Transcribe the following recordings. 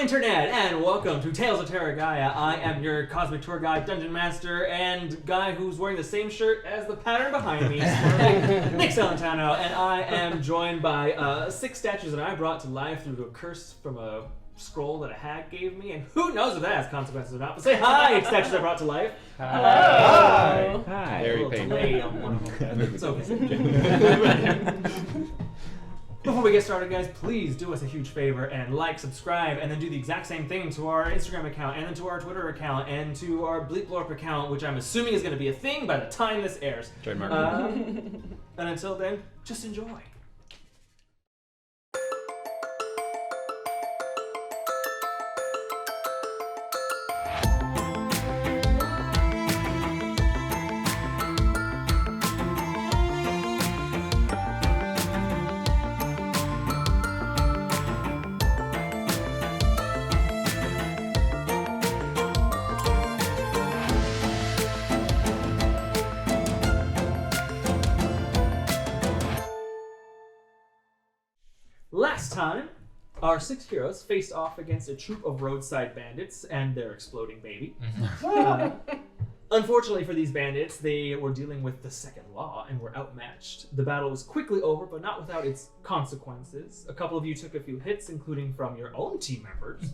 Internet, and welcome to Tales of Terragia. I am your cosmic tour guide, dungeon master, and guy who's wearing the same shirt as the pattern behind me, Nick Celentano, and I am joined by 6 statues that I brought to life through a curse from a scroll that a hag gave me, and who knows if that has consequences or not, but say hi, statues I brought to life. Hello. Hi. Very delayed on one of them. It's okay. Before we get started, guys, please do us a huge favor and like, subscribe, and then do the exact same thing to our Instagram account, and then to our Twitter account, and to our Bleep Blorp account, which I'm assuming is going to be a thing by the time this airs. Trademark. And until then, just enjoy. Last time, our 6 heroes faced off against a troop of roadside bandits and their exploding baby. Unfortunately for these bandits, they were dealing with the second law and were outmatched. The battle was quickly over, but not without its consequences. A couple of you took a few hits, including from your own team members.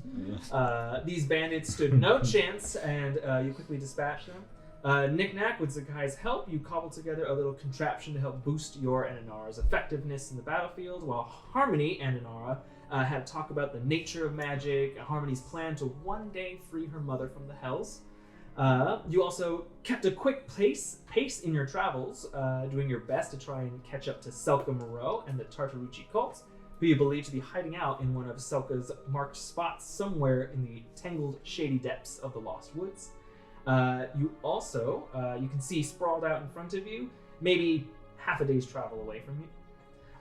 These bandits stood no chance, and you quickly dispatched them. Nik-Nak, with Zakkai's help, you cobbled together a little contraption to help boost your and Anara's effectiveness in the battlefield, while Harmony and Anara had to talk about the nature of magic, Harmony's plan to one day free her mother from the Hells. You also kept a quick pace in your travels, doing your best to try and catch up to Selka Moreau and the Tartarucci cult, who you believe to be hiding out in one of Selka's marked spots somewhere in the tangled, shady depths of the Lost Woods. You also, you can see sprawled out in front of you, maybe half a day's travel away from you.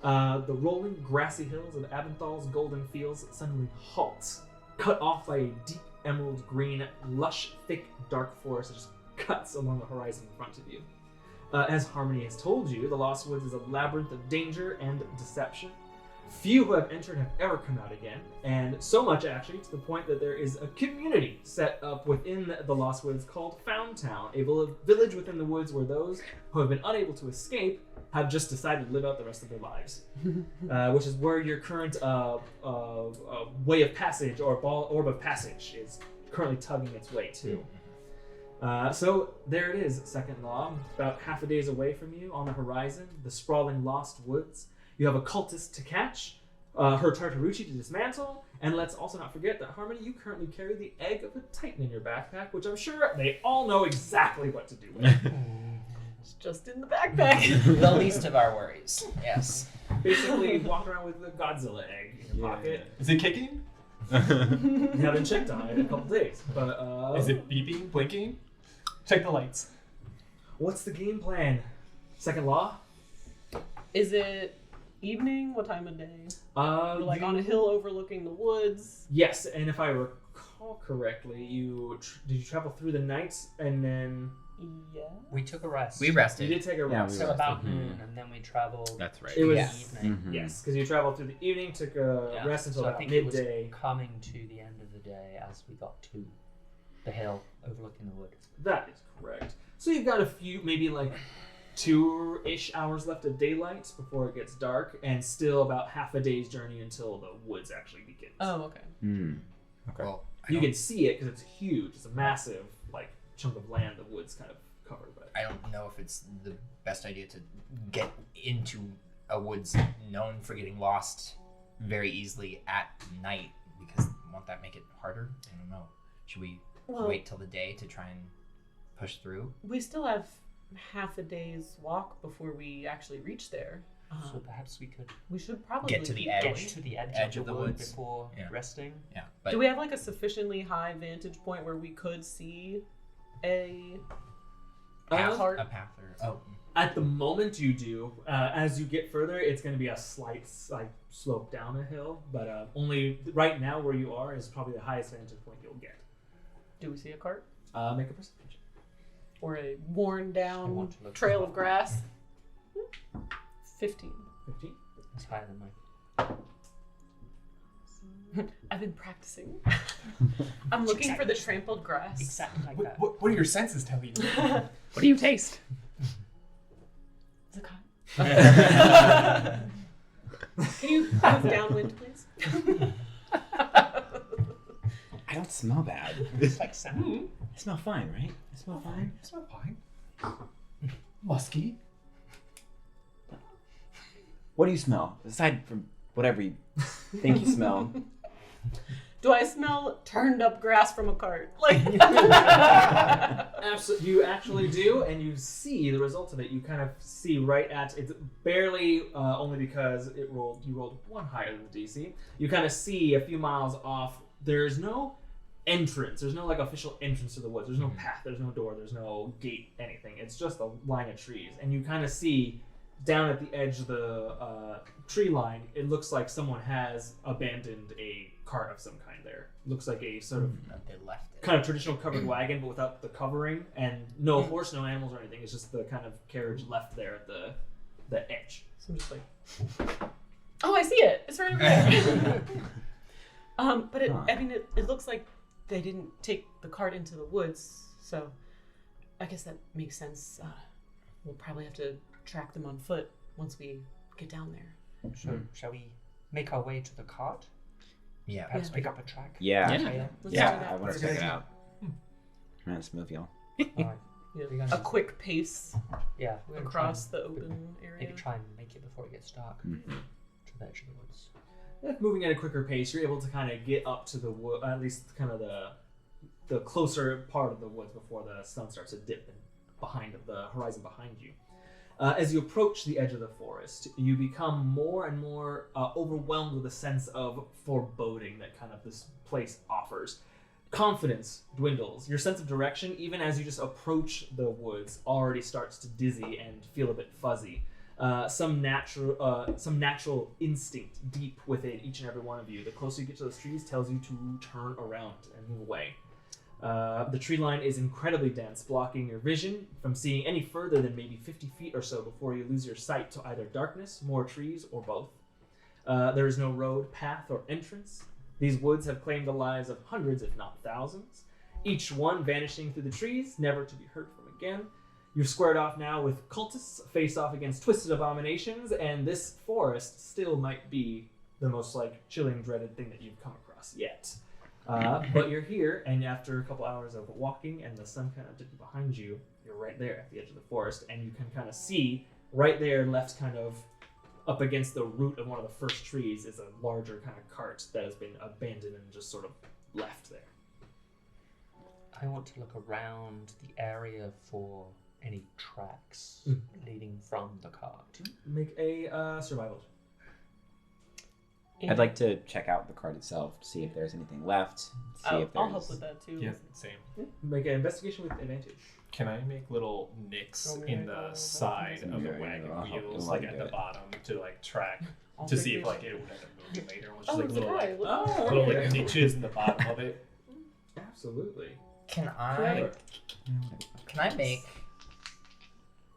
The rolling grassy hills of Abenthal's golden fields suddenly halt, cut off by a deep emerald green, lush, thick, dark forest that just cuts along the horizon in front of you. As Harmony has told you, the Lost Woods is a labyrinth of danger and deception. Few who have entered have ever come out again, and so much actually to the point that there is a community set up within the Lost Woods called Found Town, a village within the woods where those who have been unable to escape have just decided to live out the rest of their lives, which is where your current way of passage or orb of passage is currently tugging its way to. So there it is, second law, about half a day's away from you on the horizon, the sprawling Lost Woods. You have a cultist to catch, her Tartarucci to dismantle, and let's also not forget that, Harmony, you currently carry the egg of a Titan in your backpack, which I'm sure they all know exactly what to do with. It's just in the backpack. The least of our worries, yes. Basically, you walk around with the Godzilla egg in your pocket. Is it kicking? You haven't checked on it in a couple days, but Is it beeping, blinking? Check the lights. what's the game plan? Second law? Is it evening? What time of day? We're like you- on a hill overlooking the woods. Yes, and if I recall correctly, did you travel through the night and then Yeah. We took a rest. We you rested. did take a Yeah, rest? we So rested. about noon, and then we traveled. That's right. It was- in the evening. Mhm. Yes, because you traveled through the evening, took a Yeah. rest until so I about think midday. it was coming to the end of the day as we got to the hill overlooking the wood. That is correct. So you've got a few, maybe like 2-ish hours left of daylight before it gets dark, and still about half a day's journey until the woods actually begins. Oh, okay. Okay. Well, You can see it because it's huge. It's a massive like chunk of land the woods kind of cover. But I don't know if it's the best idea to get into a woods known for getting lost very easily at night, because won't that make it harder? I don't know. Should we wait till the day to try and push through? We still have half a day's walk before we actually reach there. So perhaps we could We should probably Get to the keep edge. get going. to the edge, Edge of of the the wood woods. before Yeah. resting. Yeah, but Do we have like a sufficiently high vantage point where we could see a cart? a path or at the moment you do. As you get further, it's going to be a slight slope down a hill. But only right now where you are is probably the highest vantage point you'll get. Do we see a cart? Make a perception. Or a worn I down want to look trail for of grass? 15. 15. It's higher than mine. I've been practicing. I'm looking for the trampled grass. Exactly like that. What are your senses telling you? What do you taste? Zakkai. Can you move downwind, please? I don't smell bad. It's like sound. I smell fine, right? I smell fine. It's not fine. Musky. What do you smell? Aside from whatever you think you smell. Do I smell turned up grass from a cart? Like Absolutely, you actually do, and you see the result of it. You kind of see right at it's barely only because you rolled one higher than the DC. You kind of see a few miles off. There's no entrance. There's no like official entrance to the woods. There's no path. There's no door. There's no gate. Anything. It's just a line of trees, and you kind of see down at the edge of the tree line. It looks like someone has abandoned a cart of some kind there. Looks like a sort of They left it. kind of traditional covered wagon, but without the covering, and no horse, no animals or anything. It's just the kind of carriage left there at the edge. So I'm just like, oh, I see it. It's right over there. But it looks like they didn't take the cart into the woods, so I guess that makes sense. We'll probably have to track them on foot once we get down there. So, shall we make our way to the cart? Yeah. Perhaps pick up a track? Yeah. Let's do Yeah, that. I want to That's a check good it out. Man, it's smooth, y'all. Alright. Yeah, We're gonna- a quick pace Yeah, we're gonna across try the open area. maybe try and make it before it gets dark to the edge of the woods. Moving at a quicker pace, you're able to kind of get up to the wood, at least kind of the closer part of the woods before the sun starts to dip behind the horizon behind you. As you approach the edge of the forest, you become more and more overwhelmed with a sense of foreboding that kind of this place offers. Confidence dwindles. Your sense of direction, even as you just approach the woods, already starts to dizzy and feel a bit fuzzy. Some natural instinct deep within each and every one of you, the closer you get to those trees, tells you to turn around and move away. The tree line is incredibly dense, blocking your vision from seeing any further than maybe 50 feet or so before you lose your sight to either darkness, more trees, or both. There is no road, path, or entrance. These woods have claimed the lives of hundreds, if not thousands, each one vanishing through the trees, never to be heard from again. You're squared off now with cultists, face off against twisted abominations, and this forest still might be the most chilling, dreaded thing that you've come across yet. But you're here, and after a couple hours of walking and the sun kind of dipping behind you, you're right there at the edge of the forest, and you can kind of see right there, left kind of up against the root of one of the first trees, is a larger kind of cart that has been abandoned and just sort of left there. I want to look around the area for any tracks leading from the cart. Make a survival. I'd like to check out the cart itself, see if there's anything left. See if there's... I'll help with that too. Yeah, same. Make an investigation with advantage. Can I make little nicks Oh, in yeah. the side of the Yeah, wagon I'll help wheels, you like do at the it. bottom, to track I'll to take see if these. it would end up moving later, which is Oh, like it's little okay. little niches in the bottom of it. Absolutely. Can I make,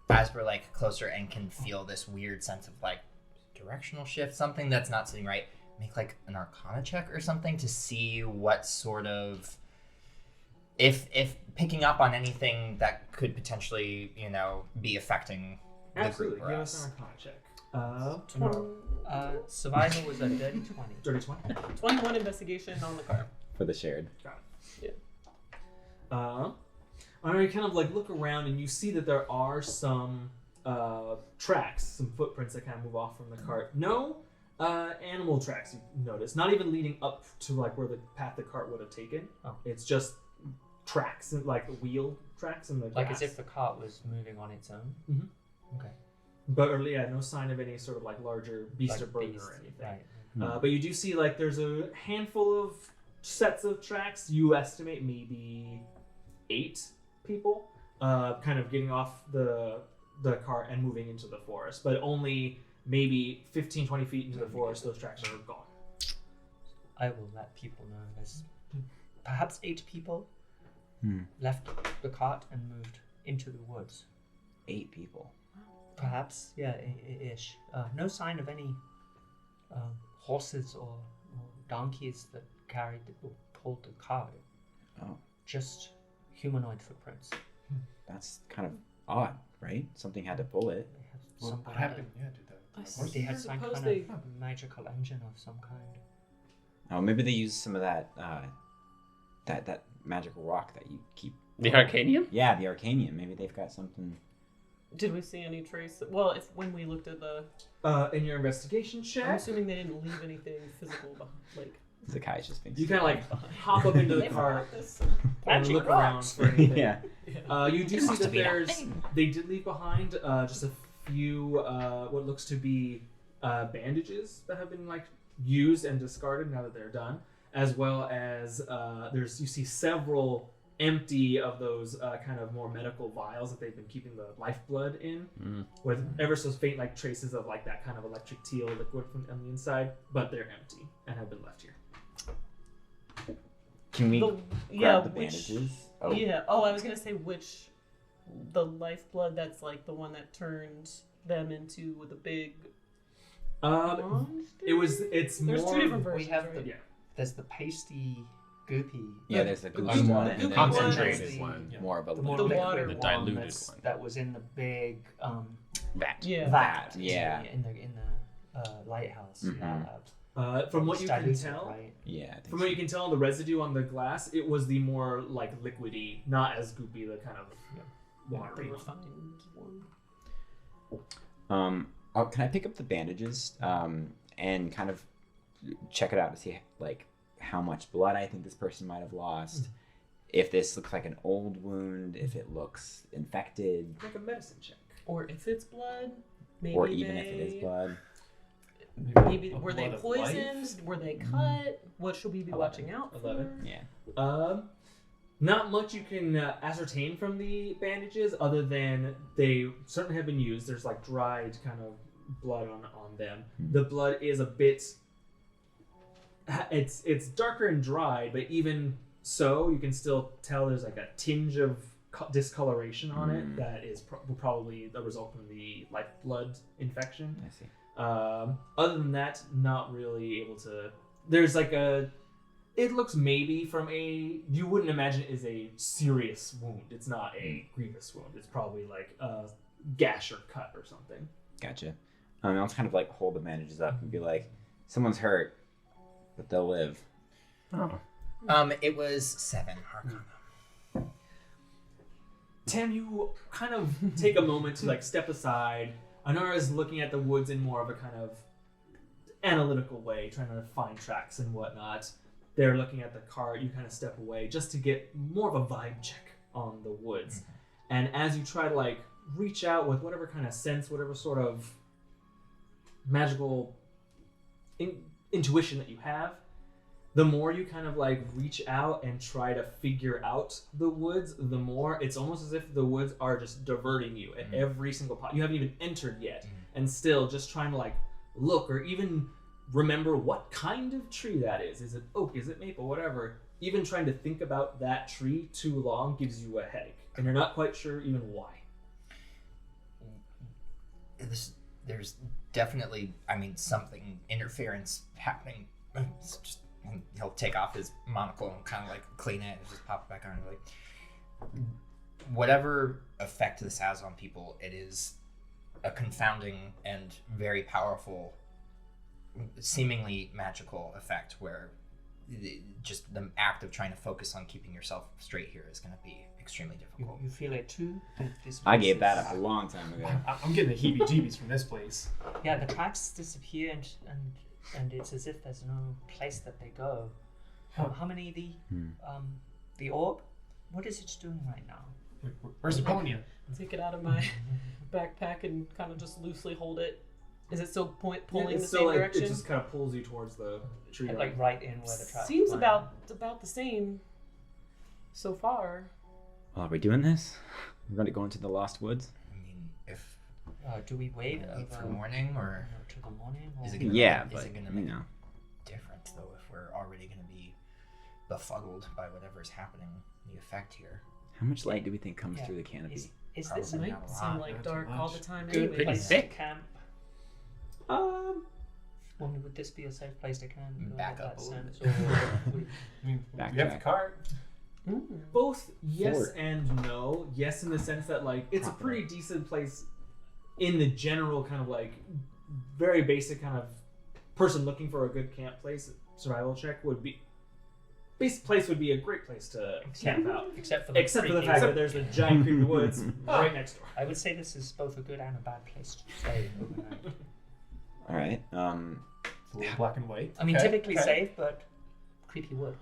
as we're closer and can feel this weird sense of directional shift, something that's not sitting right, make an Arcana check or something to see what sort of, if picking up on anything that could potentially be affecting the Absolutely. group or Give us. us an Arcana check. Survival was a dirty 20. Dirty 20. 21 investigation on the car. For the shared. You kind of look around and you see that there are some tracks, some footprints that kind of move off from the cart. No animal tracks you notice, not even leading up to where the path the cart would have taken. Oh. It's just tracks, wheel tracks in the grass. Like as if the cart was moving on its own? Mhm. Okay. But no sign of any sort of larger beast or bird beast, or anything. Right. But you do see there's a handful of sets of tracks. You estimate maybe 8 people kind of getting off the cart and moving into the forest. But only maybe 15, 20 feet into the forest, those tracks are gone. I will let people know there's perhaps 8 people left the cart and moved into the woods. 8 people. Perhaps, yeah, ish. No sign of any horses or donkeys that carried or pulled the cart. Oh. Just humanoid footprints. That's kind of odd, right? Something had to pull it. They have Well, some what kind happened? Yeah, did that. Or they had I some suppose kind they- of magical engine of some kind. Oh, maybe they used some of that that magical rock that you keep. The Arcanium? Yeah, the Arcanium. Maybe they've got something. Did we see any trace? Well, if when we looked at the, In your investigation I'm check, assuming they didn't leave anything physical behind. Like Zakkai's just being. you kind of like hop up into the cart and Magic look around rocks. for anything. yeah. You do see must that have been a there's. thing. They did leave behind just a few what looks to be bandages that have been like used and discarded now that they're done, as well as you see several empty of those kind of more medical vials that they've been keeping the lifeblood in, with ever so faint like traces of like that kind of electric teal liquid from on the inside, but they're empty and have been left here. Can we the grab yeah, the which bandages? Oh, yeah. Oh, I was gonna say which, the lifeblood that's like the one that turned them into the big. It was. It's There's more. two different We versions. have right? the Yeah. there's the pasty, goopy. yeah. There's the The goopy goopy one, one. and The then concentrated the- one. more of a The more The liquid water. The one diluted that's- one. that was in the big That. Yeah. vat. Yeah. In the lighthouse Mhm. lab. From what you can Diluted, tell, right? yeah. I think from so. what you can tell, the residue on the glass, it was the more like liquidy, not as goopy, the kind of The watery one. refined one. Can I pick up the bandages and kind of check it out to see like how much blood I think this person might have lost? If this looks like an old wound, if it looks infected, Make a medicine check. Or if it's blood, maybe or even if it is they- blood. Maybe A were they blood of life? poisoned? Were they cut? What should we be 11. watching out 11. for? Yeah. Not much you can ascertain from the bandages, other than they certainly have been used. There's like dried kind of blood on them. The blood is a bit. It's darker and dried, but even so, you can still tell there's like a tinge of discoloration on it that is probably the result from the lifeblood infection. I see. Other than that, not really able to. There's like a. It looks maybe from a. You wouldn't imagine it is a serious wound. It's not a grievous wound. It's probably like a gash or cut or something. Gotcha. I'll just kind of like hold the bandages up and be like, "Someone's hurt, but they'll live." Oh. It was 7 Arcana. Tim, you kind of take a moment to like step aside. Anara is looking at the woods in more of a kind of analytical way, trying to find tracks and whatnot. They're looking at the cart. You kind of step away just to get more of a vibe check on the woods. And as you try to like reach out with whatever kind of sense, whatever sort of magical intuition that you have, the more you kind of like reach out and try to figure out the woods, the more it's almost as if the woods are just diverting you at every single pot. You haven't even entered yet, and still just trying to like look or even remember what kind of tree that is. Is it oak? Is it maple? Whatever. Even trying to think about that tree too long gives you a headache, and you're not quite sure even why. There's definitely, something interference happening. It's just, and he'll take off his monocle and kind of like clean it and just pop it back on. Like, whatever effect this has on people, it is a confounding and very powerful, seemingly magical effect where just the act of trying to focus on keeping yourself straight here is going to be extremely difficult. You feel it too? This I gave place that is- up a long time ago. I'm getting the heebie-jeebies from this place. Yeah, the tracks disappear and it's as if there's no place that they go. How many the orb? What is it doing right now? Where's the pony? Take it out of my backpack and kind of just loosely hold it. Is it still pulling it's the still same like, direction? it just kind of pulls you towards the tree. Like right in where the tracks Seems went. about the same so far. Well, are we doing this? We're going to go into the Lost Woods? If Do we wait for morning, or to the morning? Or is it gonna Yeah, is but it gonna you make know. a difference though if we're already going to be befuddled by whatever's happening, the effect here? How much light do we think comes Yeah. through the canopy? Is this Probably It might not a seem lot, like not dark too all much. the time good anyway. pretty place thick. to camp? Well, would this be a safe place to camp? Do I Back get up that a little sense, bit. or would it- I mean, Backtrack. we have the cart. Both yes Fort. and no. Yes, in the sense that like it's a pretty decent place in the general kind of like very basic kind of person looking for a good camp place. Survival check would be. Basic place would be a great place to camp out. Except for the Except for the creepy fact that wood. there's the giant creepy woods right next door. I would say this is both a good and a bad place to stay overnight. All right. It's a little black and white. I mean, Okay, typically okay. safe, but creepy wood.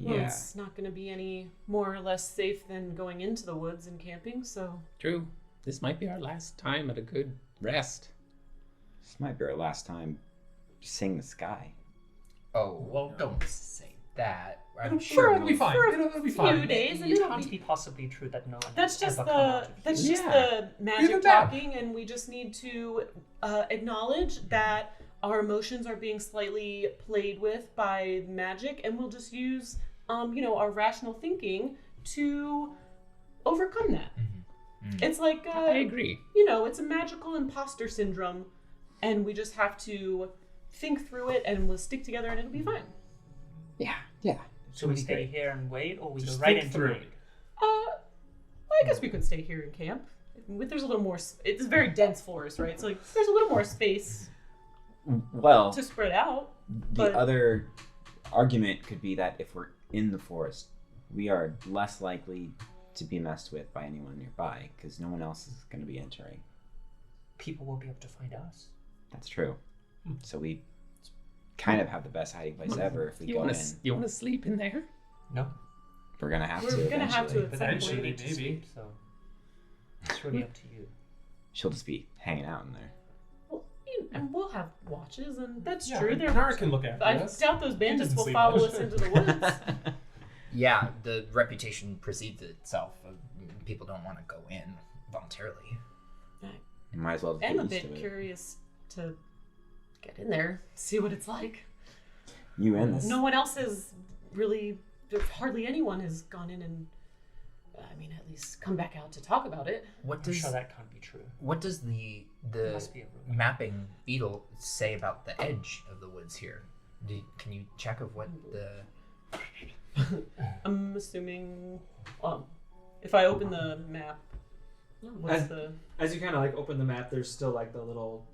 Well, Yeah. it's not going to be any more or less safe than going into the woods and camping, so... True. This might be our last time at a good rest. This might be our last time seeing the sky. Oh, well, don't say that. I'm Sure, sure it'll be fine. It'll be fine. few days, and It it'll can't be... be possibly true that no one That's has just ever come out the of that's here. just Yeah. the magic Even that. talking, and we just need to acknowledge that our emotions are being slightly played with by magic, and we'll just use our rational thinking to overcome that. It's like I agree. it's a magical imposter syndrome, and we just have to think through it, and we'll stick together, and it'll be fine. Yeah. So we stay here and wait, or we Just go right think into through raid? it. I guess we could stay here in camp. There's a little more. It's a very dense forest, right? So there's a little more space Well, to spread out. the but- other argument could be that if we're in the forest, we are less likely to be messed with by anyone nearby because no one else is going to be entering. People will be able to find us. That's true. So we kind of have the best hiding place ever if we You go want in. to? You want to sleep in there? No, We're gonna have We're to. gonna have to eventually. at some Eventually, point. need to maybe. sleep, so it's really up to you. She'll just be hanging out in there. Well, and we'll have watches, and that's Yeah, true. Anara can look after I us. doubt those bandits doesn't will sleep follow much. us into the woods. Yeah, the reputation precedes itself. People don't want to go in voluntarily. You might as well just I'm a get used bit to it. curious to get in there, see what it's like. You in this? No one else has really, hardly anyone has gone in and, at least come back out to talk about it. What I'm does sure that can't be true. what does the Must be a rumor. mapping beetle say about the edge of the woods here? Can you check of what the I'm assuming, if I open the map, what's As- the... As you kind of like open the map, there's still like the little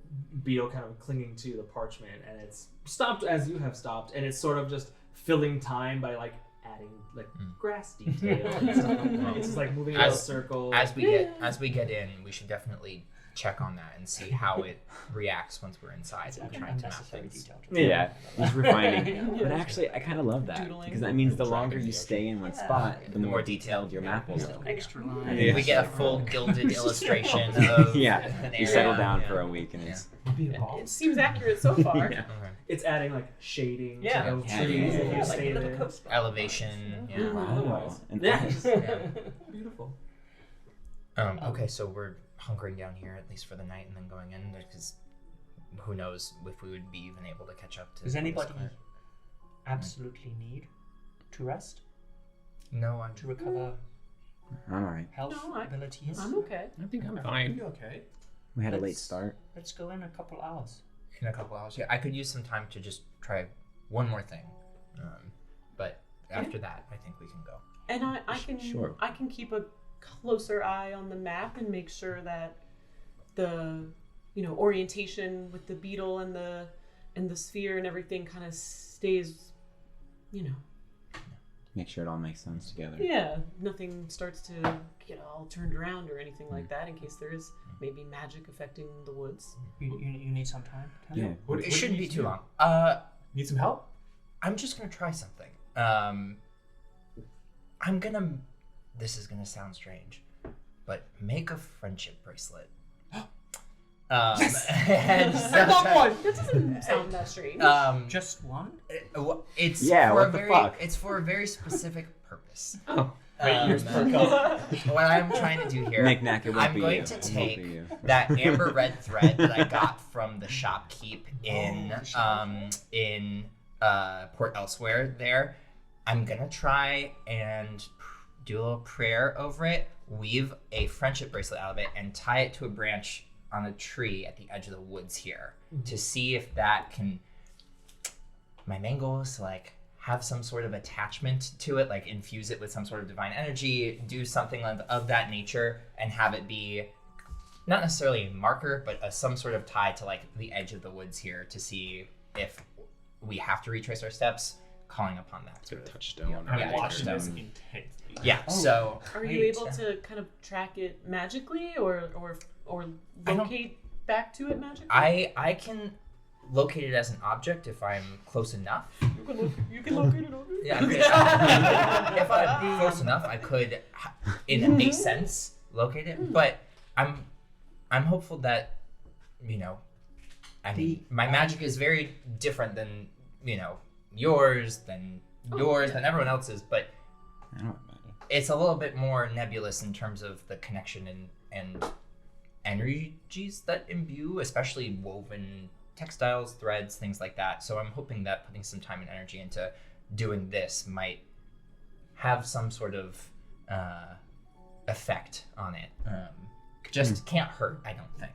beetle kind of clinging to the parchment, and it's stopped as you have stopped, and it's sort of just filling time by like adding like grass details and stuff like that. It's just like moving in a As- circle. as we get in, we should definitely check on that and see how it reacts once we're inside It's and an trying to map unnecessary things. detail. Yeah, he's refining. Yeah. But actually, I kind of love that Doodling. because that means the longer Tracking you the stay in one Yeah. spot, The the more more detailed detailed your map will Just look. an extra line. Yeah. We get a full gilded illustration of Yeah, an you area. settle down Yeah. for a week and it's Be It involved. seems accurate so far. yeah. Okay. It's adding like shading Yeah. to those Yeah, trees yeah, if yeah. you Like stay a little there. coast. Elevation. Yeah. Mhm. Wow. And Yeah. ice. Beautiful. Okay, so we're hunkering down here at least for the night and then going in because who knows if we would be even able to catch up to. Does anybody this absolutely need to rest, No, I'm to recover I'm all right. health No, abilities? I'm okay. I think I'm fine. You okay? We had a late Let's- start. Let's go in a couple hours. in a couple hours. Yeah, I could use some time to just try one more thing, but after that, I think we can go. And I can Sure. I can keep a closer eye on the map and make sure that the orientation with the beetle and the sphere and everything kind of stays, Make sure it all makes sense together. yeah, nothing starts to get all turned around or anything like that in case there is maybe magic affecting the woods. You need some time? Tim? Yeah. What It do shouldn't you be need too to long. Need some help? I'm just gonna try something. This is gonna sound strange, but make a friendship bracelet. Yes! And I love one! That doesn't sound that strange. Just one? It's Yeah, for what a the very, fuck? It's for a very specific purpose. Oh, What I'm trying to do here, Nik-Nak, it won't I'm be going you. to It won't take be you. that amber red thread that I got from the shopkeep in Port Elsewhere there. I'm gonna try and do a little prayer over it, weave a friendship bracelet out of it, and tie it to a branch on a tree at the edge of the woods here to see if that can my main goal is to like have some sort of attachment to it, like infuse it with some sort of divine energy, do something of that nature, and have it be not necessarily a marker, but some sort of tie to like the edge of the woods here to see if we have to retrace our steps, calling upon that. It's a touchstone. Yeah, watching this touchstone. intensely. Yeah. So Are you able to kind of track it magically, or locate back to it magically? I can locate it as an object if I'm close enough. You can locate it over. Yeah. If I'm close enough, I could, in a sense, locate it. But I'm hopeful that, you know, I mean, my magic is very different than, you know, yours, than everyone else's. But I don't know. it's a little bit more nebulous in terms of the connection and energies that imbue, especially woven textiles, threads, things like that. So I'm hoping that putting some time and energy into doing this might have some sort of effect on it. Just can't hurt, I don't think.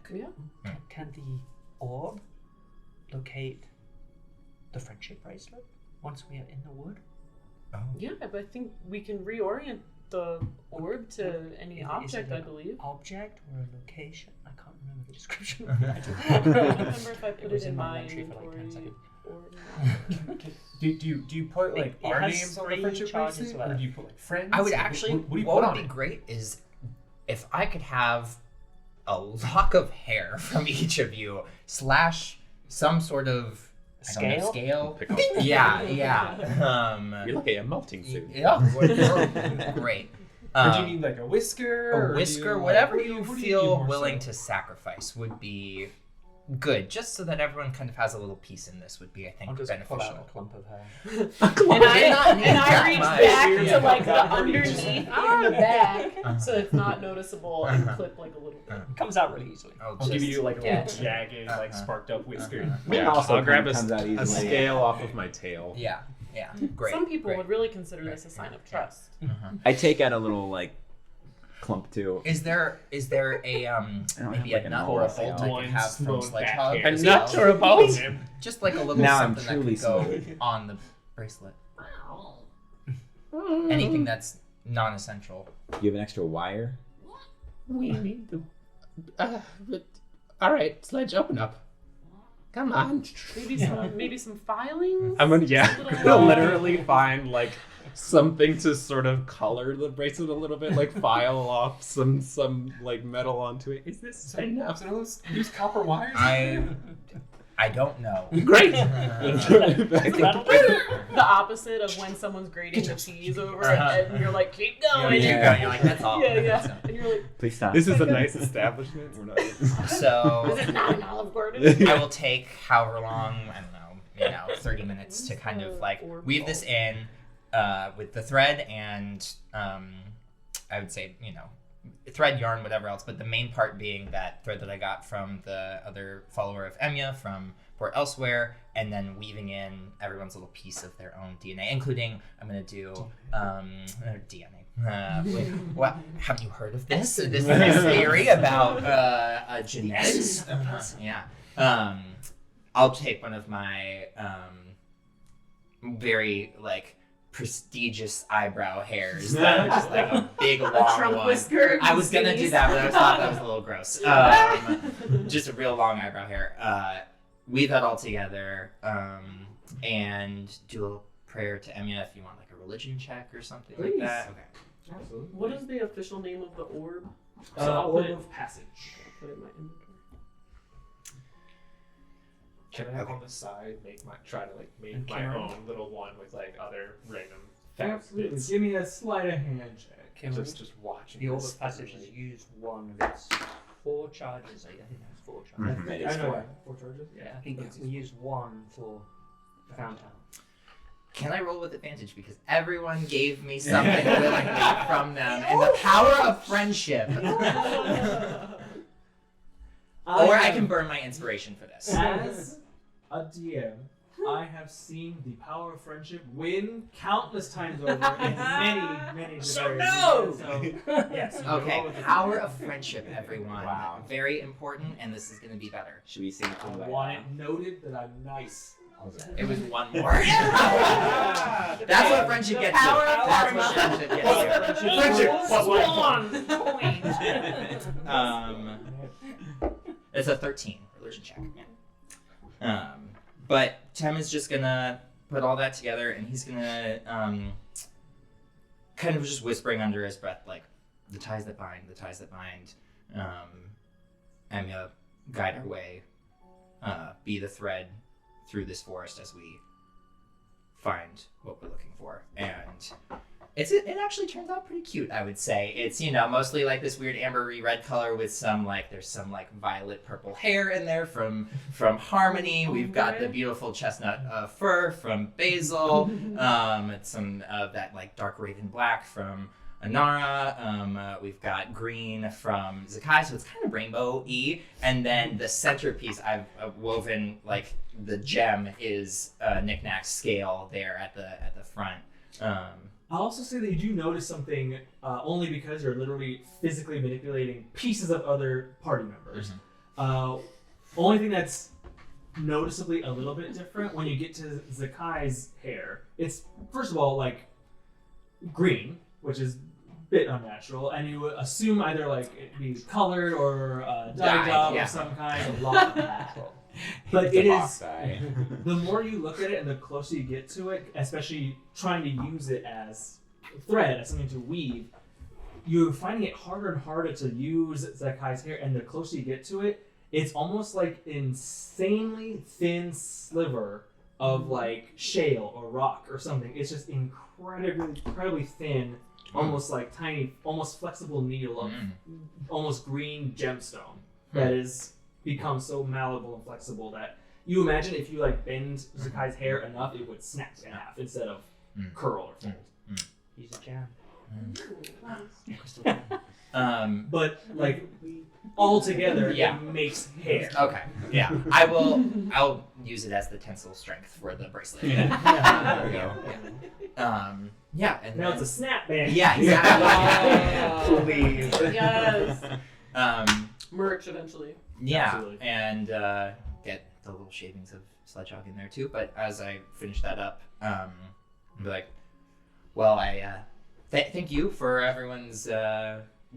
Yeah. Can the orb locate the friendship bracelet once we are in the wood? Oh. Yeah, but I think we can reorient the orb to any Is object, it I an believe. Object or a location? I can't remember the description. I don't remember if I put was it in in my my inventory for like 10 inventory seconds. or Do you put like It our has names on the 3 friendship charges bracelet, left. or do you put like friends? I would Like, actually, what do you what put would on be it? great is if I could have a lock of hair from each of you, slash some sort of I don't know, scale. Pick up. Yeah. You're like a melting suit. Yeah, great. Or do you need like a whisker? or A do you, whisker, like, whatever what do you what do feel need more willing so? to sacrifice would be good, just so that everyone kind of has a little piece in this would be, I think, I'll just pull beneficial. out a clump of hair. And I reach much. back Yeah. to like the Yeah. underneath in the back, so it's not noticeable, and clip like a little bit. It comes out really easily. I'll give you like a Yeah. little jagged, like sparked up whisker. Yeah, Also I'll grab comes out a easily. scale off of my tail. Yeah, great. Some people great. would really consider this a sign of trust. I take out a little like clump too. Is there a don't maybe have, like, a a nut or a normal bolt I one could have from thrown Sledge back Hog? here. A as nut well? or a bolt? Just like a little Now I'm something that truly could go smooth. on the bracelet. Anything that's non-essential. Do you have an extra wire? We need the. But, all right, Sledge, open up. Come on. Maybe some filings. I'm gonna Little, gonna literally find like something to sort of color the bracelet a little bit, like file off some like metal onto it. Is this enough? So use copper wires? I don't know. Great. The opposite of when someone's grating the cheese over it, and you're like, keep going. Yeah. You're like, that's all. Yeah. And you're like, Please stop. This is a nice establishment. We're not. So is it not an Olive Garden? I will take however long, I don't know, 30 minutes to kind of like weave this in with the thread and I would say, thread, yarn, whatever else, but the main part being that thread that I got from the other follower of Enya from Port Elsewhere, and then weaving in everyone's little piece of their own DNA, including I'm going to do DNA. What have you heard of this? This theory about genetics? Yeah. I'll take one of my very prestigious eyebrow hairs, that just a big long Trump one. whisker. I was gonna do that, but I thought that was a little gross. Just a real long eyebrow hair. Weave that all together, and do a little prayer to Enya if you want a religion check or something like that. Okay. Absolutely. What is the official name of the orb? Orb of Passage. Put it in my inventory. Can I have on the side try to make And my Karen? own little one with other random Absolutely. bits? Give me a sleight of hand check. Can Just watching. The orb this of passage every is used one of its 4 charges. I think that's 4 charges. Mhm. I It is know. four. 4 charges? Yeah, I think we use 1 for fountain. Can I roll with advantage because everyone gave me something willingly from them, and the power of friendship. Or I can burn my inspiration for this. As a DM, I have seen the power of friendship win countless times over in many So various no! ways. So, yes. Okay, power of friendship, everyone. Wow. Very important, and this is going to be better. Should we sing it I from the want it noted that I'm nice. It was one more. That's what friendship gets you. That's what friendship gets you. Friendship plus one. It's a 13 religion check. But Tem is just gonna put all that together, and he's gonna kind of just whispering under his breath, like, the ties that bind, the ties that bind. I'm gonna guide our way, be the thread through this forest as we find what we're looking for. And it actually turns out pretty cute, I would say. It's, mostly like this weird ambery red color with there's some violet purple hair in there from Harmony. We've got the beautiful chestnut fur from Basil. Some of that dark raven black from Anara. We've got green from Zakkai, so it's kind of rainbow-y. And then the centerpiece I've woven, the gem is Nik-Nak's scale there at the front. I'll also say that you do notice something only because you're literally physically manipulating pieces of other party members. Only thing that's noticeably a little bit different when you get to Zakkai's hair, it's first of all green, which is a bit unnatural, and you would assume either it be colored or dyed up of some kind, a lot unnatural. But it is, the more you look at it and the closer you get to it, especially trying to use it as thread, as something to weave, you're finding it harder and harder to use Zakkai's hair, and the closer you get to it, it's almost insanely thin sliver of shale or rock or something. It's just incredibly thin, almost tiny, almost flexible needle of almost green gemstone that is become so malleable and flexible that you imagine if you bend Zakkai's hair enough, it would snap in half instead of curl or fold. He's a jam. But all together, it makes hair. Okay. Yeah. I'll use it as the tensile strength for the bracelet. There we go. Yeah. And now it's a snap band. Yeah, exactly. Please. Yes. Merch eventually. Yeah, Absolutely. and get the little shavings of Sledgehog in there too. But as I finish that up, I'll be like, well, I thank you for everyone's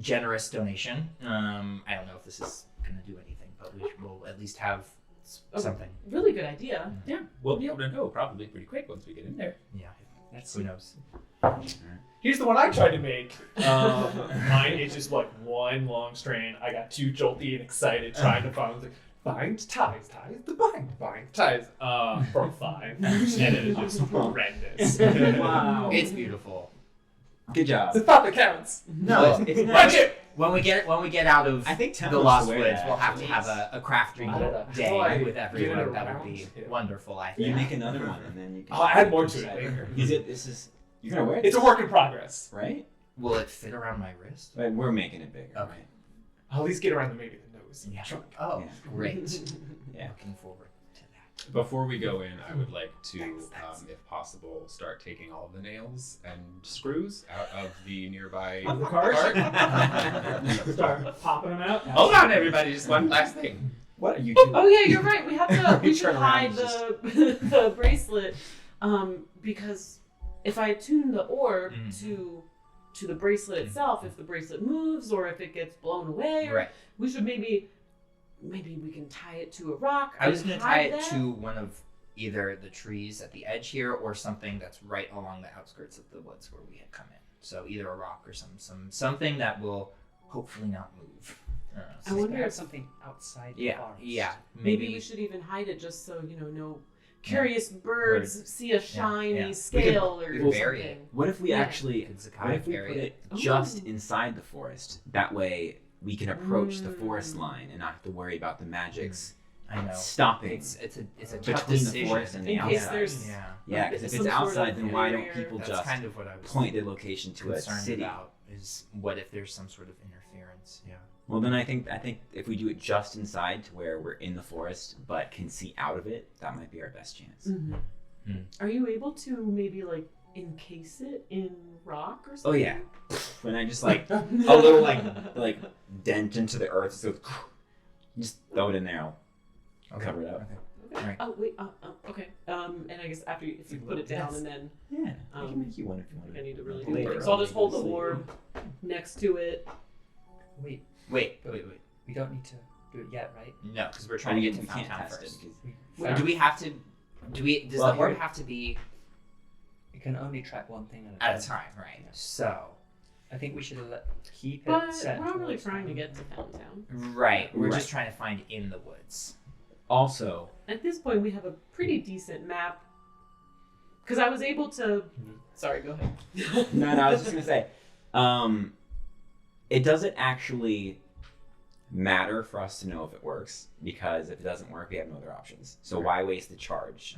generous donation. I don't know if this is going to do anything, but we'll at least have something. Really good idea. Yeah, we'll be able to know probably pretty quick once we get in there. Yeah, who knows? Here's the one I tried to make. Mine is just one long strand. I got too jolty and excited trying to find bind ties, bind ties. From 5, and it is just horrendous. Wow. It's beautiful. Good job. It's the thought that counts. No, it's not. Budget. When we get out of I think Tem the wants Lost to wear Woods, that, we'll have to actually. have a crafting I don't know. day Oh, I with get everyone. it That would around. be Yeah. wonderful, I You think. make another one and then you can. I'll add more to it later. This is you're gonna wear it. It's a work in progress. right? Will it fit around my wrist? But we're making it bigger, Okay. right? I'll at least get around maybe the nose. Yeah. Sure. Oh, Yeah. great. Yeah. Looking forward to that. Before we go in, I would like to, if possible, start taking all of the nails and screws out of the nearby Of the cart? cart. Start popping them out. Hold on, everybody! Just one last thing. What are you doing? Oh yeah, you're right. We have to. We should Turn around, hide the bracelet, because if I attune the orb to the bracelet itself, if the bracelet moves or if it gets blown away, Right. we should maybe we can tie it to a rock. I was and going to tie hide it that. to one of either the trees at the edge here or something that's right along the outskirts of the woods where we had come in. So either a rock or something that will hopefully not move. I wonder have if something outside the Yeah, forest. yeah. maybe we should even hide it just so no curious birds see a shiny yeah. scale we or could bury something. What if we Yeah. actually? Could Zakkai What if we bury put it? it just Ooh. inside the forest? That way we can approach the forest line and not have to worry about the magics I know. stopping It's a tough between the decision. forest and the In case outside. there's Yeah. Yeah, because if some it's sort outside, of then why don't barrier. people That's just kind of what I was point their location to a concerned city? about is what if there's some sort of interference. Yeah. Well, then I think if we do it just inside to where we're in the forest but can see out of it, that might be our best chance. Mhm. Mm. Are you able to maybe encase it in rock or Oh something? yeah, when I just a little dent into the earth, so just throw it in there. I'll cover it up. Okay. Right. Oh wait. Okay. And I guess after if you put it down and then Yeah, I can make you one if you want. I need to really Later do it. on, So I'll just you hold can the see. orb next to it. Wait, Wait. we don't need to do it yet, right? No, because we're trying to get to we can't Fountain test it first. because Do we have to? Does Well, the orb here- have to be We can only track one thing at a time? Right. Yeah. So. I think we should keep it But set. we're not really towards trying to town. get to Fountain Town. Right. We're Right. just trying to find in the woods. also At this point, we have a pretty decent map. Because I was able to. Sorry, go ahead. no, I was just gonna say, it doesn't actually matter for us to know if it works because if it doesn't work, we have no other options. So why waste the charge?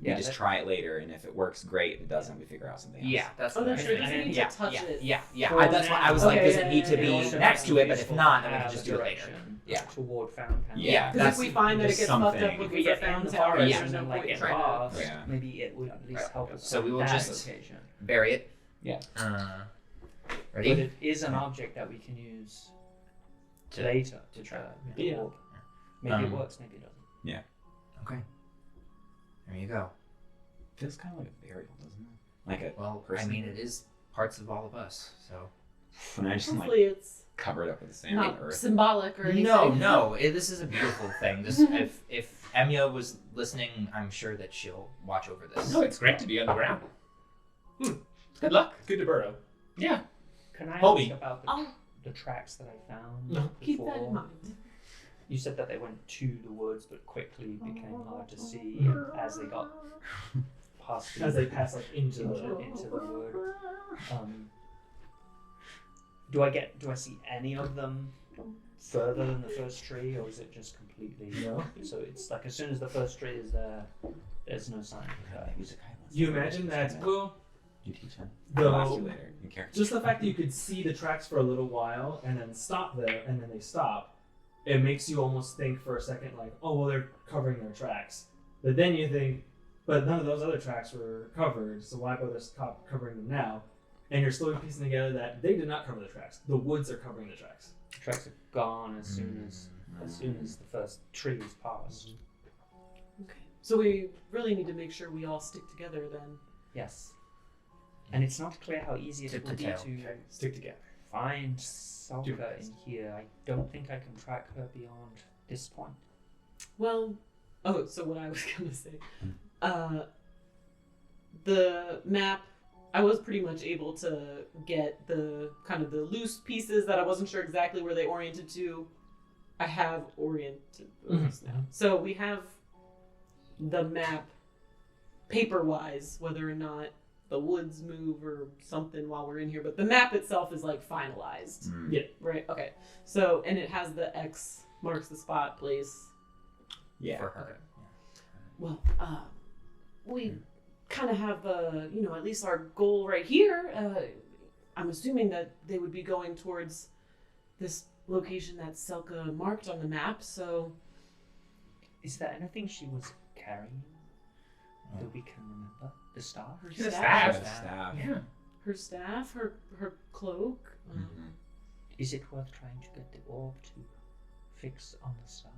We Yeah, just that- try it later, and if it works, great. If it doesn't, we figure out something else. Yeah, that's. Oh, what that's I true. think. Does it need yeah, to touch yeah, it? Yeah. For That's why I was now, like, does it need to okay, be yeah, next to it? But if useful not, to then we can have just a do it later. direction Yeah. Toward Fountain. Yeah, Because if we find that it just gets fucked something. up If looking we for get in Fountain the Town, forest there's no and like point get trying to. lost, Yeah. maybe it would at least help us. So we will with that just- location. Bury it. Yeah. But Ready? it is an object that we can use later to try the Yeah. orb. Maybe it Um, works, maybe it doesn't. Okay. There you go. Feels kind of like a burial, doesn't it? Like a Well, person. I mean, it is parts of all of us. So. And I just like Hopefully, it's covered up with the sand not and earth. symbolic or anything. No. This is a beautiful thing. This, if Emiya was listening, I'm sure that she'll watch over this. No, it's great to be on the ground. Good luck. Good to burrow. Yeah. Can I Hobie. ask about I'll the tracks that I found keep before? that in mind. You said that they went to the woods, but quickly became hard to see as they got past As they pass like into into, the. into the wood. Do I see any of them further than the first tree, or is it just completely? No. So it's like as soon as the first tree is there, there's no sign of the guy. Maybe Zakkai wants You to imagine teach that, him well, You teach him. the- I'll ask you later. In character. just the fact that you could see the tracks for a little while and then stop there and then they stop, it makes you almost think for a second like, oh well, they're covering their tracks. But then you think, but none of those other tracks were covered, so why bother covering them now? And you're slowly piecing together that they did not cover the tracks. The woods are covering the tracks. The tracks are gone as soon as the first tree is passed. Okay. So we really need to make sure we all stick together then. Yes. And it's not clear how easy it Tip will to be tail. to Stick together. find Do Salka this. in here. I don't think I can track her beyond this point. Well, so what I was gonna say, the map, I was pretty much able to get the kind of the loose pieces that I wasn't sure exactly where they oriented to. I have oriented those now. So we have the map paper-wise, whether or not the woods move or something while we're in here, but the map itself is like finalized. Mm. Yeah. Right, okay. So, and it has the X marks the spot place. Yeah. For her. Well, we kind of have, at least our goal right here. I'm assuming that they would be going towards this location that Selka marked on the map, so... Is there anything she was carrying that we can remember? The staff? Her The staff, staff. Staff. Yeah. her staff, her cloak. Mhm. Is it worth trying to get the orb to fix on the staff?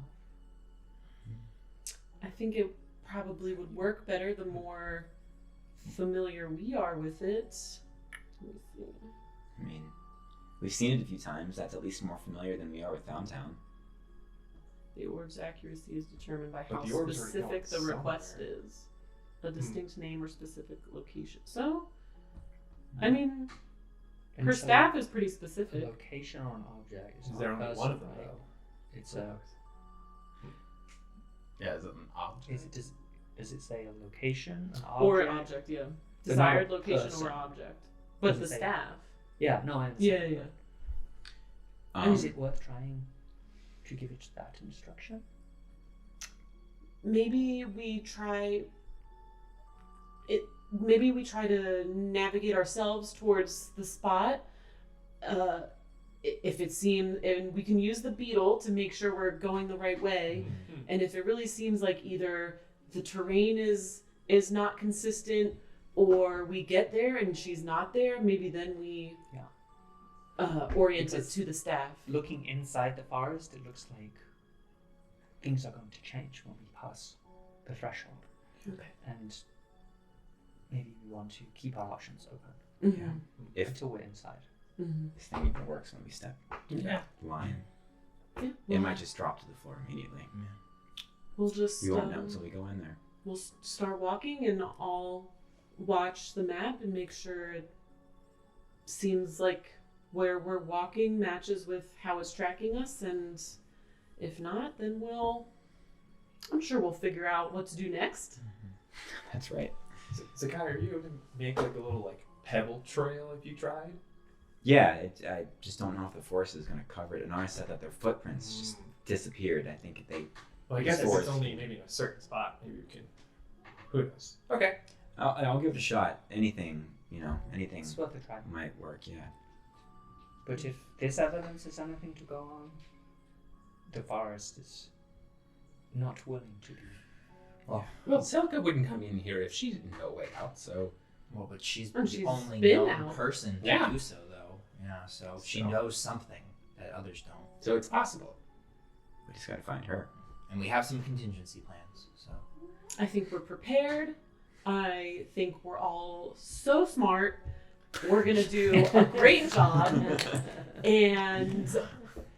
I think it probably would work better the more familiar we are with it. Let me see. I mean, we've seen it a few times. That's at least more familiar than we are with Downtown. The orb's accuracy is determined by But how the orb's already specific the going request somewhere. is. A distinct name or specific location. So, I mean, And her so staff is pretty the specific. location on an object is Is not there a only person, one of them, right? though? It's a. Yeah, is it an object? Does it say a location, an object? Or an object, yeah. But not Desired a location person. or object. But Doesn't the say- staff. Yeah, no, I understand. Yeah, yeah. And is it worth trying to give it that instruction? Maybe we try it. Maybe we try to navigate ourselves towards the spot. If it seems, and we can use the beetle to make sure we're going the right way. And if it really seems like either the terrain is not consistent, or we get there and she's not there, maybe then we orient it Because- to the staff. Looking inside the forest, it looks like things are going to change when we pass the threshold. Okay. And maybe we want to keep our options open If until we're inside. this thing even works when we step Yeah. line, Yeah, it might just drop to the floor immediately. we'll just We won't know until we go in there. we'll start walking and I'll watch the map and make sure it seems like where we're walking matches with how it's tracking us, and if not, then I'm sure we'll figure out what to do next. That's right. Zakkai, are you able to make like a little like pebble trail if you tried? Yeah, I just don't know if the forest is going to cover it. And I said that their footprints just disappeared. I think they. Well, I guess if Forest. it's only maybe in a certain spot, maybe you can. Who knows? Okay. I'll give it a shot. Anything, anything It's worth a try. might work. Yeah. But if this evidence is anything to go on, the forest is not willing to be. Well, Zelka wouldn't come in here if she didn't know way out, so... Well, but she's And the she's only been known out. person to Yeah. do so, though. Yeah, so she So- knows something that others don't. So it's possible. We just got to find her. And we have some contingency plans, so. I think we're prepared. I think we're all so smart. We're gonna do a great job, and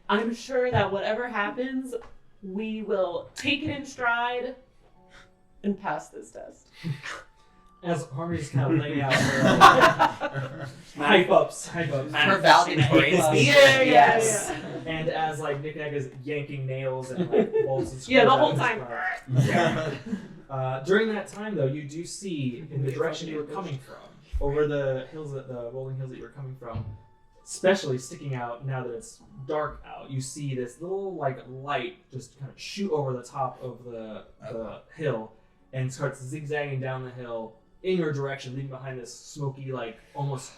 I'm sure that whatever happens, we will take it in stride and pass this test. As Harmony's kind of laying out her hype ups. Her valedictory speech. Yeah, Yes. And as like Nik-Nak is yanking nails and like bolts and screws Yeah, the out whole of his time. car. During that time, though, you do see in the direction you were coming from, over the hills, the rolling hills that you were coming from, especially sticking out now that it's dark out, you see this little like light just kind of shoot over the top of the hill and starts zigzagging down the hill in your direction, leaving behind this smoky, like almost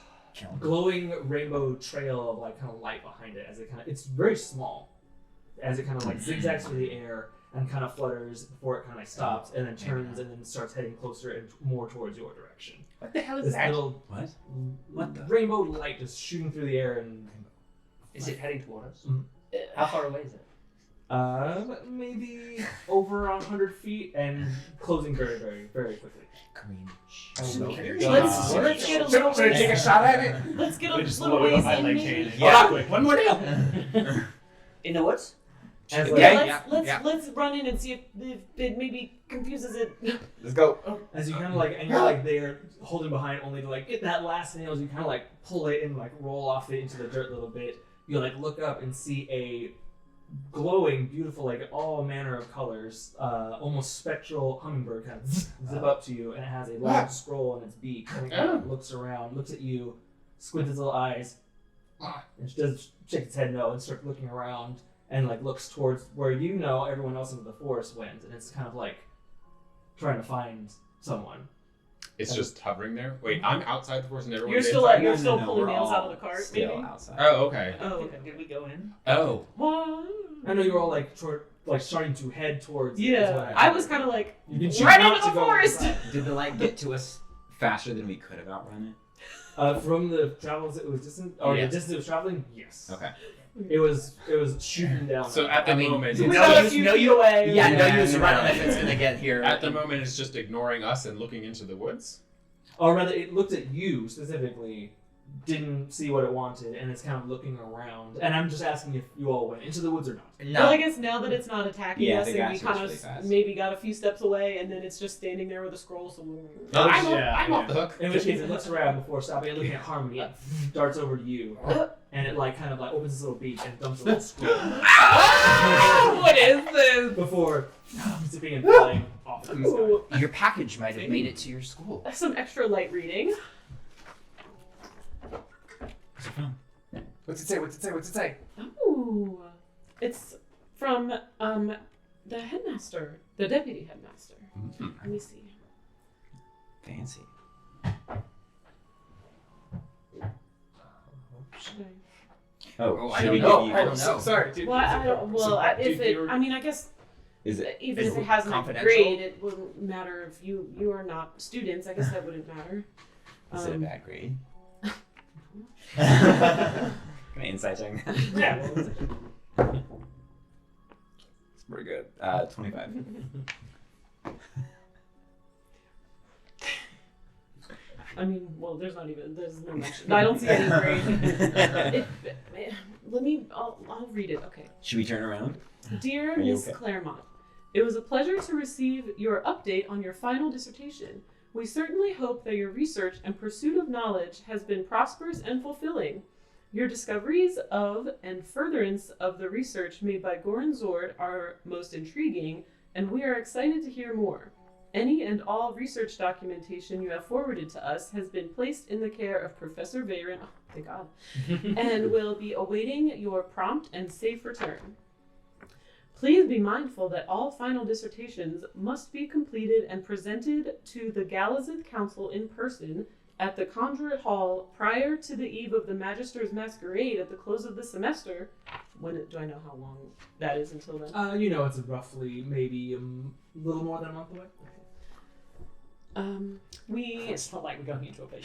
glowing rainbow trail of like kind of light behind it. As it's very small, as it kind of like zigzags through the air and kind of flutters before it kind of like stops and then turns and then starts heading closer and more towards your direction. What the hell is This that? little What the? rainbow light just shooting through the air and Is it heading toward us? Mhm. How far away is it? maybe over 100 feet and closing very, very, very quickly. Green. Let's get a little Should I take a ways. shot at it? Let's get a I just little blow it ways up my in. leg Maybe. cannon. Yeah. Quick. One more down. In the woods? As, Yeah, like, let's run in and see if it maybe confuses it. Let's go. as you kind of like, and you're like there holding behind only to like get that last nail as you kind of like pull it and like roll off it into the dirt a little bit. You like look up and see a glowing, beautiful, like all manner of colors, almost spectral hummingbird kind of zip up to you, and it has a large scroll in its beak. And it kind of looks around, looks at you, squints its little eyes, and does shake its head no, and starts looking around and like looks towards where you know everyone else in the forest went, and it's kind of like trying to find someone. It's just hovering there? Wait, I'm outside the forest and everyone's You're still inside? you're still No, pulling we're nails out all of the cart, still maybe. outside. Oh, okay. Oh, okay. Did we go in? Oh. What? I know you're all like starting to head towards. it, is what Yeah, I was kind of like You can choose right not into to the go forest. inside. Did the light get to us faster than we could have outrun From the travels it was distant, or Yeah. the distance it was traveling, yes. it? Okay. It was shooting down. So at the moment, We it's, got a few feet away. Yeah, no Yeah, use no, running no. if it's gonna get here. at the moment it's just ignoring us and looking into the woods? Or rather, it looked at you specifically, didn't see what it wanted, and it's kind of looking around. And I'm just asking if you all went into the woods or not. No. Well, I guess now that it's not attacking Yeah, us, the and we gas kind was of really fast. maybe got a few steps away, and then it's just standing there with a scroll. So No, I'm, Yeah, I'm off the hook. In which case, it looks around before stopping and looking at Harmony. It darts over to you, and it like kind of like opens its little beak and dumps a little scroll what is this? before zipping and flying off to the sky. Ooh, Your package might have made it to your school. that's some extra light reading. What's it say? What's it say? What's it say? Ooh, it's from the headmaster, the deputy headmaster. Let me see. Fancy. Should Oh, I should don't we know. give you- I don't know. Sorry, dude. I? Well, I don't. Well, if it, you're- I mean, I guess Is it? even Is if it it has an confidential? grade, it wouldn't matter if you are not students. I guess that wouldn't matter. Is it a bad grade? know. Can I insight check? Yeah, well, it's It's pretty good. 25. I mean, well, there's no mention. I don't see any grade. I'll read it. Okay. Should we turn around? Dear Are you Miss okay? Claremont, it was a pleasure to receive your update on your final dissertation. We certainly hope that your research and pursuit of knowledge has been prosperous and fulfilling. Your discoveries of and furtherance of the research made by Goran Zord are most intriguing, and we are excited to hear more. Any and all research documentation you have forwarded to us has been placed in the care of Professor Veyron, oh, thank God, and will be awaiting your prompt and safe return. Please be mindful that all final dissertations must be completed and presented to the Galazith Council in person at the Conjurate Hall prior to the eve of the Magister's Masquerade at the close of the semester. Do I know how long that is until then? You know, it's roughly maybe a little more than a month away. It's not like we're going into a bit.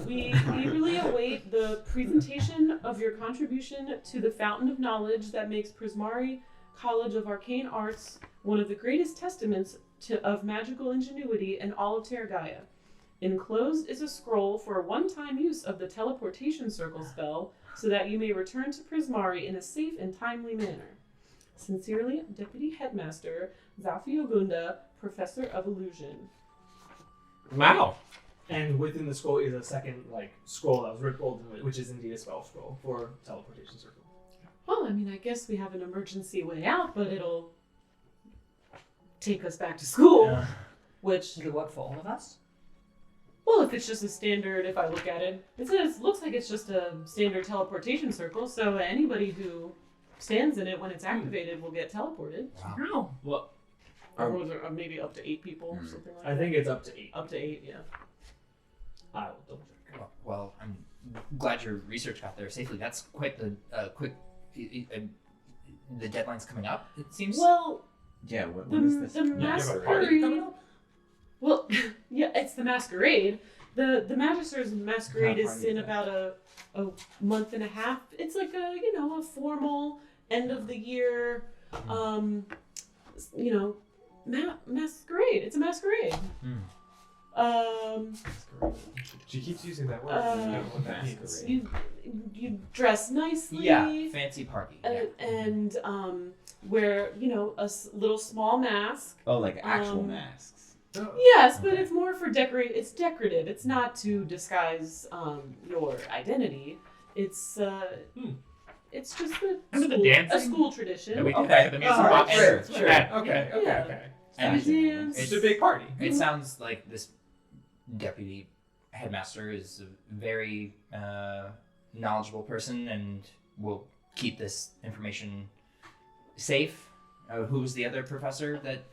We eagerly await the presentation of your contribution to the fountain of knowledge that makes Prismari College of Arcane Arts one of the greatest testaments of magical ingenuity in all of Terragia. Enclosed is a scroll for one-time use of the teleportation circle spell so that you may return to Prismari in a safe and timely manner. Sincerely, Deputy Headmaster Zafi Ogunda, Professor of Illusion. Wow. And within the scroll is a second scroll that was rippled, which is indeed a spell scroll for teleportation circle. Well, I mean, I guess we have an emergency way out, but it'll take us back to school, Yeah. which... It'll work for all of us? Well, if it's just a standard, if I look at it, looks like it's just a standard teleportation circle, so anybody who stands in it when it's activated will get teleported. Wow. Well, Or was there maybe up to 8 people or something like that? I think it's up to 8. Up to 8, yeah. I will double check. Well, I'm glad your research got there safely. That's quite the quick. The deadline's coming up, it seems. Well, Yeah, what is this? the You have a party coming masquerade. up? Well, yeah, it's the masquerade. The Magister's Masquerade How is party in is that? about a month and a half. It's like a formal end of the year, masquerade. It's a masquerade. She keeps using that word. Uh, I don't know what that means. You dress nicely. Yeah, fancy party. Yeah. And wear a little small mask. Oh, like actual Um, masks. Yes, but Okay. it's more for decorate. It's decorative. It's not to disguise your identity. It's it's just Remember the a dancing? school tradition. That we did Okay. at the music Oh, box. sure, And- sure. Okay. Yeah. And We dance. It's a big party. It sounds like this deputy headmaster is a very knowledgeable person and will keep this information safe. Who's the other professor that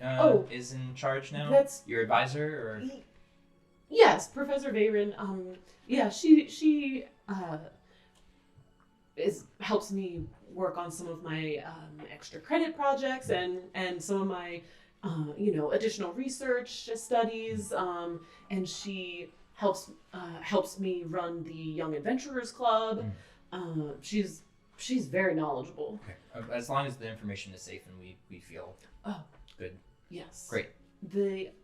is in charge now? That's- your advisor, or Yes, Professor Veyron. She helps me work on some of my extra credit projects and some of my additional research studies. And she helps me run the Young Adventurers Club. She's very knowledgeable. okay. As long as the information is safe and we feel good. Yes. Great.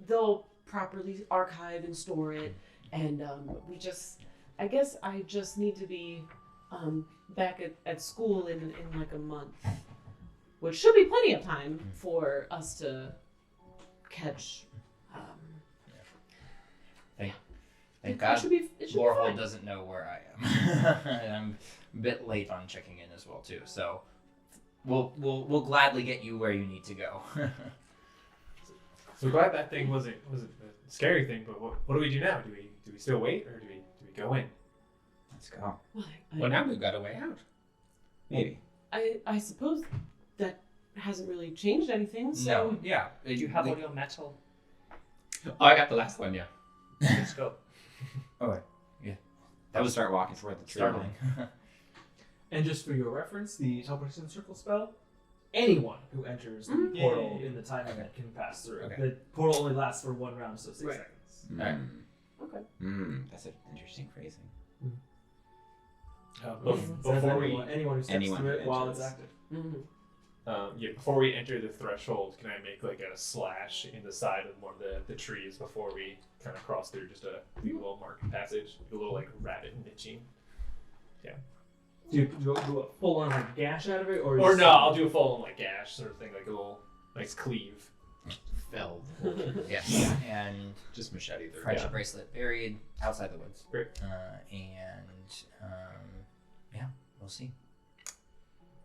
They'll properly archive and store it, and I guess I just need to be back at school in like a month, which should be plenty of time for us to catch. Thank It God. should be Laurel fine. doesn't know where I am. And I'm a bit late on checking in as well too. So we'll gladly get you where you need to go. So glad that thing wasn't a scary thing. But what do we do now? Do we still wait or do we go in? Let's go. Well, now we've got a way out. Maybe. I suppose that hasn't really changed anything. So No, yeah. Do you have all your metal? Oh, I got the last one, yeah. Let's go. That would start walking toward the tree Startling. line. And just for your reference, the teleportation circle spell, anyone who enters the Mhm. portal Yeah. in the time limit can pass through. Okay. The portal only lasts for 1 round, so 6 Right. seconds. Alright. Okay. That's an interesting phrasing. Before anyone who steps Anyone through who it while it's enters. active. Mhm. before we enter the threshold, can I make like a slash in the side of one of the trees before we kind of cross through just a little marked passage, a little like rabbit niching? Do you do a full on like gash out of it, or Or no, I'll do a full like gash sort of thing, like a little nice cleave. Felled. Yes. And Just machete through. friendship bracelet buried outside the woods. Great. Yeah, we'll see.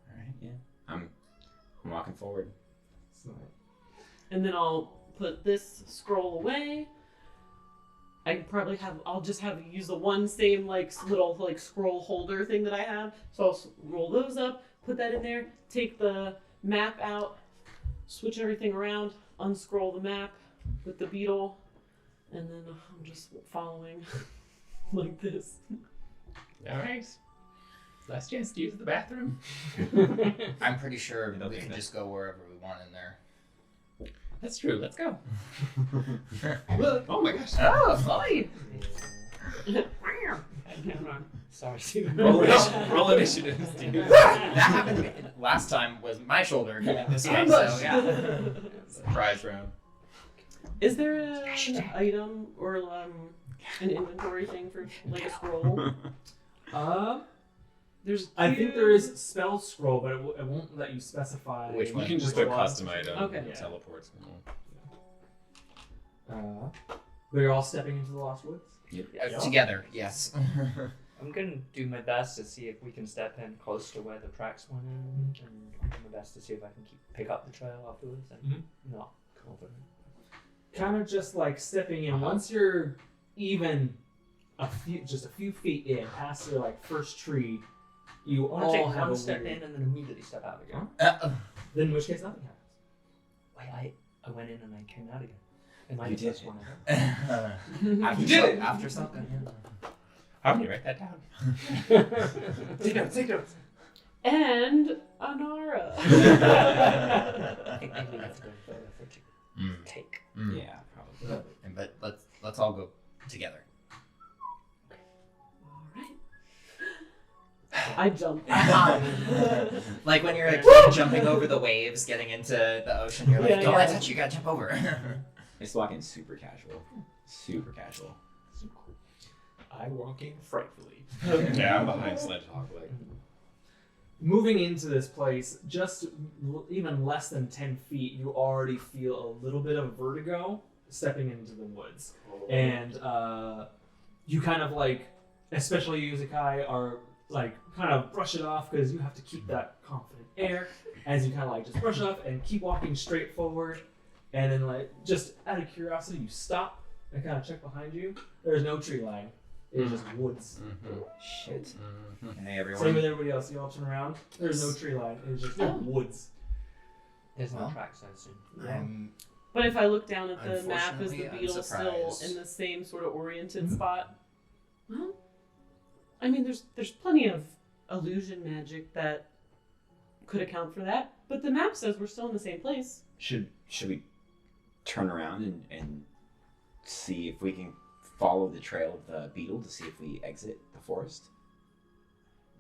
All right. Yeah. I'm walking forward. And then I'll put this scroll away. I'll just use the one same like little like scroll holder thing that I have. So I'll roll those up, put that in there, take the map out, switch everything around, unscroll the map with the beetle, and then I'm just following like this. All right. Last chance to use the bathroom. I'm pretty sure we can just go wherever we want in there. That's true. Let's go. Oh my gosh. Oh, Ollie! Sorry, Stephen. Roll initiative. Steve. That happened last time was my shoulder coming this way, so yeah. Surprise round. Is there an item or an inventory thing for like a scroll? I think there is spell scroll, but it won't let you specify Which You one? can just which put one. custom item. Okay. Yeah. Teleports. But you're all stepping into the Lost Woods? Together, yes. I'm gonna do my best to see if we can step in close to where the tracks went in, and I'll do my best to see if I can pick up the trail afterwards. And not confident. Kind of just like stepping in. Once you're even just a few feet in, past your like first tree, you I want to all take have one a step weird... in and then immediately step out again. Then in which case nothing happens. Wait, I went in and I came out again. Am I You the did first it. one ever? After something. How do you write that down? Take notes. And Anara. I think maybe we have to go further for it to take. Yeah, probably. But let's all go together. I jump. Like when you're like jumping over the waves, getting into the ocean, you're like, Yeah, don't yeah. let touch you, gotta jump over. Just walking super casual. Super casual. I walk in frightfully. Yeah, I'm behind Sledgehog. Like, Moving into this place, just even less than 10 feet, you already feel a little bit of vertigo stepping into the woods. And you kind of like, especially you, Zakkai, are like kind of brush it off because you have to keep that confident air as you kind of like just brush it off and keep walking straight forward. And then like, just out of curiosity, you stop and kind of check behind you. There's no tree line. It's just woods. Shit. Hey, Same everyone. with everybody else. You all turn around. There's no tree line. It's just woods. There's no Well, tracks, I assume. I'm But if I look down at the map, is Unfortunately, the I'm beetle still surprised. in the same sort of oriented spot? Well, I mean, there's plenty of illusion magic that could account for that, but the map says we're still in the same place. Should we turn around and see if we can follow the trail of the beetle to see if we exit the forest?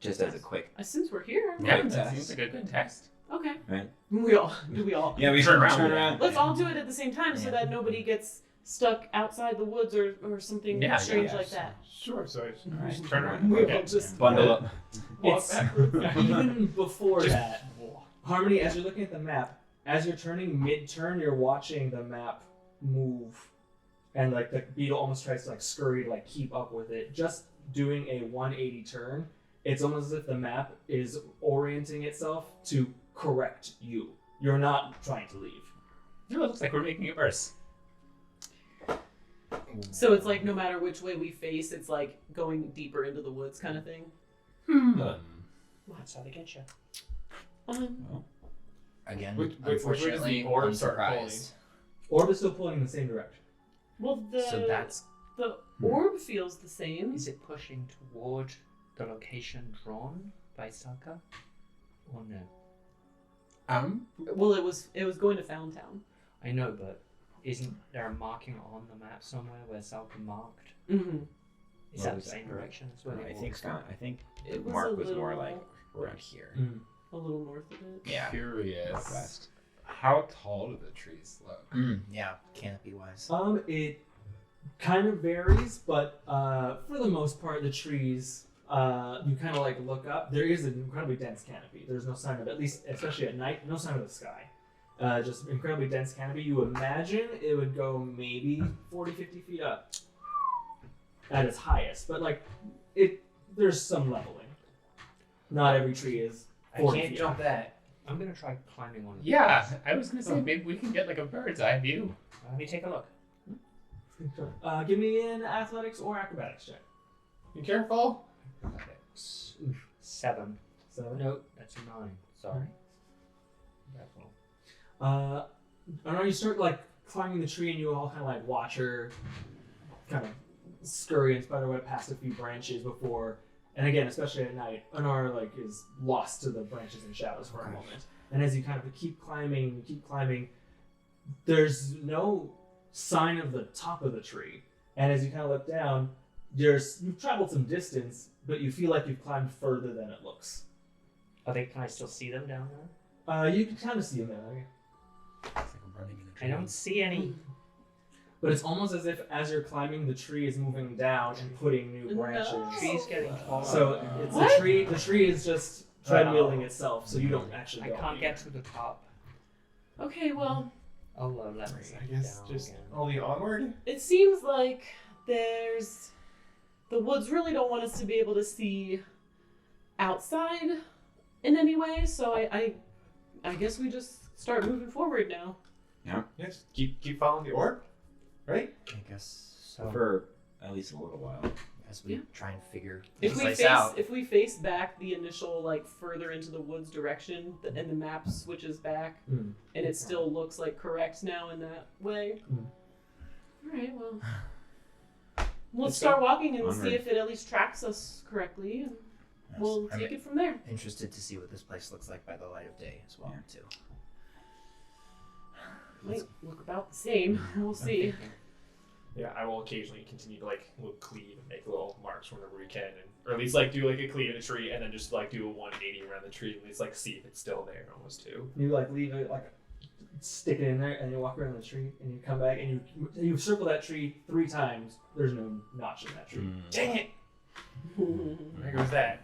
Just as a quick, Since we're here, yeah, Good that test. seems like a good test. okay. right? We all do. We all. Yeah, we Turn should around, turn yeah. around. Let's all do it at the same time so Yeah. that nobody gets stuck outside the woods or something Yeah, strange yeah. like that. Sure, so I just All right. turn around. We Okay. all just Bundle up. Walk It's backwards. even before Just that. Harmony, as you're looking at the map, as you're turning mid-turn, you're watching the map move, and like the beetle almost tries to like scurry to like keep up with it. Just doing a 180 turn, it's almost as if the map is orienting itself to correct you. You're not trying to leave. No, it looks like we're making it worse. So it's like no matter which way we face, it's like going deeper into the woods kind of thing. That's how they get you. again, Which way does the unfortunately, orb start unsurprised. Orb is still pulling in the same direction. Well, So that's the orb feels the same. Is it pushing toward the location drawn by Zakkai? Or no? Well, it was going to Foundtown. I know, but isn't there a marking on the map somewhere where Zakkai marked? Mm-hmm. Is that the same direction as where the I orb think started? I think It was Mark a was more little- like around here. a little north of it. Yeah. Curious. Northwest. How tall do the trees look? Yeah, canopy wise. It kind of varies, but for the most part, the trees, you kind of like look up. There is an incredibly dense canopy. There's no sign of, at least especially at night, no sign of the sky. Just incredibly dense canopy. You imagine it would go maybe 40, 50 feet up at its highest, but like there's some leveling. Not every tree is I 40 can't feet jump up. that. I'm gonna try climbing one. Yeah, I was gonna say maybe we can get like a bird's eye view. Let me take a look. Give me an athletics or acrobatics check. Be careful. Athletics. Oof, 7. 7. No, that's a 9. Sorry. Careful. I don't know, you start like climbing the tree and you all kind of like watch her kind of scurry and spiderweb past a few branches before, and again, especially at night, Anara like is lost to the branches and shadows for a moment. And as you kind of keep climbing, there's no sign of the top of the tree. And as you kind of look down, you've traveled some distance, but you feel like you've climbed further than it looks. Can I still see them down there? You can kind of see them there. It's like I'm running in a I dream. don't see any. But it's almost as if as you're climbing, the tree is moving down and putting new branches. No. Trees getting taller. So it's What? the tree. The tree is just treadmilling itself, so you don't actually. I go can't anywhere. get to the top. Okay, well, Oh, well, let me I guess down just again. only onward. it seems like the woods really don't want us to be able to see outside in any way, so I guess we just start moving forward now. Yes. Keep following the orb, right? I guess so. For at least a little while. As we Yeah. try and figure If this we place face out. if we face back the initial like further into the woods direction, and the map switches back, Mm. and it still looks like correct now in that way. Mm. All right, well, let's Let's start walking and Onward. see if it at least tracks us correctly, and Yes. we'll I'm take it from there. interested to see what this place looks like by the light of day as well, too. Might look about the same. We'll see. Yeah, I will occasionally continue to like look cleave and make little marks whenever we can, or at least like do like a cleave in a tree and then just like do a 180 around the tree and at least like see if it's still there almost too. You like leave it like stick it in there, and you walk around the tree, and you come back, and you circle that tree 3 times. There's no notch in that tree. Dang it! There goes that.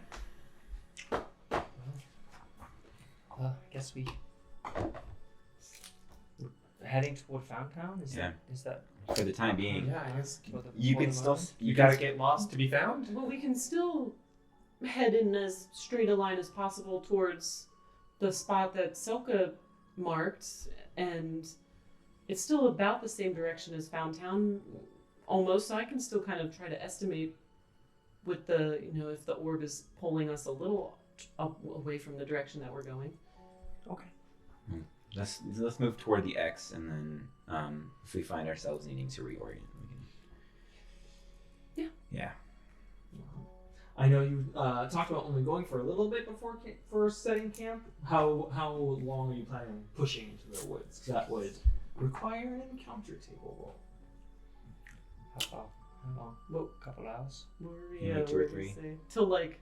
I guess we heading toward Fountain. Is that For the time being, Yeah, I guess for the you for can the still moment? you gotta get lost to be found. Well, we can still head in as straight a line as possible towards the spot that Selka marked, and it's still about the same direction as Foundtown, almost. So I can still kind of try to estimate with the, if the orb is pulling us a little up away from the direction that we're going. Okay. let's move toward the X, and then if we find ourselves needing to reorient, we can. Yeah. I know you talked about only going for a little bit for setting camp. How long are you planning on pushing into the woods? That would require an encounter table roll. How long? Well, A couple hours. Maybe 2 or 3. Till like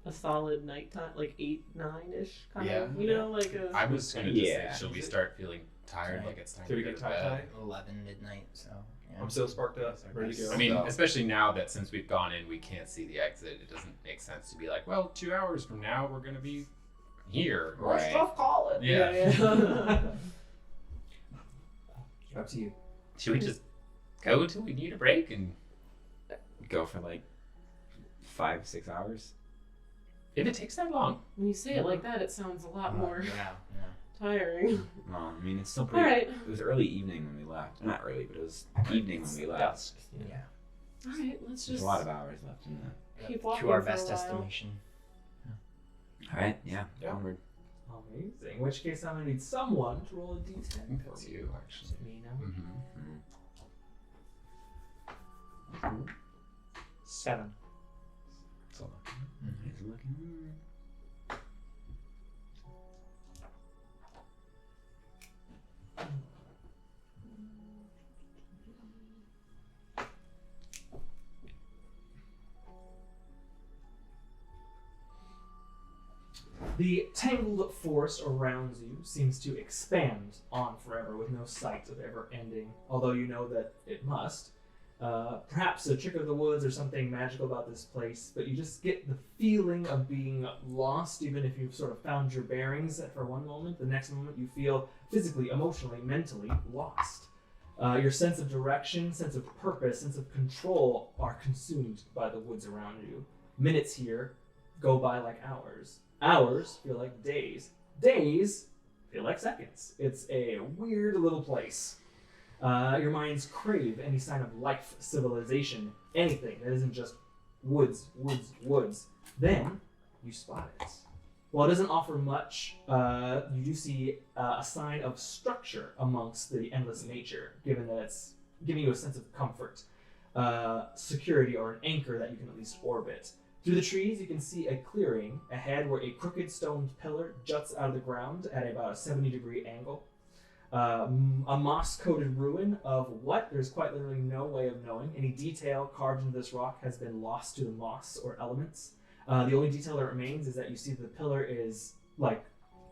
a solid nighttime, like 8, 9-ish kind Yeah, of, yeah. like a. I was gonna just Yeah. say, should we start feeling tired? Like it's time Till to we go get to tired bed? tonight. 11 midnight, so yeah. I'm still sparked up, ready to go. I mean, especially now that since we've gone in, we can't see the exit. It doesn't make sense to be like, well, 2 hours from now we're gonna be here. Right. Call it. Yeah. Up to you. Should we just go until we need a break and Go for like 5-6 hours. if it takes that long? When you say it like that, it sounds a lot more Yeah. tiring. Well, I mean, it's still All pretty. right. It was early evening when we left. Not early, but it was evening when we left. Dusk. Yeah. All right, let's There's just a lot of hours left in the. keep walking To our for a best while. estimation. All right, yeah, Yeah. onward. Amazing. In which case, I'm gonna need someone to roll a d10. That's for me. you, actually. Me now. Mm-hmm. 7. So, He's looking. The tangled forest around you seems to expand on forever with no sight of ever ending, although you know that it must. Perhaps a trick of the woods or something magical about this place, but you just get the feeling of being lost, even if you've sort of found your bearings for one moment. The next moment you feel physically, emotionally, mentally lost. Your sense of direction, sense of purpose, sense of control are consumed by the woods around you. Minutes here go by like hours. Hours feel like days. Days feel like seconds. It's a weird little place. Your minds crave any sign of life, civilization, anything that isn't just woods, woods, woods. Then you spot it. While it doesn't offer much, you do see a sign of structure amongst the endless nature, given that it's giving you a sense of comfort, security, or an anchor that you can at least orbit. Through the trees, you can see a clearing ahead where a crooked stone pillar juts out of the ground at about a 70-degree angle. A moss-coated ruin of what? There's quite literally no way of knowing. Any detail carved into this rock has been lost to the moss or elements. The only detail that remains is that you see the pillar is like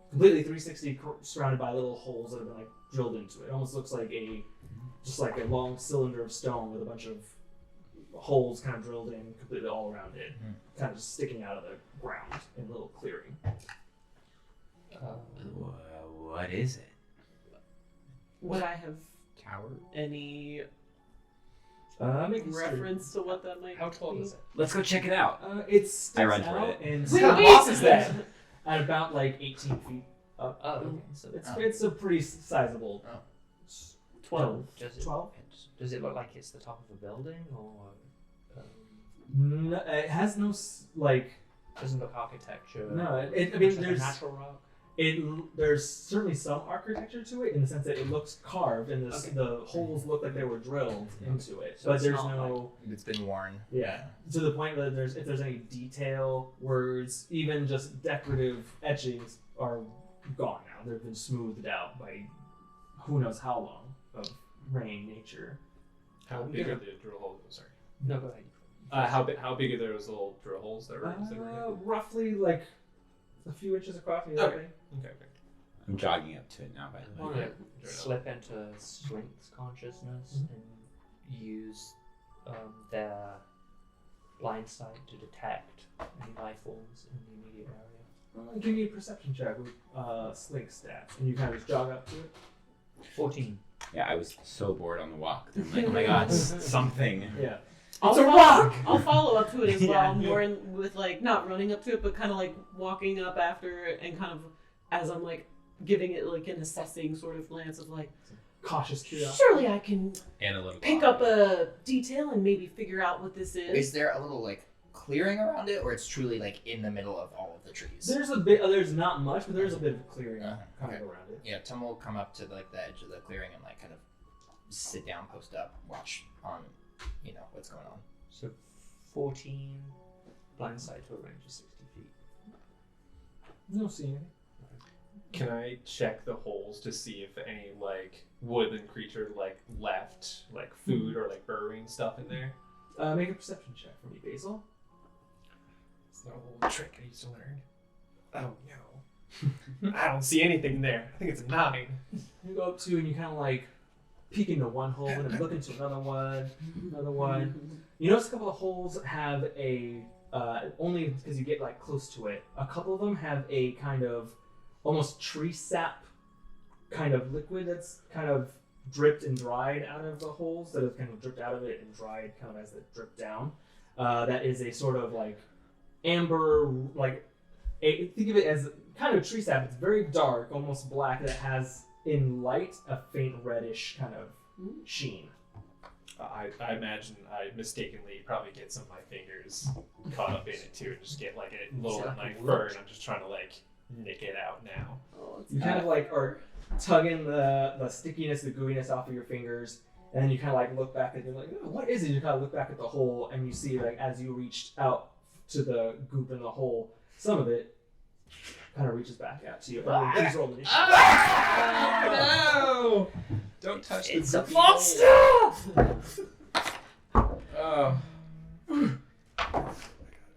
completely 360 surrounded by little holes that have been like drilled into it. It almost looks like a long cylinder of stone with a bunch of holes kind of drilled in completely all around it, kind of just sticking out of the ground in a little clearing. What is it? Would I have Tower. any Make a history. reference to what that might How tall be? is it? Let's go check it out. It sticks I run out toward it. and Wait, how wait. boss is that? At about like 18 feet up. Oh, okay. So It's a pretty sizable. 12. does it 12? does it look like it's the top of a building or No, it has no like. doesn't look architecture? No, I mean Looks like a there's natural rock. there's certainly some architecture to it in the sense that it looks carved and Okay. the holes look like they were drilled into it, So but it's there's not no. It's been worn. Yeah, to the point that if there's any detail, words, even just decorative etchings are gone now. They've been smoothed out by who knows how long of rain, nature. How big are the drill holes? Sorry. No, go ahead. How big are those little drill holes that were? Roughly like a few inches across. Maybe that Okay. big. Okay. I'm jogging up to it now, by the way. Want Okay. to slip into Slink's consciousness and use their blind sight to detect any life forms in the immediate area. Give me a perception check with Slink stats, and you kind of just jog up to it. 14. Yeah, I was so bored on the walk. I'm like, oh my god, something. Yeah. It's a rock! I'll follow up to it as well, Yeah. more with like not running up to it, but kind of like walking up after it and kind of as I'm like giving it like an assessing sort of glance of like, Cautious curiosity. surely I can Analytical. pick up a detail and maybe figure out what this is. Is there a little like clearing around it, or it's truly like in the middle of all of the trees? There's a bit. There's not much, but there's a bit of clearing kind Okay. of around it. Yeah, Tom will come up to like the edge of the clearing and like kind of sit down, post up, watch on, what's going on. So 14 blind sight to a range of 60 feet. You don't see anything. Can I check the holes to see if any like woodland creature like left like food or like burrowing stuff in there? Make a perception check for me, Basil. It's the old trick I used to learn. Oh no. I don't see anything there. I think it's a 9. You go up to and you kind of like peek into one hole and then look into another one. You notice a couple of holes have a only because you get like close to it. A couple of them have a kind of almost tree sap kind of liquid that's kind of dripped and dried out of the holes that have kind of dripped out of it and dried kind of as it dripped down. That is a sort of like amber, think of it as kind of tree sap. It's very dark, almost black, that has in light a faint reddish kind of sheen. I imagine I mistakenly probably get some of my fingers caught up in it too, and just get like a little Is it of like my a fur, root? and I'm just trying to like nick it out now. You kind of like are tugging the stickiness, the gooiness off of your fingers, and then you kind of like look back and you're like, oh, what is it? You kind of look back at the hole, and you see like as you reached out to the goop in the hole, some of it kind of reaches back out to you. Please roll initiative. No! Don't touch It's the a monster! Oh.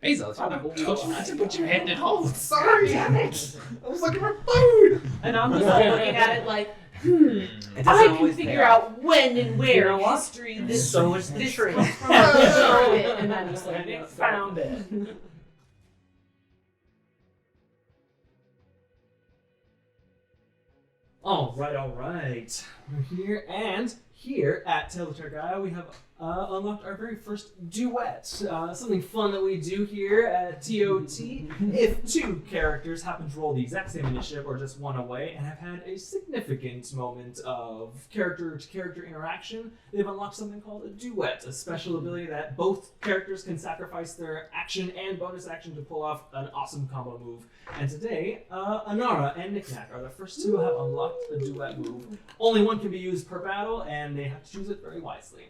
Basil, told you to put your hand in holes. Sorry, damn it! I was looking for food. And I'm just like looking at it like, It I doesn't can always figure pay off. out when and where in history this So is the this tree. comes from. And then just like found it. All right. We're here, and here at Terragia, we have unlocked our very first duet. Something fun that we do here at TOT. If two characters happen to roll the exact same initiative or just one away and have had a significant moment of character-to-character interaction, they've unlocked something called a duet, a special ability that both characters can sacrifice their action and bonus action to pull off an awesome combo move. And today, Anara and Nik-Nak are the first two who have unlocked a duet move. Only one can be used per battle, and they have to choose it very wisely.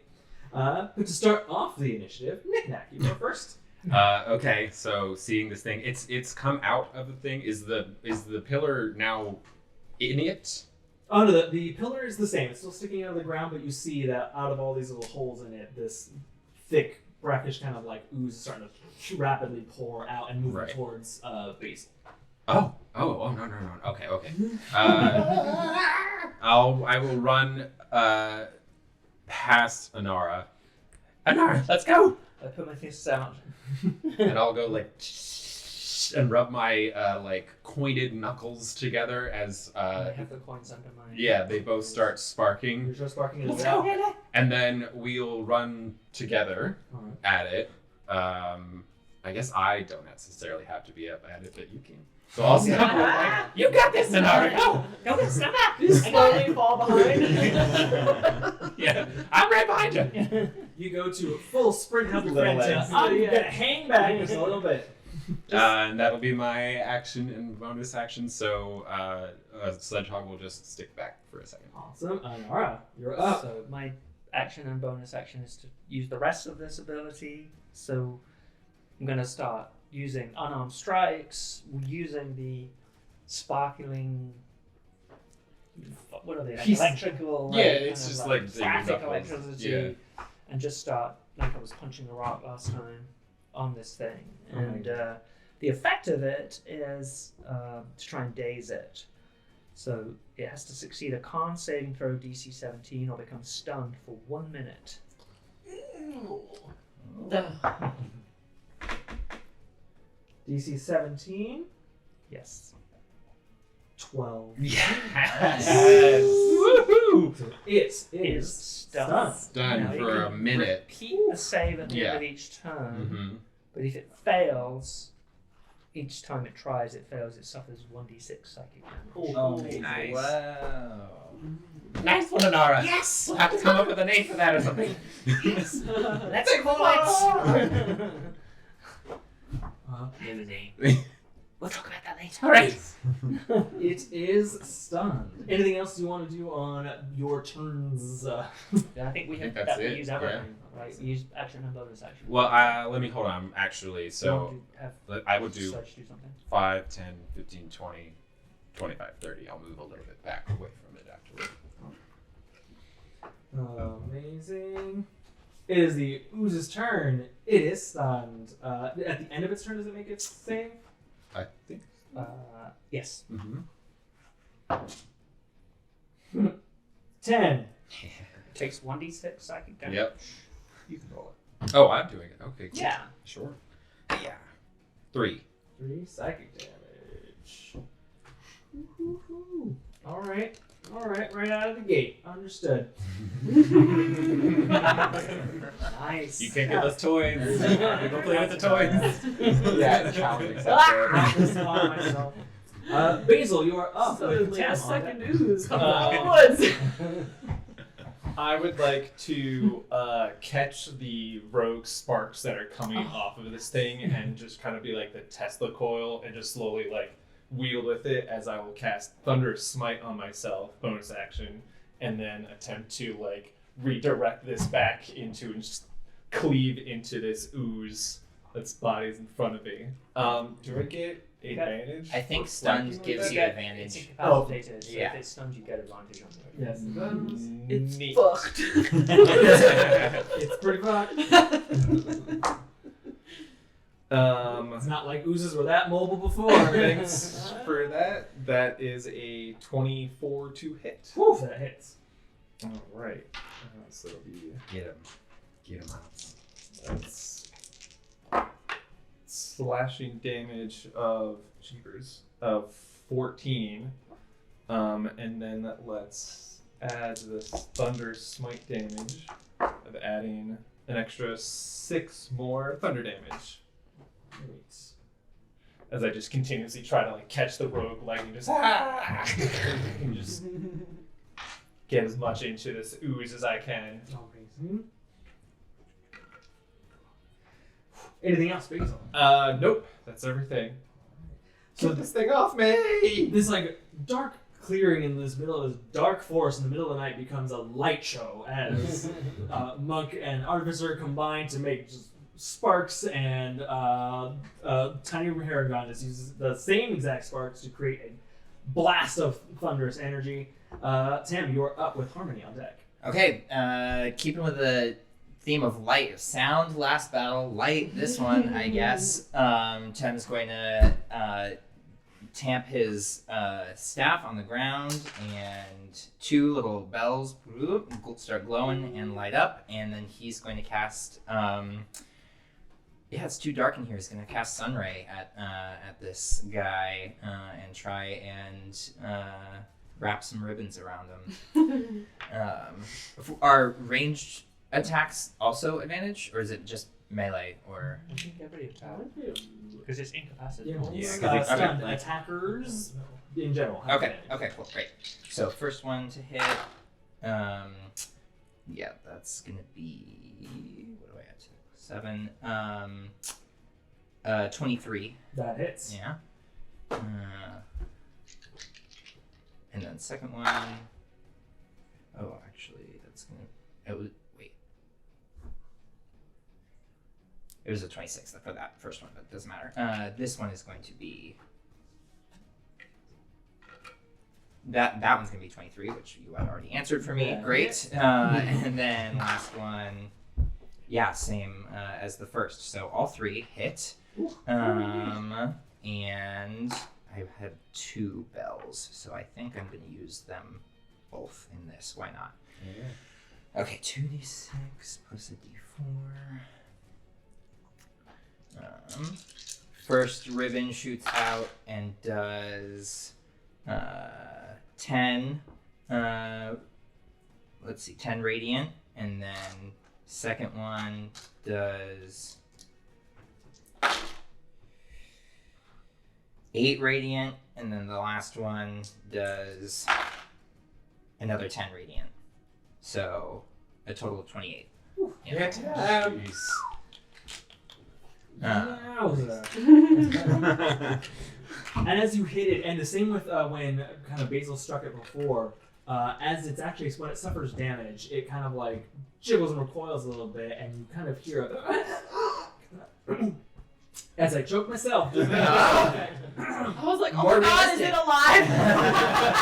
But to start off the initiative, Nik-Nak, you go first. Okay, so seeing this thing, it's come out of the thing. Is the pillar now in it? Oh no, the pillar is the same. It's still sticking out of the ground, but you see that out of all these little holes in it, this thick, brackish kind of like ooze is starting to rapidly pour out and move Right. towards Basil. Oh, no. Okay. I will run past Anara. Anara, let's go! I put my fists out. And I'll go like and rub my like coined knuckles together as I have the coins under my. yeah, they both start sparking. You're just barking Let's as go, well. Hannah. And then we'll run together Alright. at it. I guess I don't necessarily have to be up at it, but you can. So I'll say, like, you got this, Anara. Go, Step back. You slowly fall behind. yeah, I'm right behind you. You go to full sprint help Little friend. legs. I'm gonna hang back just a little bit. And that'll be my action and bonus action. So Sledgehog will just stick back for a second. Awesome. Anara, you're up. So my action and bonus action is to use the rest of this ability. So I'm gonna start using unarmed strikes, using the sparkling. What are they? Like electrical. Yeah, kind it's of just like static knuckles. electricity, and just start like I was punching a rock last time on this thing. And the effect of it is to try and daze it. So it has to succeed a con saving throw DC 17 or become stunned for 1 minute. DC 17, Yes. 12. Yes! Woohoo! So it is stunned. stunned. Done Now, you for a can minute. Repeat the save at the Yeah. end of each turn, Mm-hmm. but if it fails, each time it tries, it fails, it suffers 1d6 psychic damage. Oh, nice. Wow. Nice one, Anara. Yes! We'll have to come up with a name for that or something. Yes! Let's go! Losing. We'll talk about that later. All right. It is stunned. Anything else you want to do on your turns? Yeah, I think we I think have that's that. We it, use everything, right? We use action and bonus action. Well, let me hold on. Actually, Do you so want to have I would do Sledge do something? 5, 10, 15, 20, 25, 30. I'll move a little bit back away from it afterward. Amazing. It is the ooze's turn. It is stunned. At the end of its turn, does it make its save? I think. Yes. Mm-hmm. 10. It takes 1d6 psychic damage. Yep. You can roll Oh, I'm doing it. Okay, cool. Yeah. Sure. Yeah. 3. 3 psychic damage. Woo-hoo-hoo. All right. Right out of the gate. Understood. Nice. You can't get those toys. Go play with the toys. Yeah, challenge accepted. Not this one myself. Basil, you are up. with Suddenly a Tam second on ooze comes Uh, out of the woods. I would like to catch the rogue sparks that are coming off of this thing and just kind of be like the Tesla coil and just slowly like wield with it as I will cast Thunderous Smite on myself, bonus action, and then attempt to like redirect this back into and just cleave into this ooze that's bodies in front of me. Do I get advantage? I think for stuns flanking gives with you that? It's advantage. incapacitated, so yeah. if it stuns, you get advantage on it. Yes, it does. It's Neat. fucked. It's pretty fucked. It's not like oozes were that mobile before. Thanks for that. That is a 24 to hit. Whew, that hits. All right. So it'll be Get him out. that's slashing damage of jeepers of 14, and then let's add this thunder smite damage of adding an extra 6 more thunder damage. Great. As I just continuously try to like catch the rogue lightning, just and just get as much into this ooze as I can. Amazing. Anything else, Basil? Nope, that's everything. So Get this thing off me! this like dark clearing in this middle of this dark forest in the middle of the night becomes a light show as monk and artificer combine to make just sparks, and tiny Paragon just uses the same exact sparks to create a blast of thunderous energy. Tam, you're up with Harmony on deck. Okay, keeping with the theme of light, sound, last battle, light, this one, I guess. Tem's going to tamp his staff on the ground, and 2 little bells start glowing and light up, and then he's going to cast... it's too dark in here. He's going to cast Sunray at this guy and try and wrap some ribbons around him. Are ranged attacks also advantage, or is it just melee? Or I think every attack. Because it's incapacitated. Stunned attackers in general. have okay, advantage. cool, great. So first one to hit. Yeah, that's gonna be what do I add to 7? 23. That hits. Yeah. And then second one. Oh, actually, that's gonna. Wait. It was a 26 for that first one, but it doesn't matter. This one is going to be. That one's gonna be 23, which you had already answered for me. Yeah. Great. And then last one. Yeah, same as the first. So all 3 hit. And I have 2 bells, so I think I'm going to use them both in this. Why not? Yeah. Okay, 2d6 plus a d4. First ribbon shoots out and does 10. Let's see, 10 radiant, and then second one does 8 radiant, and then the last one does another 10 radiant. So a total of 28. Yeah. Yowza. And as you hit it, and the same with when kind of Basil struck it before, as it's actually, when it suffers damage, it kind of like jiggles and recoils a little bit, and you kind of hear a as I choke myself. I was like, oh More my god, is realistic. it alive?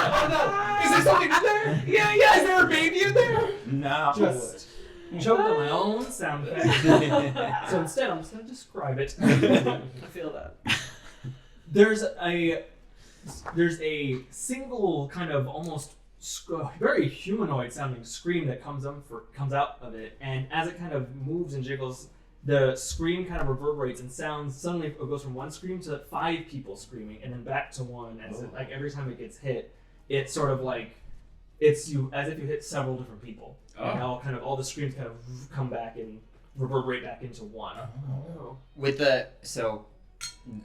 Oh no! Is there something in there? Yeah. Is there a baby in there? No. Just choked on my own sound effect. So instead, I'm just going to describe it. I feel that. There's a single kind of almost very humanoid sounding scream that comes out of it, and as it kind of moves and jiggles, the scream kind of reverberates and sounds. Suddenly it goes from one scream to 5 people screaming, and then back to one. As it, like every time it gets hit, it's sort of like it's you as if you hit several different people. And all the screams kind of come back and reverberate back into one. With so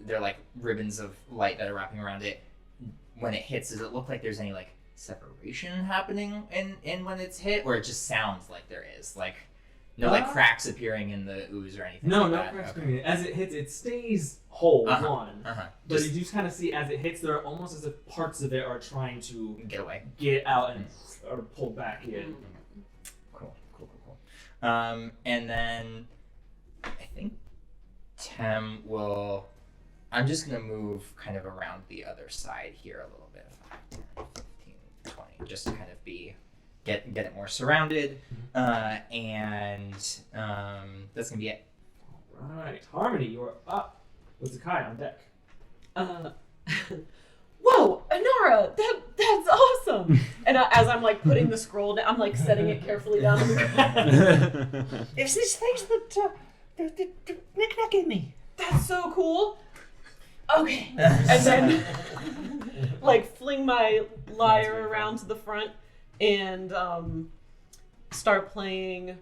they're like ribbons of light that are wrapping around it. When it hits, does it look like there's any like separation happening in when it's hit, or it just sounds like there is like no like cracks appearing in the ooze or anything? No, like no that? cracks. Okay. As it hits, it stays whole on. But Just you just kind of see as it hits, there are almost as if parts of it are trying to get away. get out and are pulled back in. Cool. And then I think Tem will. I'm just gonna move kind of around the other side here a little bit. 5, 10, 15, 20, just to kind of get it more surrounded. And that's gonna be it. Right. Harmony, you're up with Zakkai on deck. Whoa, Anara, that's awesome. And as I'm like putting the scroll down, I'm like setting it carefully down on the ground. It's these things that the Nik-Nak gave me. That's so cool. Okay. And then like fling my lyre around to the front and start playing.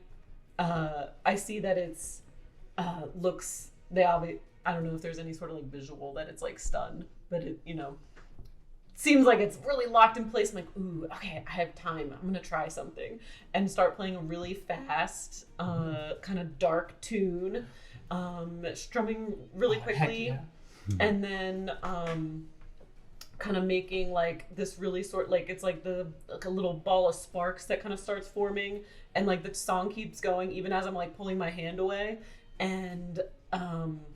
I see that it's looks I don't know if there's any sort of like visual that it's like stunned, but it seems like it's really locked in place. I'm like, ooh, okay, I have time. I'm gonna try something and start playing a really fast, kind of dark tune, strumming really quickly, and then kind of making like this really it's like a little ball of sparks that kind of starts forming, and like the song keeps going even as I'm like pulling my hand away, and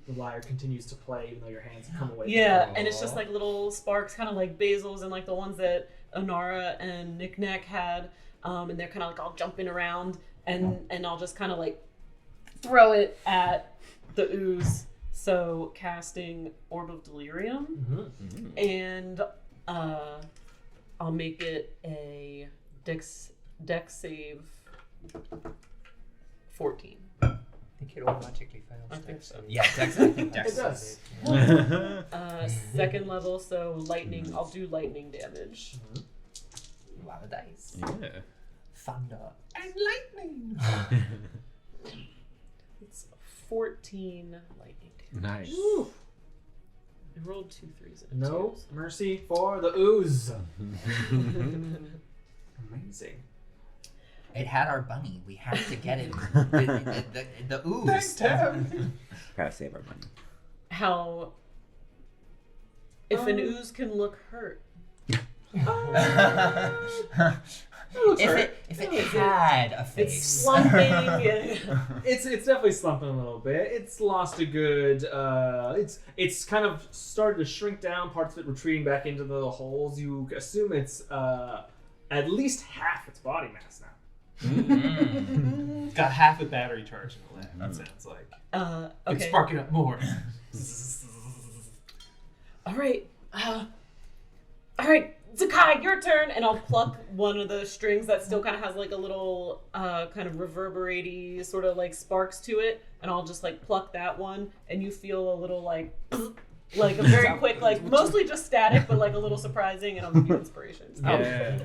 the lyre continues to play even though your hands come away. Yeah, and it's just like little sparks, kind of like Basil's and like the ones that Anara and Nik-Nak had, and they're kind of like all jumping around, and I'll just kind of like throw it at the ooze. So casting Orb of Delirium, and I'll make it a dex save 14. I think it automatically fails. I think so. Yeah, Dex. I think Dex It does. Second level, so lightning. I'll do lightning damage. A lot of dice. Yeah. Thunder and lightning. It's 14 lightning damage. Nice. Woo. I rolled 2 3s and No 2s. mercy for the ooze. Amazing. It had our bunny. We had to get it. The ooze. Thanks, Tim. Gotta save our money. How? If an ooze can look hurt. If it had a face. It's slumping. It's definitely slumping a little bit. It's lost a good. It's kind of started to shrink down. Parts of it retreating back into the holes. You assume it's at least half its body mass now. It's got half a battery charge in the lab. That sounds like. Okay. It's sparking up more. All right. All right, Zakkai, your turn, and I'll pluck one of the strings that still kind of has like a little kind of reverberate-y sort of like sparks to it, and I'll just like pluck that one, and you feel a little like a very quick, like mostly just static, but like a little surprising, and I'll give you inspiration. Yeah.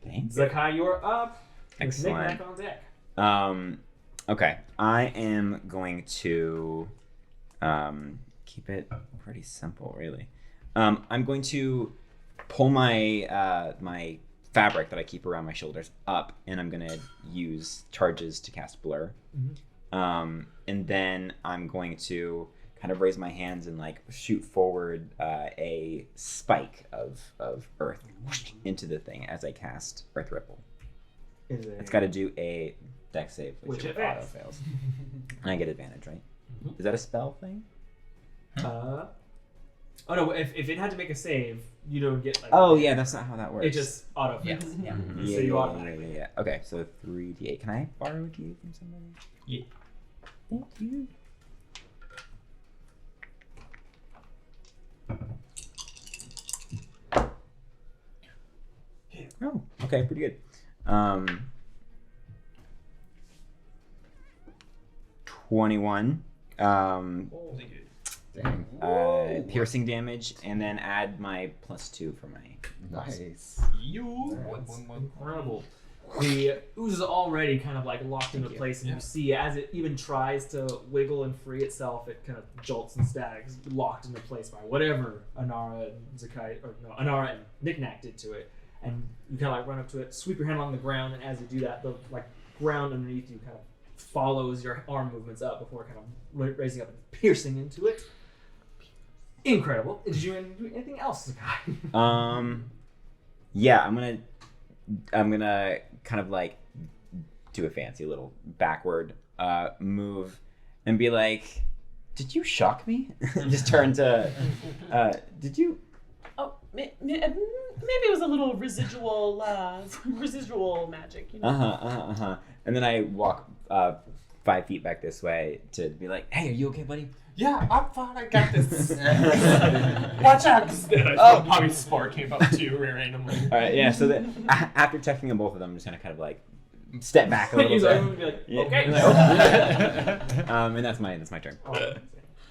Thanks. Zakkai, you're up. Excellent. Nik-Nak on deck. Okay. I am going to keep it pretty simple, really. I'm going to pull my my fabric that I keep around my shoulders up, and I'm gonna use charges to cast Blur. And then I'm going to kind of raise my hands and like shoot forward a spike of earth into the thing as I cast Earth Ripple. It's got to do a dex save, which it auto fails. And I get advantage, right? Is that a spell thing? Oh no! If it had to make a save, you don't get. Like, Oh yeah, that's not how that works. It just auto fails. Yeah. So you automatically. Yeah. Okay, so 3d8. Can I borrow a d8 from somebody? Yeah. Thank you. Oh, okay, pretty good. 21. Piercing damage, and then add my +2 for my. Nice. Incredible. The ooze is already kind of like locked into place, and you see as it even tries to wiggle and free itself, it kind of jolts and statics, locked into place by whatever Anara and Anara and Nik-Nak did to it. And you kind of like run up to it, sweep your hand along the ground, and as you do that, the like ground underneath you kind of follows your arm movements up before kind of raising up and piercing into it. Incredible. Did you do anything else, Zakkai? Yeah, I'm gonna kind of like do a fancy little backward move and be like, "Did you shock me?" Just turn to, "Did you?" Oh, maybe it was a little residual magic, you know. And then I walk 5 feet back this way to be like, "Hey, are you okay, buddy?" Yeah, I'm fine. I got this. Watch out! Oh, probably Spore came up too randomly. All right, yeah. So that after checking on both of them, I'm just gonna kind of like step back a little He's bit. like, be like, Yeah. okay. And that's my turn.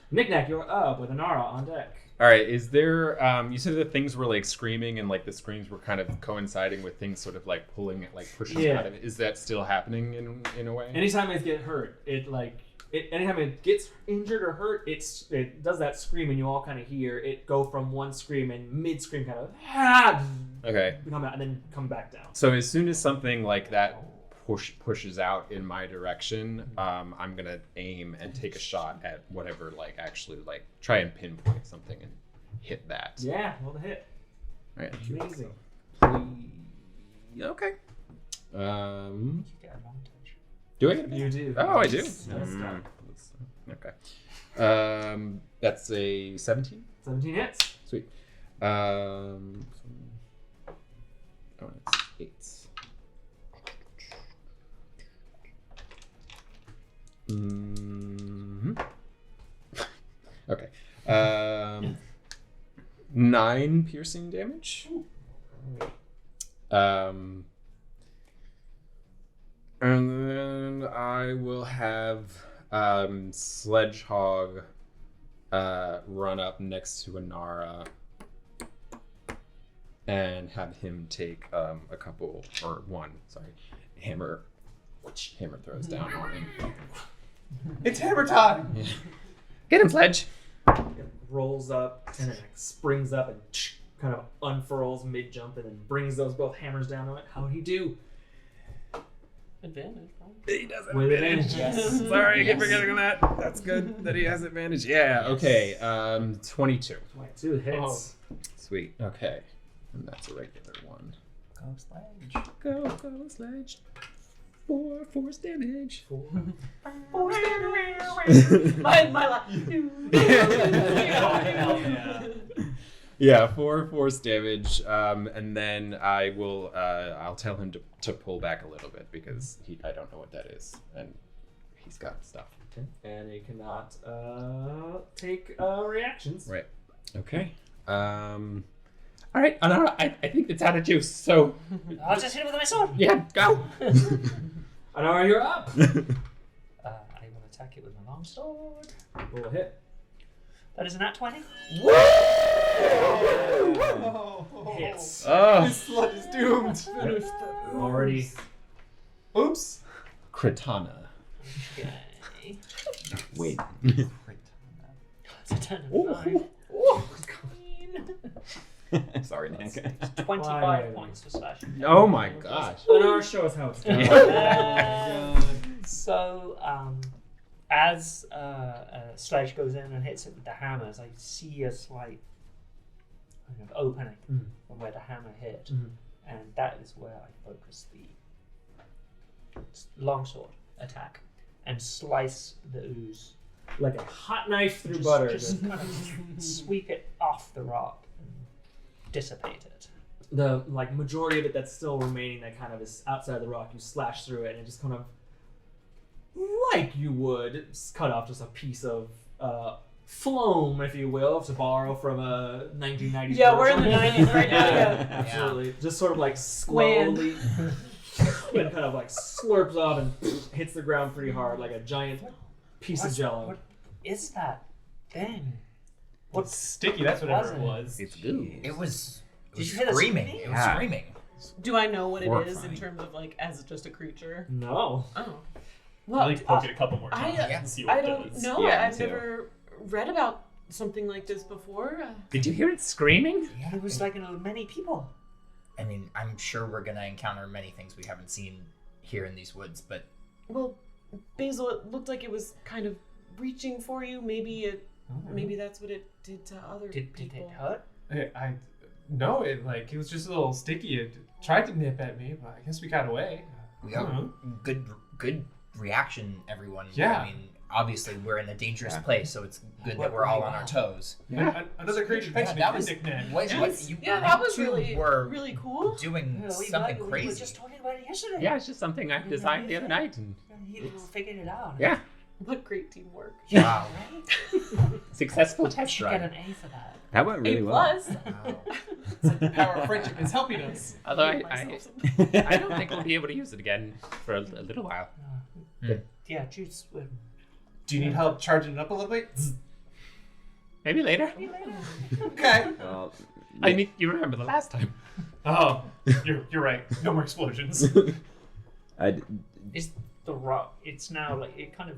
Nik-Nak, you're up with Anara on deck. All right, is there, you said that things were like screaming and like the screams were kind of coinciding with things sort of like pulling it, like pushing Yeah. out of it. Is that still happening in a way? Anytime it gets hurt, anytime it gets injured or hurt, it does that scream, and you all kind of hear it go from one scream and mid scream kind of Okay. come out and then come back down. So as soon as something like that pushes out in my direction, I'm gonna aim and take a shot at whatever, like actually like try and pinpoint something and hit that. Yeah, roll the hit. All right. Amazing. Okay. You get advantage. Do I get a You do. Oh, I do. Yes. Okay. That's a 17. 17 hits. Sweet. Oh, it's 8. Okay. 9 piercing damage. And then I will have Sledgehog run up next to Anara and have him take a couple, or one, sorry, hammer throws down on him. It's hammer time. Yeah. Get him, Sledge! It rolls up and then like springs up and kind of unfurls mid jump and then brings those both hammers down on it. How'd he do? Advantage, probably. He does have With advantage. advantage. Yes. Sorry, I keep forgetting on that. That's good that he has advantage. Yeah, okay. 22. 22 hits. Sweet. Okay. And that's a regular one. Go Sledge. Go, Sledge. 4 force damage. my life. Yeah, 4 force damage. And then I will I'll tell him to pull back a little bit because I don't know what that is. And he's got stuff. Okay. And he cannot take reactions. Right. Okay. All right, Anara, I think it's out of juice, so I'll just hit it with my sword. yeah, go. Anara, you're up. I will attack it with my long sword. Roll a hit. That is a nat 20. Hits. This slut is doomed. Already. Oops. Kratana. Okay. Wait. It's a 10 and 9. Sorry, Nick. 25 points for slashing. Oh my gosh. Anara, show us how it's done. So, as Sledge goes in and hits it with the hammers, I see a slight kind of opening from where the hammer hit, and that is where I focus the longsword attack and slice the ooze. Like a hot knife through butter. Just kind of sweep it off the rock and dissipate it. The majority of it that's still remaining that kind of is outside the rock, you slash through it and it just kind of like you would cut off just a piece of phloem, if you will, to borrow from a 1990s Yeah, we're in version. the 90s right now. Yeah. Absolutely. Just sort of like slowly and kind of like slurps off and hits the ground pretty hard like a giant piece of jello. What is that thing? What's sticky? That's whatever it was. It's goo. It was Did you hear the screaming. screaming? It was Yeah. screaming. Do I know what it is Horrifying. in terms of like as just a creature? No. Oh. I Well, like to poke it a couple more times I- and see what I it don't does. know. Yeah, I've me too. never read about something like this before. Did you hear it screaming? Yeah, it was like many people. I mean, I'm sure we're gonna encounter many things we haven't seen here in these woods, but Well, Basil, it looked like it was kind of reaching for you. Maybe that's what it did to other Did people. it hurt? No, it was just a little sticky. It tried to nip at me, but I guess we got away. we got good reaction, everyone. Yeah. I mean, obviously we're in a dangerous place, so it's good that we're all on our toes. Another creature Yeah, pension. that was Nik-Nak. what you Yeah, that was two really were really cool. doing We something were crazy. just talking about it yesterday. Yeah, it's just something I designed the other night. And He You figured it out. Yeah. What great teamwork. Wow. Successful test Should run. get an A for that. That went really A well. plus. Wow. It's like the power of friendship is helping us. Although I I myself don't think we'll be able to use it again for a little while. Yeah, juice. Do you need help charging it up a little bit? Maybe later. Okay. Well, I mean, you remember the last time. Oh, you're right. No more explosions. Is the rock? It's now like it kind of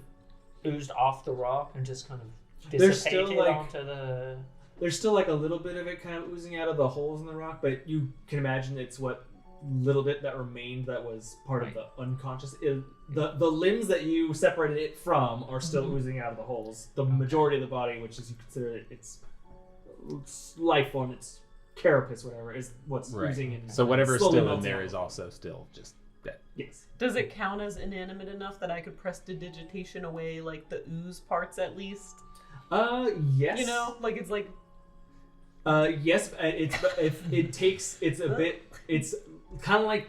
oozed off the rock and just kind of There's still, dissipated like- onto the. There's still like a little bit of it kind of oozing out of the holes in the rock, but you can imagine it's what little bit that remained that was part of the unconscious. The limbs that you separated it from are still oozing out of the holes. The majority of the body, which is you consider its life form, its carapace, whatever, is what's Right. oozing in. So whatever's slowly still in melting there out. is also still just dead. Yes. Does it count as inanimate enough that I could prestidigitation away like the ooze parts at least? Yes. You know, like it's like Yes. It's if it takes. It's a bit. It's kind of like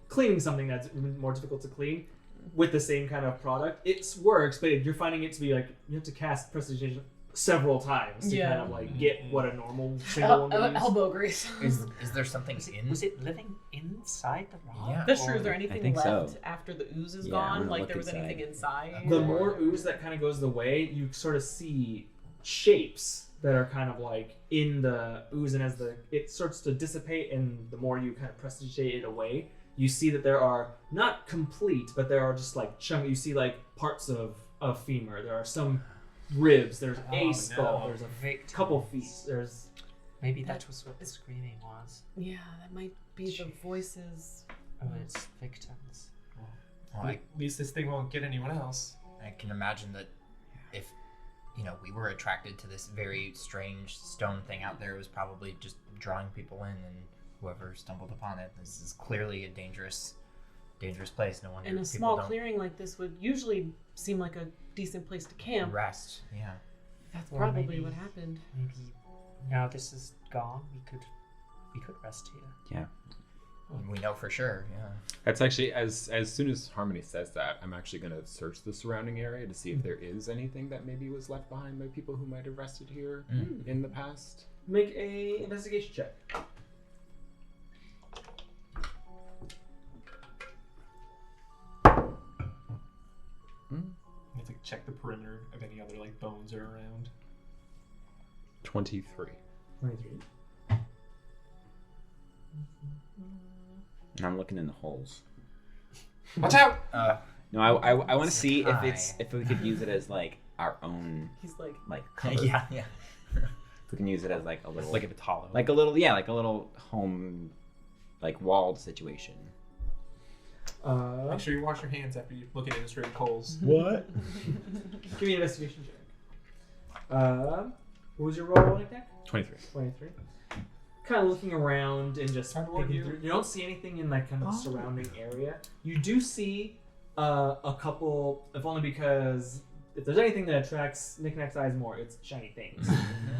cleaning something that's more difficult to clean with the same kind of product. It works, but you're finding it to be like you have to cast prestidigitation several times to kind of like get what a normal single one would use. elbow grease. Is there something in? Was it living inside the rock? Yeah. That's true. Is there I anything think left so. after the ooze is Yeah, I'm gone? gonna Like look there was inside. anything inside? The more ooze that kind of goes the way, you sort of see shapes that are kind of like in the ooze, and as it starts to dissipate, and the more you kind of prestidigitate it away, you see that there are not complete, but there are just like chunk. You see like parts of femur. There are some ribs. There's a skull. no. There's a Victims. couple feet. There's Maybe that was what the screaming was. Yeah, that might be the voices. Oh, it's victims. Well, At least this thing won't get anyone else. I can imagine that if we were attracted to this very strange stone thing out there, it was probably just drawing people in, and whoever stumbled upon it. This is clearly a dangerous place. No wonder And a people small don't clearing like this would usually seem like a decent place to camp. rest. Yeah. That's Or probably maybe- what happened. Maybe now this is gone, we could rest here. Yeah. We know for sure. Yeah. That's actually as soon as Harmony says that, I'm actually going to search the surrounding area to see if there is anything that maybe was left behind by people who might have rested here in the past. make a investigation check. You have to check the perimeter of any other like bones are around. 23. 23. And I'm looking in the holes. Watch out! No, I want to see if Zakkai. if we could use it as like our own He's like, cover. Yeah. If we can use it as like a little Like if it's hollow. like a little home like walled situation. Make sure you wash your hands after you look at illustrated coals. What? Give me an investigation check. What was your roll, Nik-Nak? 23. 23. Kind of looking around and just Time to warn picking you. through. You don't see anything in that kind of surrounding area. You do see a couple, if only because if there's anything that attracts Nik-Nak's eyes more, it's shiny things.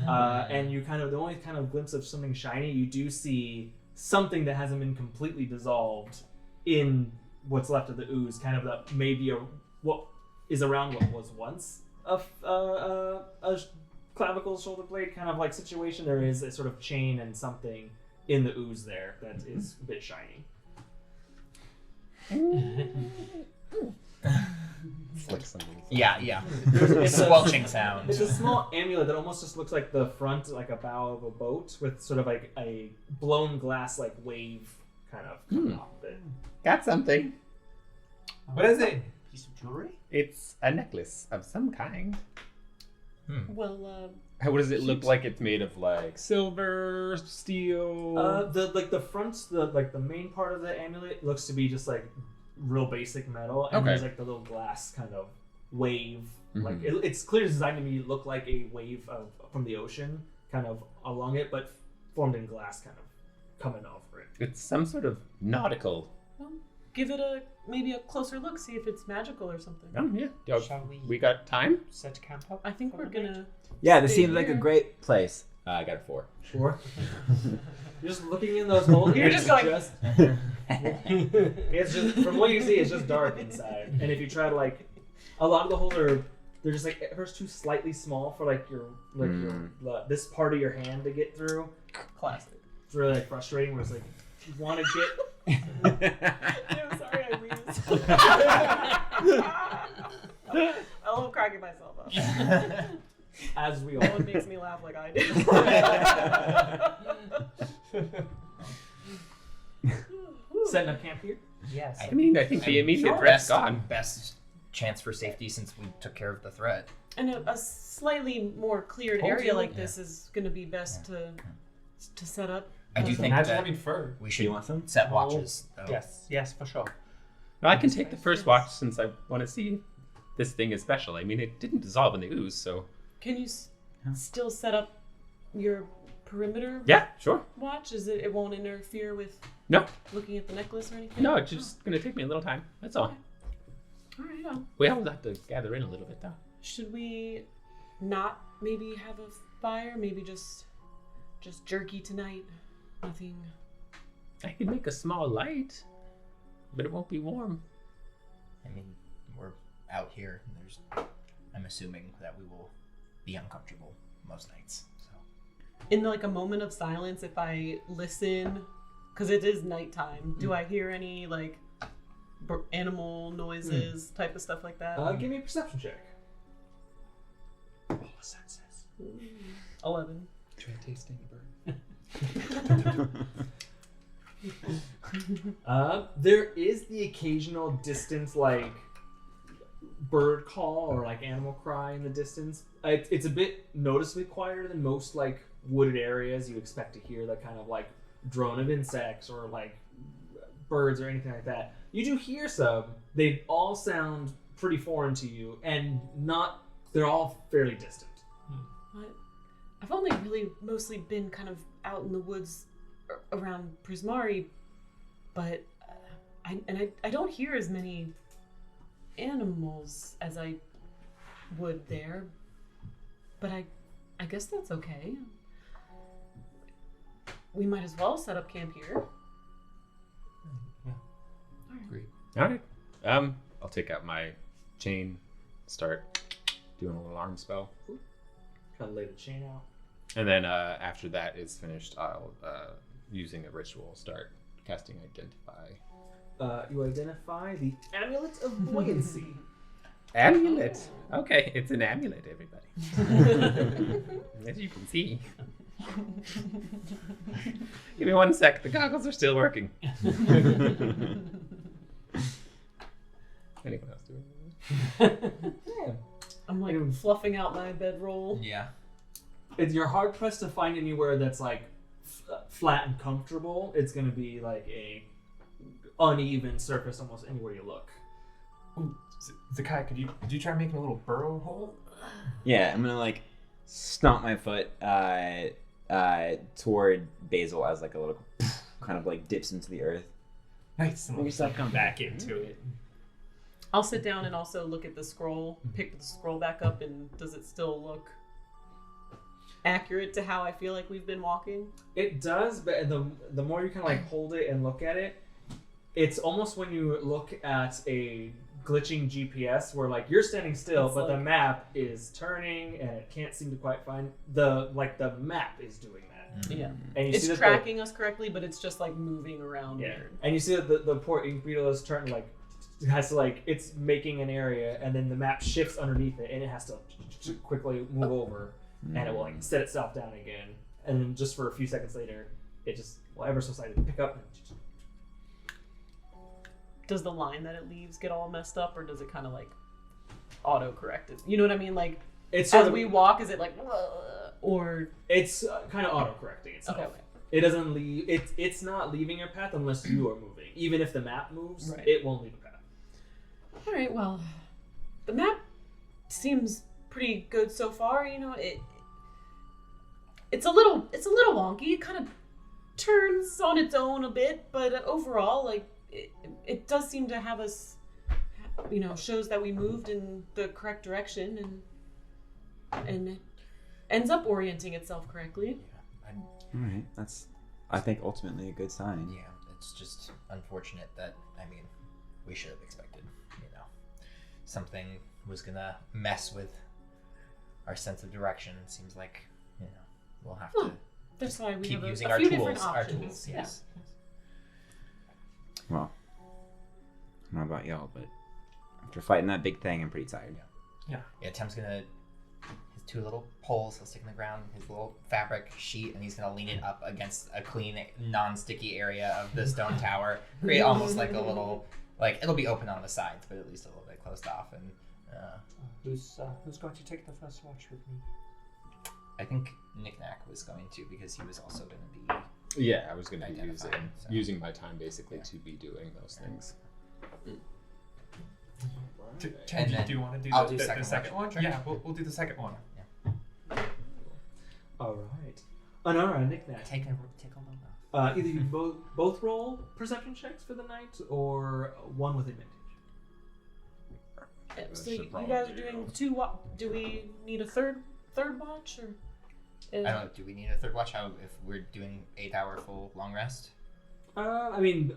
And you kind of, the only kind of glimpse of something shiny, you do see something that hasn't been completely dissolved in what's left of the ooze, kind of that maybe what is around what was once a clavicle shoulder blade kind of like situation. There is a sort of chain and something in the ooze there that is a bit shiny. Flick some little- Yeah. It's a- Squelching sound. It's a small amulet that almost just looks like the front, like a bow of a boat with sort of like a blown glass like wave kind of coming off of it. Got something. What is it? Piece of jewelry? It's a necklace of some kind. well, What does it look like? It's made of like silver, steel. The front, the main part of the amulet looks to be just like real basic metal, and Okay. there's like the little glass kind of wave. Mhm. Like it's clearly designed to be look like a wave from the ocean, kind of along it, but formed in glass, kind of coming over it. It's some sort of nautical. give it maybe a closer look, see if it's magical or something. Oh yeah. Yo, Shall we we got time? set camp up? I think for we're the night? gonna. Yeah, this Stay seems like a here. great place. I got a 4. 4. You're just looking in those holes. You're just going- It's just from what you see, it's just dark inside. And if you try to like, a lot of the holes are they're just like at first too slightly small for like your this part of your hand to get through. Classic. It's really like frustrating. Where it's like you want to get. I'm sorry, I wheezed. I love cracking myself up. As we No all. one makes me laugh like I do. Setting up camp here. Yes. I mean, I think the immediate threat's gone. Best chance for safety since we took care of the threat. And a slightly more cleared Oh, area too. like this is going to be best to set up. I do think Imagine that having fur. we Do should you want some? set watches. Though. Yes, for sure. Well, I can take the first watch since I want to see if this thing is special. I mean, it didn't dissolve in the ooze, so... Can you still set up your perimeter Yeah, sure. watch? It won't interfere with No, looking at the necklace or anything? no, it's just going to take me a little time. That's all. All right. Well, We always have to gather in a little bit, though. should we not maybe have a fire? Maybe just jerky tonight? Nothing. I can make a small light, but it won't be warm. I mean, we're out here. I'm assuming that we will be uncomfortable most nights. So In like a moment of silence, if I listen, because it is nighttime, do I hear any like animal noises, type of stuff like that? Give me a perception check. All the senses. 11. Try tasting a bird. There is the occasional distance like bird call or like animal cry in the distance. It's a bit noticeably quieter than most like wooded areas. You expect to hear that kind of like drone of insects or like birds or anything like that. You do hear some. They all sound pretty foreign to you, and they're all fairly distant. I've only really mostly been kind of out in the woods around Prismari, but I don't hear as many animals as I would there. But I guess that's okay. We might as well set up camp here. Great. All right. I'll take out my chain, start doing a little alarm spell. Kind of lay the chain out. And then after that is finished, I'll, using a ritual, start casting Identify. You identify the Amulet of Buoyancy. Amulet. Okay, it's an amulet, everybody. As you can see. Give me 1 sec. The goggles are still working. Anyone else doing Yeah. I'm like fluffing out my bedroll. yeah. You're hard pressed to find anywhere that's like flat and comfortable. It's gonna be like a uneven surface almost anywhere you look. Ooh, Zakkai, could you try making a little burrow hole? Yeah, I'm gonna like stomp my foot toward Basil as like a little kind of like dips into the earth. Nice. And Make yourself come back into it. I'll sit down and also look at the scroll, pick the scroll back up, and does it still look accurate to how I feel like we've been walking? It does, but the more you kind of like hold it and look at it, it's almost when you look at a glitching GPS where like you're standing still, It's but the like- map is turning and it can't seem to quite find the map is doing that. Yeah. And you It's see that tracking us correctly, but it's just like moving around Yeah, weird. and you see that the poor ink beetle is trying to like has to like it's making an area, and then the map shifts underneath it, and it has to quickly move over, and it will like set itself down again, and then just for a few seconds later, it just will ever so slightly pick up. Does the line that it leaves get all messed up, or does it kind of like auto-correct it? You know what I mean? Like It's sort as of, we walk, is it like, or it's kind of auto correcting itself. okay. It doesn't leave. It's not leaving your path unless you are moving. Even if the map moves, Right. it won't leave a path. All right, well, the map seems pretty good so far. You know, it's a little wonky. It kind of turns on its own a bit, but overall, like it does seem to have us, you know, shows that we moved in the correct direction, and ends up orienting itself correctly. Yeah, All right, that's, I think, ultimately a good sign. yeah, it's just unfortunate that, I mean, we should have expected, something was gonna mess with our sense of direction. Seems like, we'll have to That's why we keep have using a our few tools. different Our options. tools, yes. Well, I don't know about y'all, but after fighting that big thing, I'm pretty tired. Yeah, Tim's gonna, his 2 little poles, he'll stick in the ground, his little fabric sheet, and he's gonna lean it up against a clean, non-sticky area of the stone tower. Create almost like a little, it'll be open on the sides, but at least a little bit closed off. And Who's going to take the first watch with me? I think Nik-Nak was going to, because he was also gonna be. Yeah, I was going to be Identifying, so. using my time basically to be doing those things. And then do you want to do I'll the do second second one? one. Sure. Yeah, we'll do the second one. All right. Anara, Nik-Nak. Take a look. Either you both roll perception checks for the night, or one with advantage. So you guys are doing 2 do we need a third watch or? I don't know, do we need a third watch? How if we're doing 8-hour full long rest? I mean,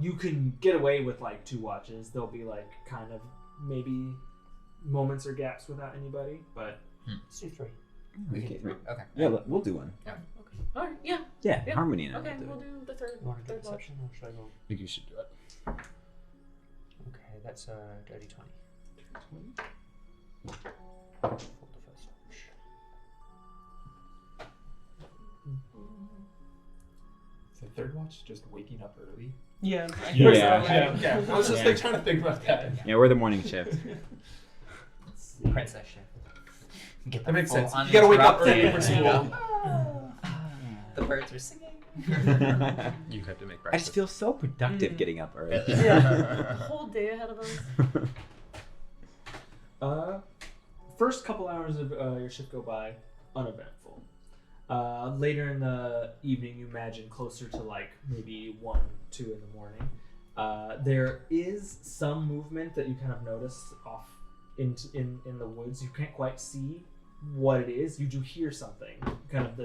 you can get away with 2 watches. There'll be kind of maybe moments or gaps without anybody, but Let's do 3. We Okay. can, okay. Yeah, we'll do one. Okay. All right. Yeah. Yeah, Yeah. Harmony and I Okay. will do We'll it. do the third You want to do watch. perception or should I go? I think you should do it. Okay, that's a dirty 20. For the first watch. The third watch, just waking up early. Yeah. Yeah. I was just trying to think about that. Yeah, we're the morning shift. Princess ship. Get That makes sense. full You gotta wake up early for uninterrupted- school. The birds are singing. You have to make I breakfast. just feel so productive getting up early. The whole day ahead of us. First couple hours of your shift go by uneventful. Later in the evening, you imagine closer to maybe 1, 2 in the morning. There is some movement that you kind of notice off in the woods. You can't quite see what it is. You do hear something, kind of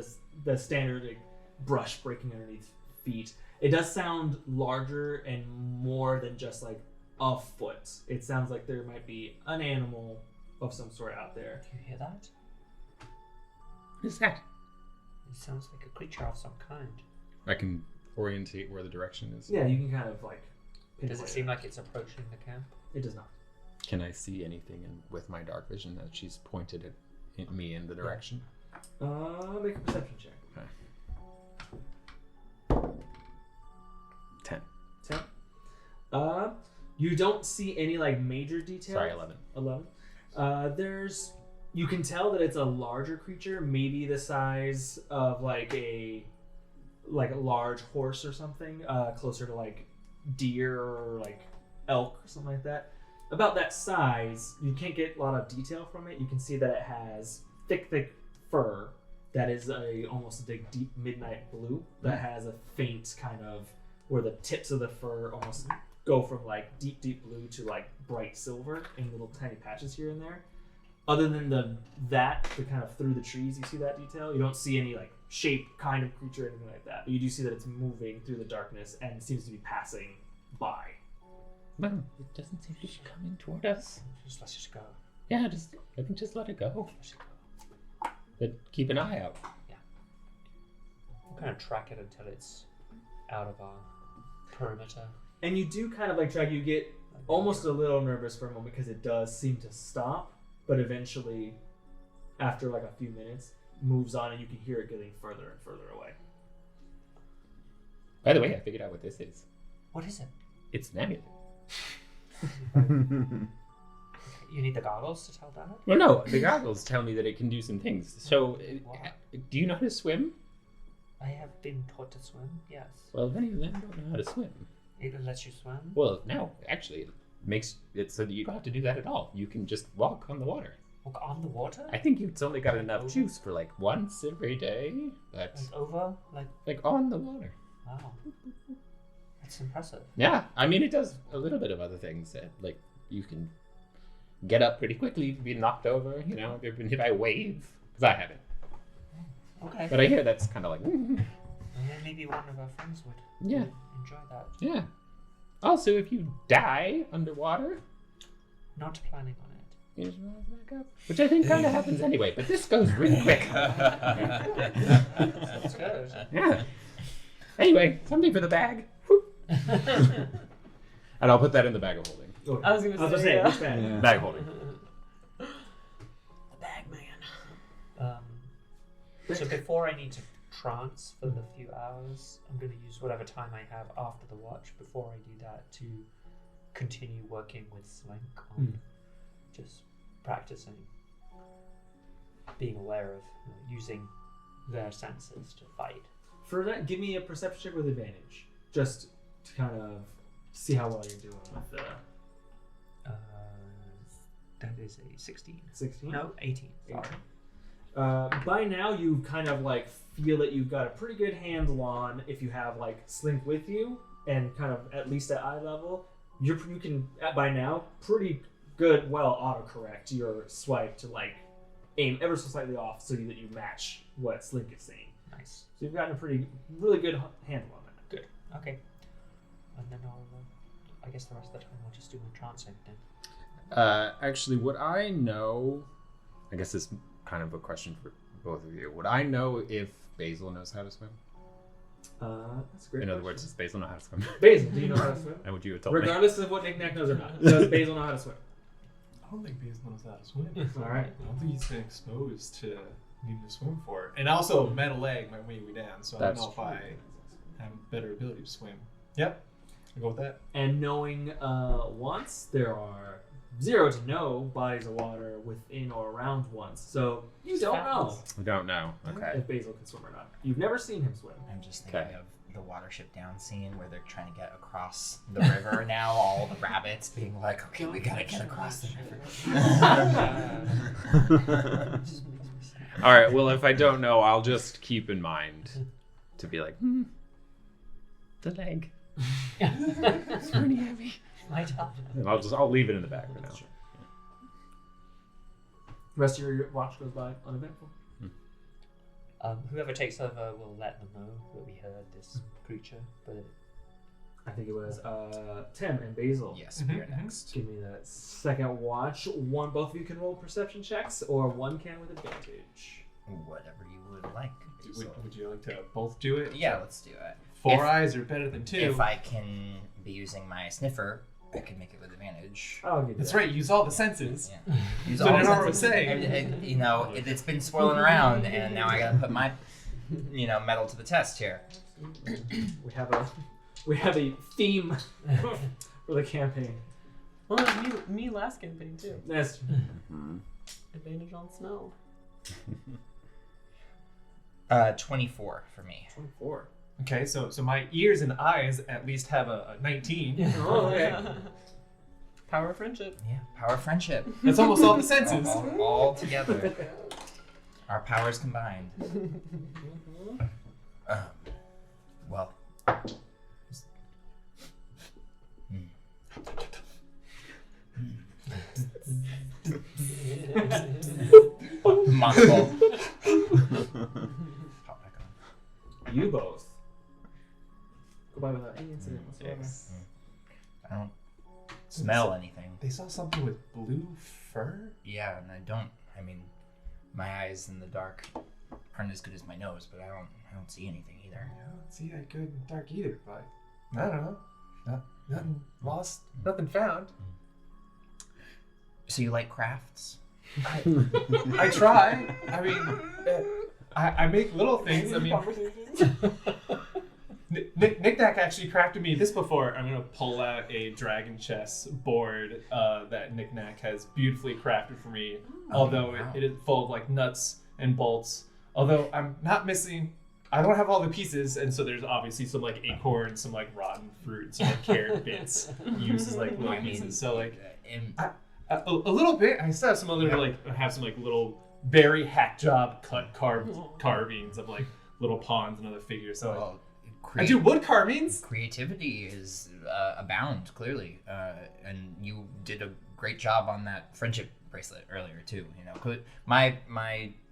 the standard brush breaking underneath feet. It does sound larger and more than just a foot. It sounds like there might be an animal of some sort out there. Do you hear that? Who's that? It sounds like a creature of some kind. I can orientate where the direction is. Yeah, you can kind of Does pinpoint it seem like it's approaching the camp? It does not. Can I see anything with my dark vision that she's pointed at me in the direction? Make a perception check. 10. 10. You don't see any major details. Sorry, 11. 11. You can tell that it's a larger creature, maybe the size of a large horse or something, closer to deer or elk or something like that. About that size. You can't get a lot of detail from it. You can see that it has thick fur that is almost a deep midnight blue that has a faint kind of where the tips of the fur almost go from deep blue to bright silver in little tiny patches here and there. Other than the kind of through the trees, you see that detail. You don't see any shape, kind of creature, or anything like that. But you do see that it's moving through the darkness and seems to be passing by. Well, it doesn't seem to be coming toward us. Let's just go. Yeah, I think just let it go. Let's just go. But keep an eye out. We'll kind of track it until it's out of our perimeter. And you do kind of track. You get almost a little nervous for a moment because it does seem to stop, but eventually, after a few minutes, moves on, and you can hear it getting further and further away. By the way, I figured out what this is. What is it? It's an amulet. You need the goggles to tell that? Well, no, the goggles tell me that it can do some things. So, do you know how to swim? I have been taught to swim, yes. Well, many of them don't know how to swim. It lets you swim? Well, no, actually, it makes it so that you don't have to do that at all. You can just walk on the water. Walk on the water? I think it's only got enough juice for once every day, but Over? on the water. Wow. That's impressive. Yeah, I mean, it does a little bit of other things. You can get up pretty quickly, be knocked over, if you've been hit by a wave. Because I haven't. Okay. But I hear that's kind of like, Maybe one of our friends would yeah, enjoy that. yeah. Also, if you die underwater, Not planning on it. you just rise back up, which I think kind of happens anyway. But this goes really quick. Sounds good. Yeah. Anyway, something for the bag. Whoop. And I'll put that in the bag of holding. Okay. I was gonna say, yeah. which bag? Yeah. Bag of holding. The bag man. So before I need to trance for the few hours, I'm going to use whatever time I have after the watch before I do that to continue working with Slink on just practicing being aware of using their senses to fight. For that, give me a perception check with advantage, just to kind of see how well you're doing with the That is a 16. 16. No, 18. Sorry. By now, you kind of like feel that you've got a pretty good handle on if you have like Slink with you and kind of at least at eye level, you can by now pretty good autocorrect your swipe to like aim ever so slightly off so that you match what Slink is saying. Nice. So you've gotten a really good handle on that. Good. Okay. And then I guess the rest of the time I'll just do my trancing then. Actually, would I know? I guess this is kind of a question for both of you. Would I know if Basil knows how to swim? That's a great. In other words, does Basil know how to swim? Basil, do you know how to swim? And would you have told me? Regardless of what Nik-Nak knows or not, does Basil know how to swim? I don't think Basil knows how to swim. All right. I don't think he's been exposed to needing to swim for it. And also, metal leg might weigh me down, so I don't That's know if I have a better ability to swim. Yep, I'll go with that. And knowing once, there are 0 to no bodies of water within or around once. So you don't know We don't know. Okay. if Basil can swim or not. You've never seen him swim. I'm just thinking Okay. of the Watership Down scene where they're trying to get across the river now. All the rabbits being like, okay, we gotta get across the river. All right. Well, if I don't know, I'll just keep in mind to be like, the leg. It's pretty heavy. My top. And I'll leave it in the bag for now. The rest of your watch goes by uneventful. Whoever takes over will let them know that we heard this creature, but I think it was Tem and Basil. Yes, we are next. Give me that second watch. Both of you can roll perception checks, or one can with advantage. Whatever you would like. Would you like to both do it? Yeah, let's do it. Four eyes are better than 2. If I can be using my sniffer, I can make it with advantage. I'll give you That's that. right, use all the senses. Yeah. Use So all Anara the would senses. say. It's been swirling around, and now I gotta put my, metal to the test here. We have a theme for the campaign. Well, it was me last campaign too. That's Advantage on snow. 24 for me. 24. Okay, so my ears and eyes at least have a 19. Oh, okay. Power of friendship. Yeah, power of friendship. That's almost all the senses. all together. Our powers combined. Well. Mockball. Pop back on. You both go by without any incident whatsoever. I don't smell anything. They saw something with blue fur? Yeah, and I mean, my eyes in the dark aren't as good as my nose, but I don't see anything either. I don't see that good in the dark either, but I don't know. Nothing lost, nothing found. So you like crafts? I try. I mean, I make little things. I mean, Nik-Nak actually crafted me this before. I'm gonna pull out a dragon chess board that Nik-Nak has beautifully crafted for me. Although wow. it is full of like nuts and bolts. Although I'm not missing. I don't have all the pieces, and so there's obviously some like acorns, some like rotten fruit, some like carrot bits used as like little pieces. So like a little bit. I still have some other little very hack job carvings of like little pawns and other figures. So I do wood carvings. Creativity is abound, clearly, and you did a great job on that friendship bracelet earlier too. My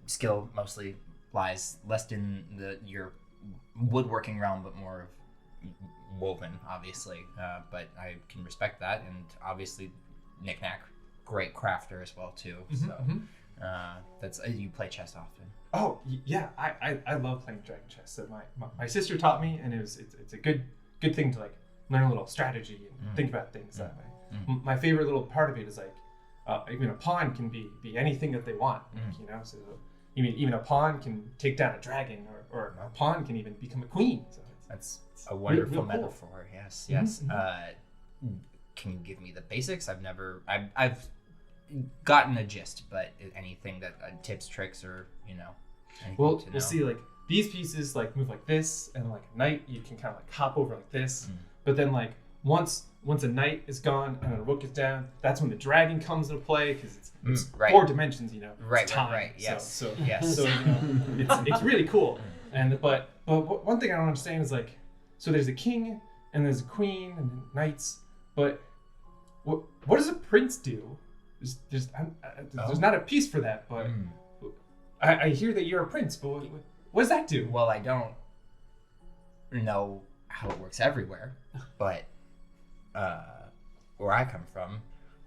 skill mostly lies less in your woodworking realm, but more of woven, obviously. But I can respect that, and obviously, Nik-Nak, great crafter as well too. So that's you play chess often. Oh yeah, I love playing dragon chess. So my sister taught me, and it's a good thing to like learn a little strategy and think about things that way. My favorite little part of it is like even a pawn can be anything that they want, like, you know. So even a pawn can take down a dragon, or a pawn can even become a queen. So That's a wonderful real cool. metaphor. Yes. Can you give me the basics? I've gotten a gist, but anything that tips, tricks, or anything we'll to know? see. Like these pieces like move like this, and like a knight you can kind of like hop over like this. But then like once a knight is gone and a rook is down, that's when the dragon comes into play, because it's right. 4 dimensions. You know. Right. It's time. Right. Yes. So yes. So it's really cool. And but one thing I don't understand is like, so there's a king and there's a queen and then knights, but what does a prince do? There's not a piece for that, but I hear that you're a prince, but what does that do? Well, I don't know how it works everywhere, but where I come from,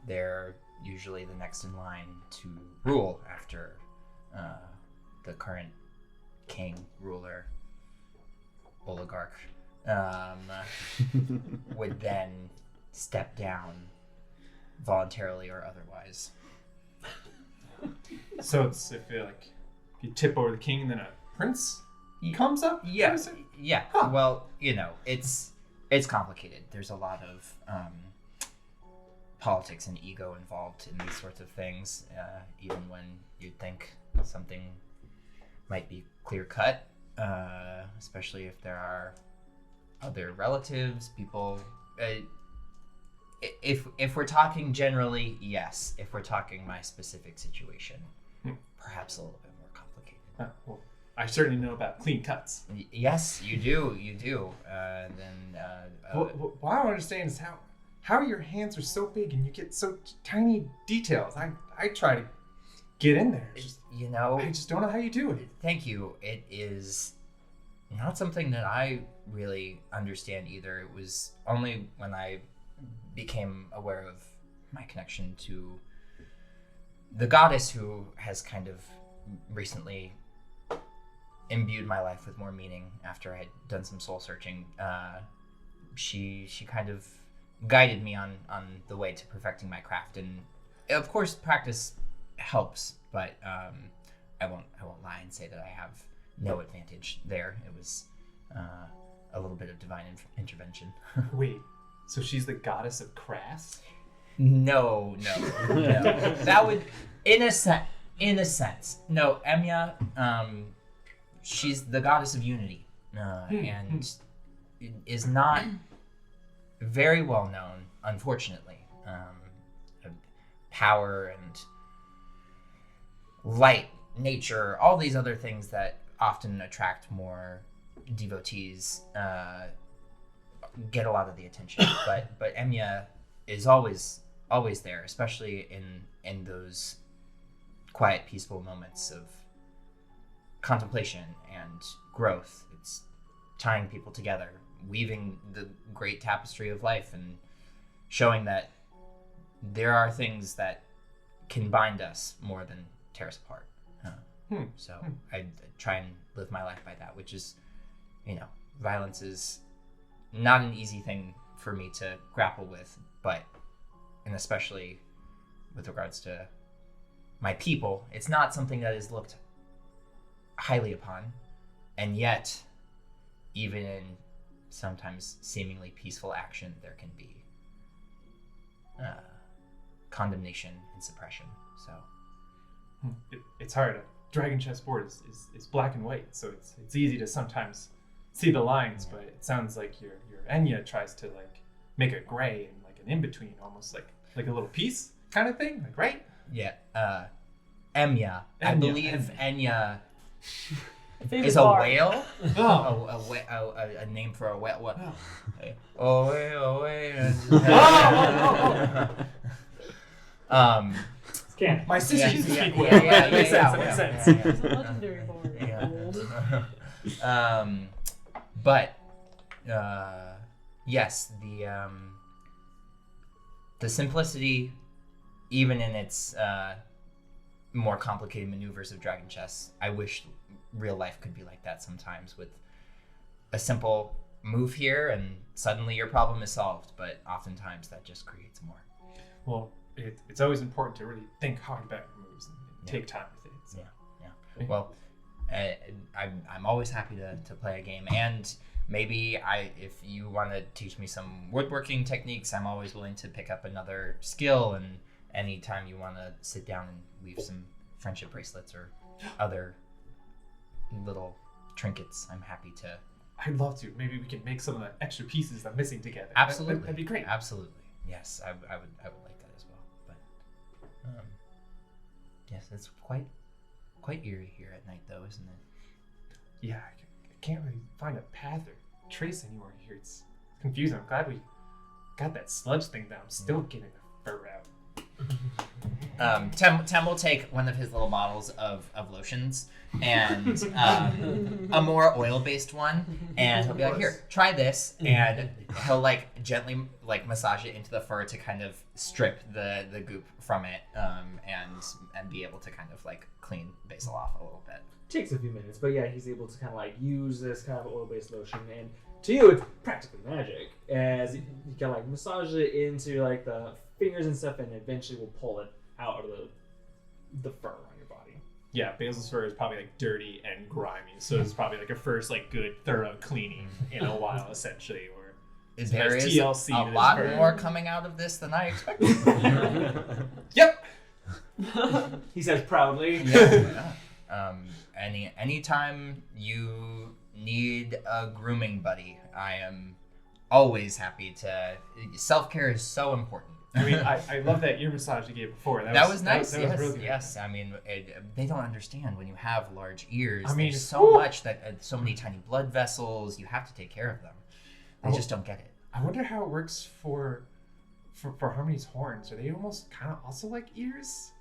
they're usually the next in line to rule after the current king, ruler, oligarch would then step down voluntarily or otherwise. So it's if you tip over the king and then a prince comes up? Yeah. What is it? Yeah. Huh. Well, it's complicated. There's a lot of politics and ego involved in these sorts of things, even when you'd think something might be clear cut, especially if there are other relatives, people. If we're talking generally, yes. If we're talking my specific situation, perhaps a little bit more complicated. Well, I certainly know about clean cuts. Yes, you do. What I don't understand is how your hands are so big and you get so tiny details. I try to get in there. I just don't know how you do it. Thank you. It is not something that I really understand either. It was only when I became aware of my connection to the goddess, who has kind of recently imbued my life with more meaning after I had done some soul searching. She kind of guided me on the way to perfecting my craft, and of course practice helps, but I won't lie and say that I have no advantage there. It was a little bit of divine intervention. Wait, so she's the goddess of crass? No. That would, in a sense. No, Enya, she's the goddess of unity, and is not very well known, unfortunately. Power and light, nature, all these other things that often attract more devotees get a lot of the attention. But Enya is always there, especially in those quiet, peaceful moments of contemplation and growth. It's tying people together, weaving the great tapestry of life, and showing that there are things that can bind us more than tear us apart. So I try and live my life by that, which is, violence is not an easy thing for me to grapple with, and especially with regards to my people, it's not something that is looked highly upon, and yet, even in sometimes seemingly peaceful action, there can be condemnation and suppression. So it's hard. A dragon chessboard is black and white, so it's easy to sometimes see the lines, but it sounds like your Enya tries to like make it gray and like an in-between, almost like a little piece kind of thing, like, right? Yeah. Enya. I believe Enya is a bar. whale. Oh. A name for a whale. What? Canon. My sister used to speak whale. Yeah. Makes sense. It's a legendary board. Yeah. But yes, the simplicity, even in its more complicated maneuvers of Dragon Chess, I wish real life could be like that sometimes, with a simple move here and suddenly your problem is solved. But oftentimes that just creates more. Well, it's always important to really think hard about your moves and take time with it. So. Yeah. Well, I'm always happy to play a game, and maybe if you want to teach me some woodworking techniques, I'm always willing to pick up another skill. And anytime you want to sit down and weave some friendship bracelets or other little trinkets, I'm happy to. I'd love to. Maybe we can make some of the extra pieces I'm missing together. Absolutely, that'd be great. Absolutely, yes, I would like that as well. But yes, it's quite eerie here at night, though, isn't it? Yeah, I can't really find a path or trace anywhere here. It's confusing. I'm glad we got that sludge thing down. I'm still getting the fur out. Tem will take one of his little bottles of lotions and a more oil-based one, and he'll be like, "Here, try this," and he'll like gently like massage it into the fur to kind of strip the goop from it, and be able to kind of like clean Basil off a little bit. Takes a few minutes, but yeah, he's able to kind of like use this kind of oil-based lotion, and to you, it's practically magic, as you can like massage it into like the fingers and stuff, and eventually will pull it out of the fur on your body. Yeah, Basil's fur is probably like dirty and grimy, so it's probably like a first like good thorough cleaning in a while, essentially. Or There is TLC a to this lot fur. more coming out of this than I expected. Yep. He says proudly. Yeah. Anytime you need a grooming buddy, I am always happy to. Self-care is so important. I mean, I love that ear massage you gave before. That was nice. That Yes, was really good. yes. I mean, they don't understand when you have large ears. I mean, there's so much so many tiny blood vessels. You have to take care of them. They just don't get it. I wonder how it works for Harmony's horns. Are they almost kind of also like ears?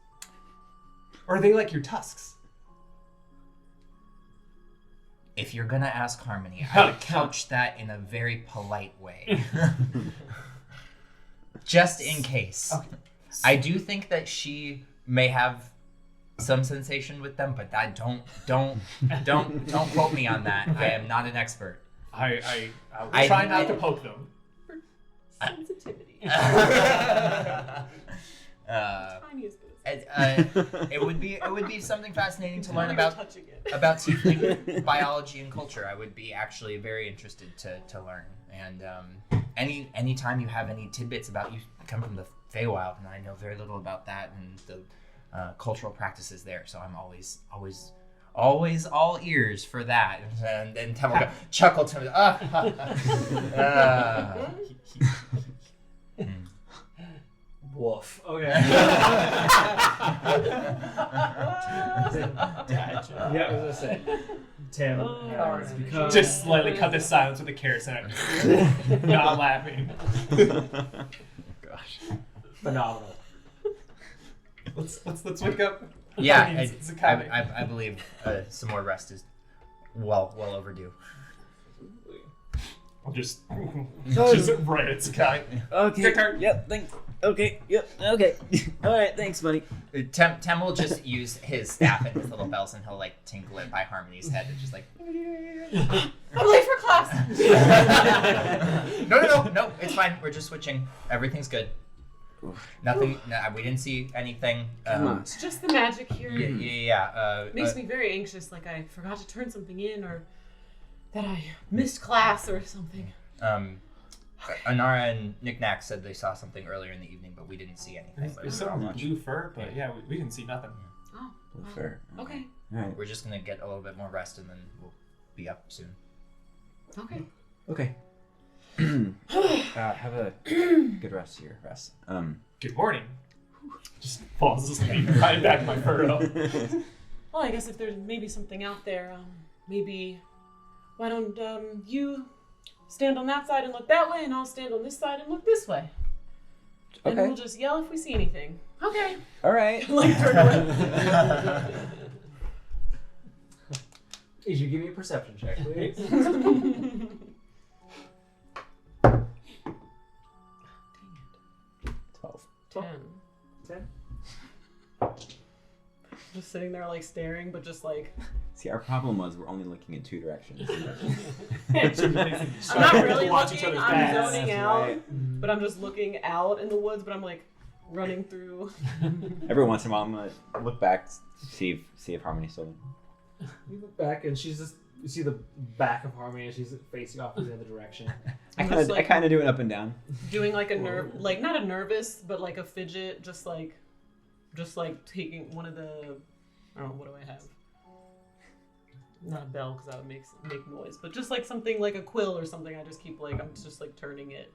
Or are they like your tusks? If you're gonna ask Harmony, I would couch that in a very polite way. Just in case. Okay. I do think that she may have some sensation with them, but that don't quote me on that. I am not an expert. I will try not to poke them. Sensitivity. Tiniest bit. It would be something fascinating to learn You're about touching it. tiefling biology and culture. I would be actually very interested to learn. And any time you have any tidbits about you come from the Feywild, and I know very little about that and the cultural practices there, so I'm always all ears for that. And then Tem will go chuckle to me. Woof. Okay. Yeah, I was gonna say. Tim has become Just slightly cut the silence with a carrot and not laughing. Gosh. phenomenal. Let's wake up. Yeah, Zakkai. I believe some more rest is well overdue. I'll just right at Zakkai. Okay. Your turn. Yep. Thanks. Okay. Yep. Okay. All right. Thanks, buddy. Tem will just use his staff and his little bells, and he'll like tinkle it by Harmony's head, and just like. I'm late for class. No, it's fine. We're just switching. Everything's good. Nothing. No, we didn't see anything. Come on. It's just the magic here. Yeah. Makes me very anxious, like I forgot to turn something in, or that I missed class or something. Anara and Nik-Nak said they saw something earlier in the evening, but we didn't see anything. There's some blue fur, but yeah, we didn't see nothing. Oh. Fair. Okay. All right. We're just gonna get a little bit more rest, and then we'll be up soon. Okay. Okay. Have a good rest of your rest. Good morning. Just falls asleep right back in my furrow. Well, I guess if there's maybe something out there, maybe why don't you stand on that side and look that way, and I'll stand on this side and look this way. And Okay. we'll just yell if we see anything. Okay. All right. Like turn away. Each, you give me a perception check, please. 12. 10. 10. Just sitting there like staring, but just like See, our problem was we're only looking in 2 directions. I'm not really Watch each looking. other's I'm backs. zoning That's out, right. but I'm just looking out in the woods. But I'm like running through. Every once in a while, I'm gonna look back, see if Harmony's still there. You look back and she's just, you see the back of Harmony and she's facing off in the other direction. I I'm kind just, of, like- I kind of do it up and down. Doing like a like not a nervous, but like a fidget, just like taking one of the, I don't know, what do I have? Not a bell because that would make noise, but just like something like a quill or something. I just keep like I'm just like turning it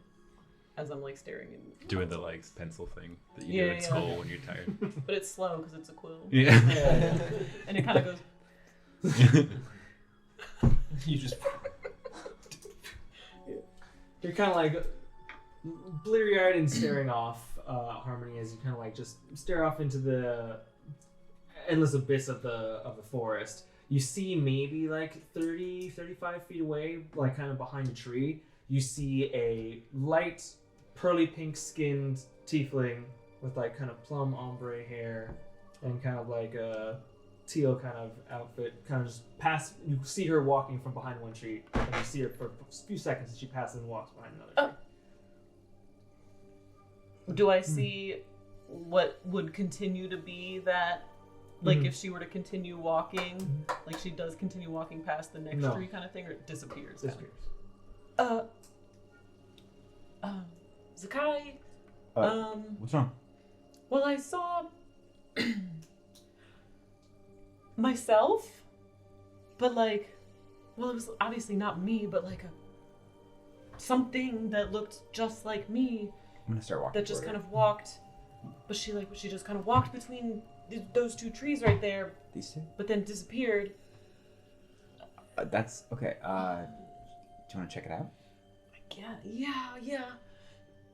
as I'm like staring and Doing the like pencil thing that you do Yeah, in yeah. school when you're tired. but it's slow because it's a quill. Yeah. And it kind of goes. You just You're kind of like bleary-eyed and staring off, Harmony, as you kind of like just stare off into the endless abyss of the forest. You see maybe like 30, 35 feet away, like kind of behind a tree, you see a light pearly pink skinned tiefling with like kind of plum ombre hair and kind of like a teal kind of outfit, kind of just pass. You see her walking from behind one tree, and you see her for a few seconds, and she passes and walks behind another tree. Do I see what would continue to be that? Like if she were to continue walking, like she does continue walking past the next No. tree kind of thing, or it disappears? Disappears. Zakkai, What's wrong? well, I saw myself, but like, well, it was obviously not me, but like something that looked just like me I'm gonna start walking. that just toward kind her. of walked, but she just kind of walked between those 2 trees right there, These 2? but then disappeared. That's okay. Do you want to check it out? Yeah.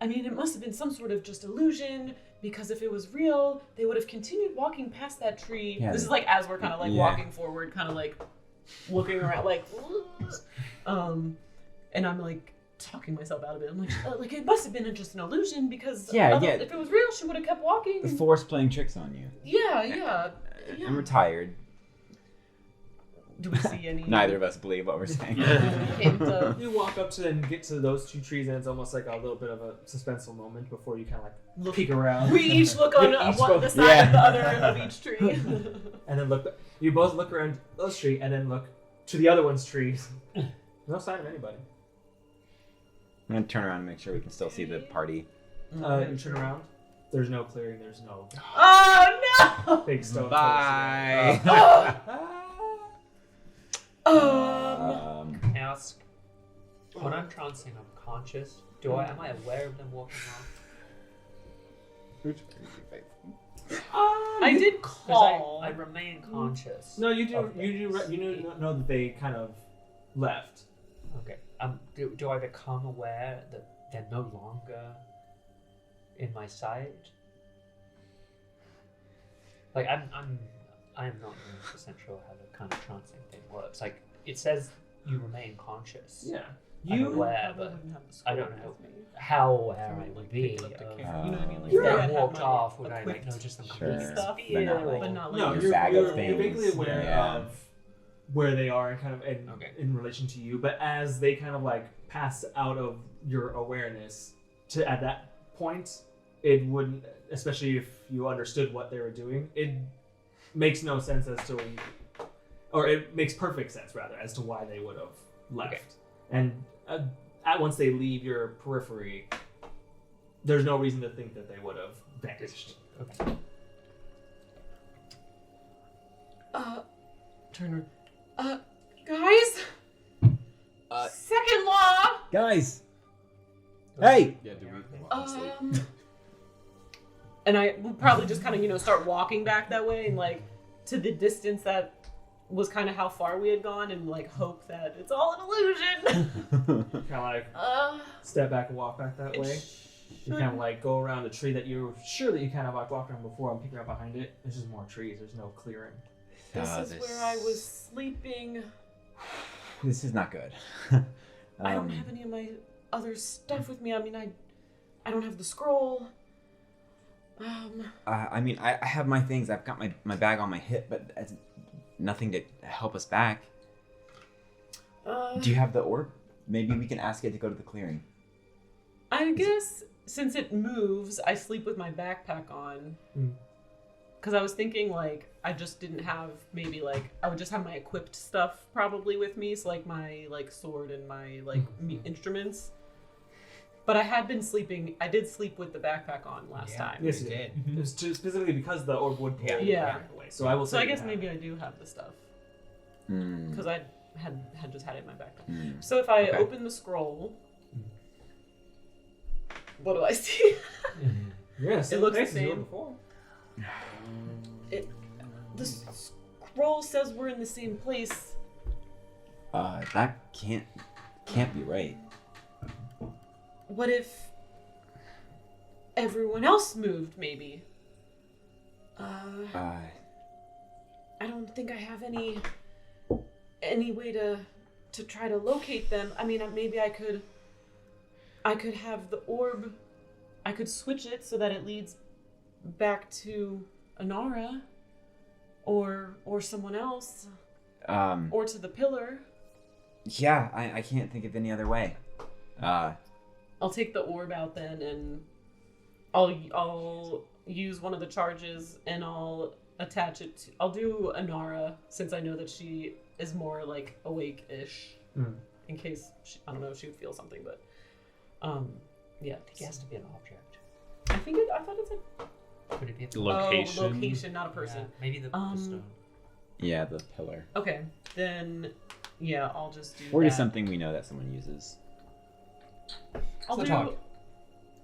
I mean, it must have been some sort of just illusion, because if it was real, they would have continued walking past that tree. Yeah, This is like as we're kind of like yeah. walking forward, kind of like looking around, like, and I'm like talking myself out of it. I'm like it must have been just an illusion, because Yeah. if it was real, she would have kept walking. The force playing tricks on you. Yeah. And we're tired. Do we see any? Neither of us believe what we're saying. hint of You walk up to and get to those 2 trees, and it's almost like a little bit of a suspenseful moment before you kind of like peek around. We each look on Each one, both- the side Yeah. of the other of each tree. And then look. You both look around those tree, and then look to the other one's trees. No sign of anybody. I'm gonna turn around and make sure we can still see the party. You turn around. There's no clearing. There's no Oh no! big stone. Bye. Ask, when I'm trancing, I'm conscious. Am I aware of them walking off? I did 'Cause call. I remain conscious. No, you do. Okay. You know that they kind of left. Okay. Do I become aware that they're no longer in my sight? Like I am not 100% sure how the kind of trancing thing works. Like it says you remain conscious. Yeah. I'm You. aware, Probably but wouldn't have the I square don't know with me. how aware I Like, would be. pick it up to Of, care. You know what I mean? Like, Sure. if yeah, I I have walked my off, would I equipped notice them Sure. completely stuff, disappear? but not, like, but not like No, your you're, bag of you're things. vaguely aware Yeah. of where they are and kind of Okay. in relation to you, but as they kind of like pass out of your awareness, to at that point, it wouldn't, especially if you understood what they were doing, it makes no sense as to, or it makes perfect sense rather as to why they would have left. Okay. And once they leave your periphery, there's no reason to think that they would have vanished. Okay. Turner. Guys. Second law. Guys! Hey! Yeah, do we walk to sleep? And I would probably just kind of, start walking back that way and like to the distance that was kind of how far we had gone, and like hope that it's all an illusion. Kind of like step back and walk back that way. You kind of like go around a tree that you're sure that you kind of like walked around before and peek out behind it. There's just more trees. There's no clearing. This is where I was sleeping This is not good. I don't have any of my other stuff with me. I mean, I don't have the scroll. I mean, I have my things. I've got my bag on my hip, but it's nothing to help us back. Do you have the orb? Maybe we can ask it to go to the clearing. I guess since it moves, I sleep with my backpack on. Because I was thinking, like, I just didn't have, maybe, like, I would just have my equipped stuff probably with me. So, like, my, like, sword and my, like, instruments. But I had been sleeping, I did sleep with the backpack on last time. Yes, you did. It was specifically because the orb would pull Yeah. away. So I will say So I guess maybe I do have the stuff. Mm. Because I had just had it in my backpack. So if I open the scroll, what do I see? Yeah, It looks the as you were same. before. The scroll says we're in the same place. That can't be right. What if everyone else moved, maybe? I don't think I have any way to try to locate them. I mean, maybe I could have the orb. I could switch it so that it leads back to Anara, or someone else, or to the pillar. Yeah, I can't think of any other way. I'll take the orb out then, and I'll use one of the charges, and I'll attach it to... I'll do Anara, since I know that she is more, like, awake-ish. In case... I don't know if she would feel something, but... yeah. I think it has to be an object. I thought it said... Could it be a Location. Oh, location, not a person. Yeah, maybe the stone. Yeah, the pillar. Okay, then... Yeah, I'll just do Or that. just something we know that someone uses. I'll do... Sledgehog.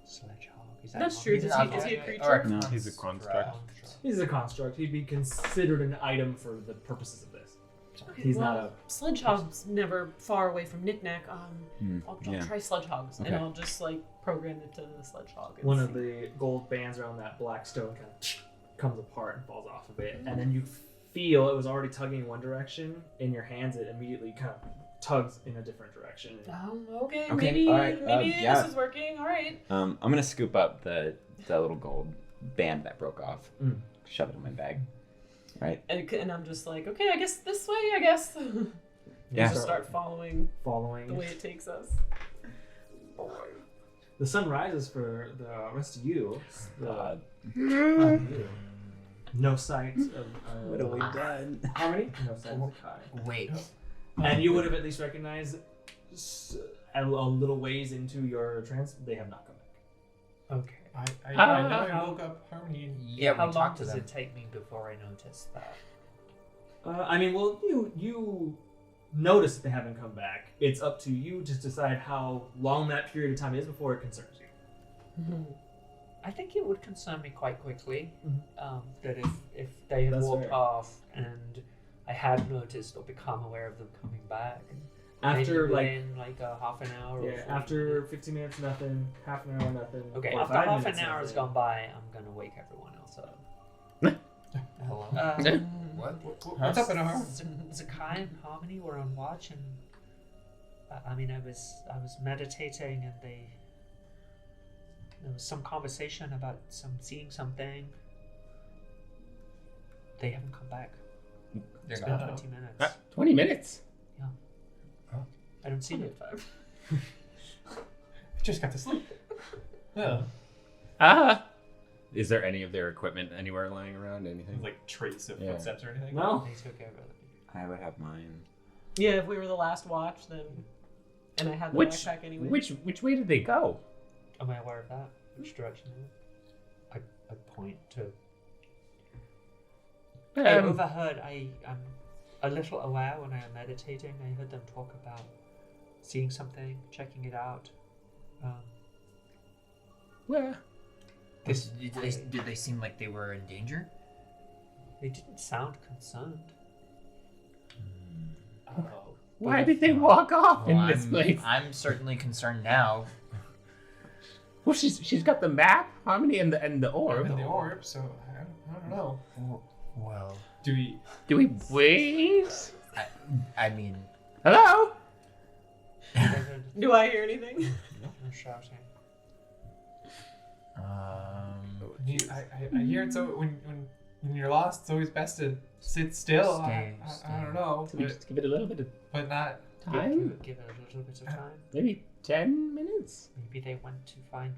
Sledgehog. That's true. Is he a creature? No. He's a construct. He's a construct. He'd be considered an item for the purposes of this. He's not a... Sledgehog's never far away from Nik-Nak. I'll yeah. try Sledgehogs, Okay. and I'll just, like, program it to the Sledgehog. and One of see. the gold bands around that black stone kind of comes apart and falls off of it. And then you feel it was already tugging in one direction. In your hands, it immediately kind of tugs in a different direction. Okay, Okay, maybe, all right, maybe yeah. this is working. All right. I'm gonna scoop up the little gold band that broke off. Shove it in my bag. Right? And I'm just like, okay, I guess this way, I guess. Yeah. Just start following Following. the way it takes us. The sun rises for the rest of you. No sight of What have we done? Harmony? No sight of Zakkai. Wait. And you would have at least recognized a little ways into your trance, they have not come back. Okay. I know I woke up Harmony and Yeah, How we long talked to does them. it take me before I notice that? I mean, well, you notice that they haven't come back. It's up to you to decide how long that period of time is before it concerns you. I think it would concern me quite quickly. Mhm. That if they had That's walked fair. off and I had noticed or become aware of them coming back. After maybe like within like a half an hour. yeah, or 40 after minutes. 15 minutes, nothing. Half an hour, nothing. Okay, 45 after half minutes, an hour has nothing. gone by, I'm gonna wake everyone else up. Hello? What? What's up in our Zakkai and Harmony were on watch, and I mean, I was meditating, and there was some conversation about seeing something. They haven't come back. They're It's been gone. 20 minutes. 20 minutes. I don't see them. just got to sleep. Yeah. Is there any of their equipment anywhere lying around? Anything? Like trace of Yeah. footsteps or anything? No. They took everything. I would have mine. Yeah, if we were the last watch, then, and I had the Which backpack anyway. which way did they go? Am I aware of that? Which direction? I point to. I overheard. I'm a little aware when I am meditating. I heard them talk about seeing something, checking it out. Where? Did they seem like they were in danger? They didn't sound concerned. Why did they walk off in this place? I'm certainly concerned now. Well, she's got the map, Harmony, and the orb. And the orb, so I don't know. Well, Do we? Do we wait? I mean, Hello? Do I hear anything? No shouting. I hear it's so when you're lost, it's always best to sit still. I don't know, Can we just give it a little bit of but not. time? Give it a little bit of time. Maybe 10 minutes? Maybe they went to find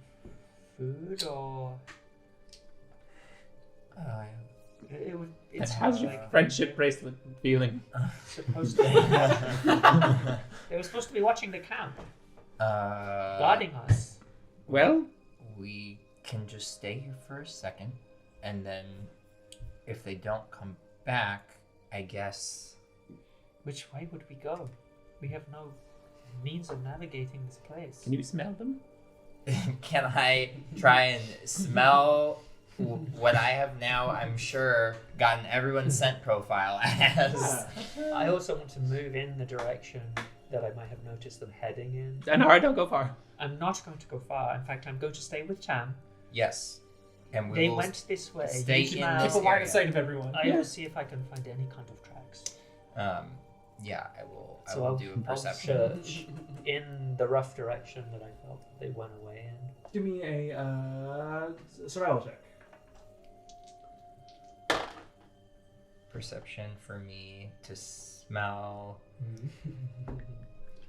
food or. It's How's your like friendship bracelet feeling? supposed to. They were supposed to be watching the camp, guarding us. Well, We can just stay here for a second, and then if they don't come back, I guess. Which way would we go? We have no means of navigating this place. can you smell them? Can I try and smell what I have now? I'm sure gotten everyone's scent profile as. I also want to move in the direction that I might have noticed them heading in. Anara, don't go far. I'm not going to go far. In fact, I'm going to stay with Tam. Yes, and we They will went this way. stay You in smell. this Keep a line area. of sight of everyone. I will see if I can find any kind of tracks. Yeah, I will. I So will I'll, do a I'll perception. search in the rough direction that I felt they went away in. Give me a survival check. Perception for me to smell.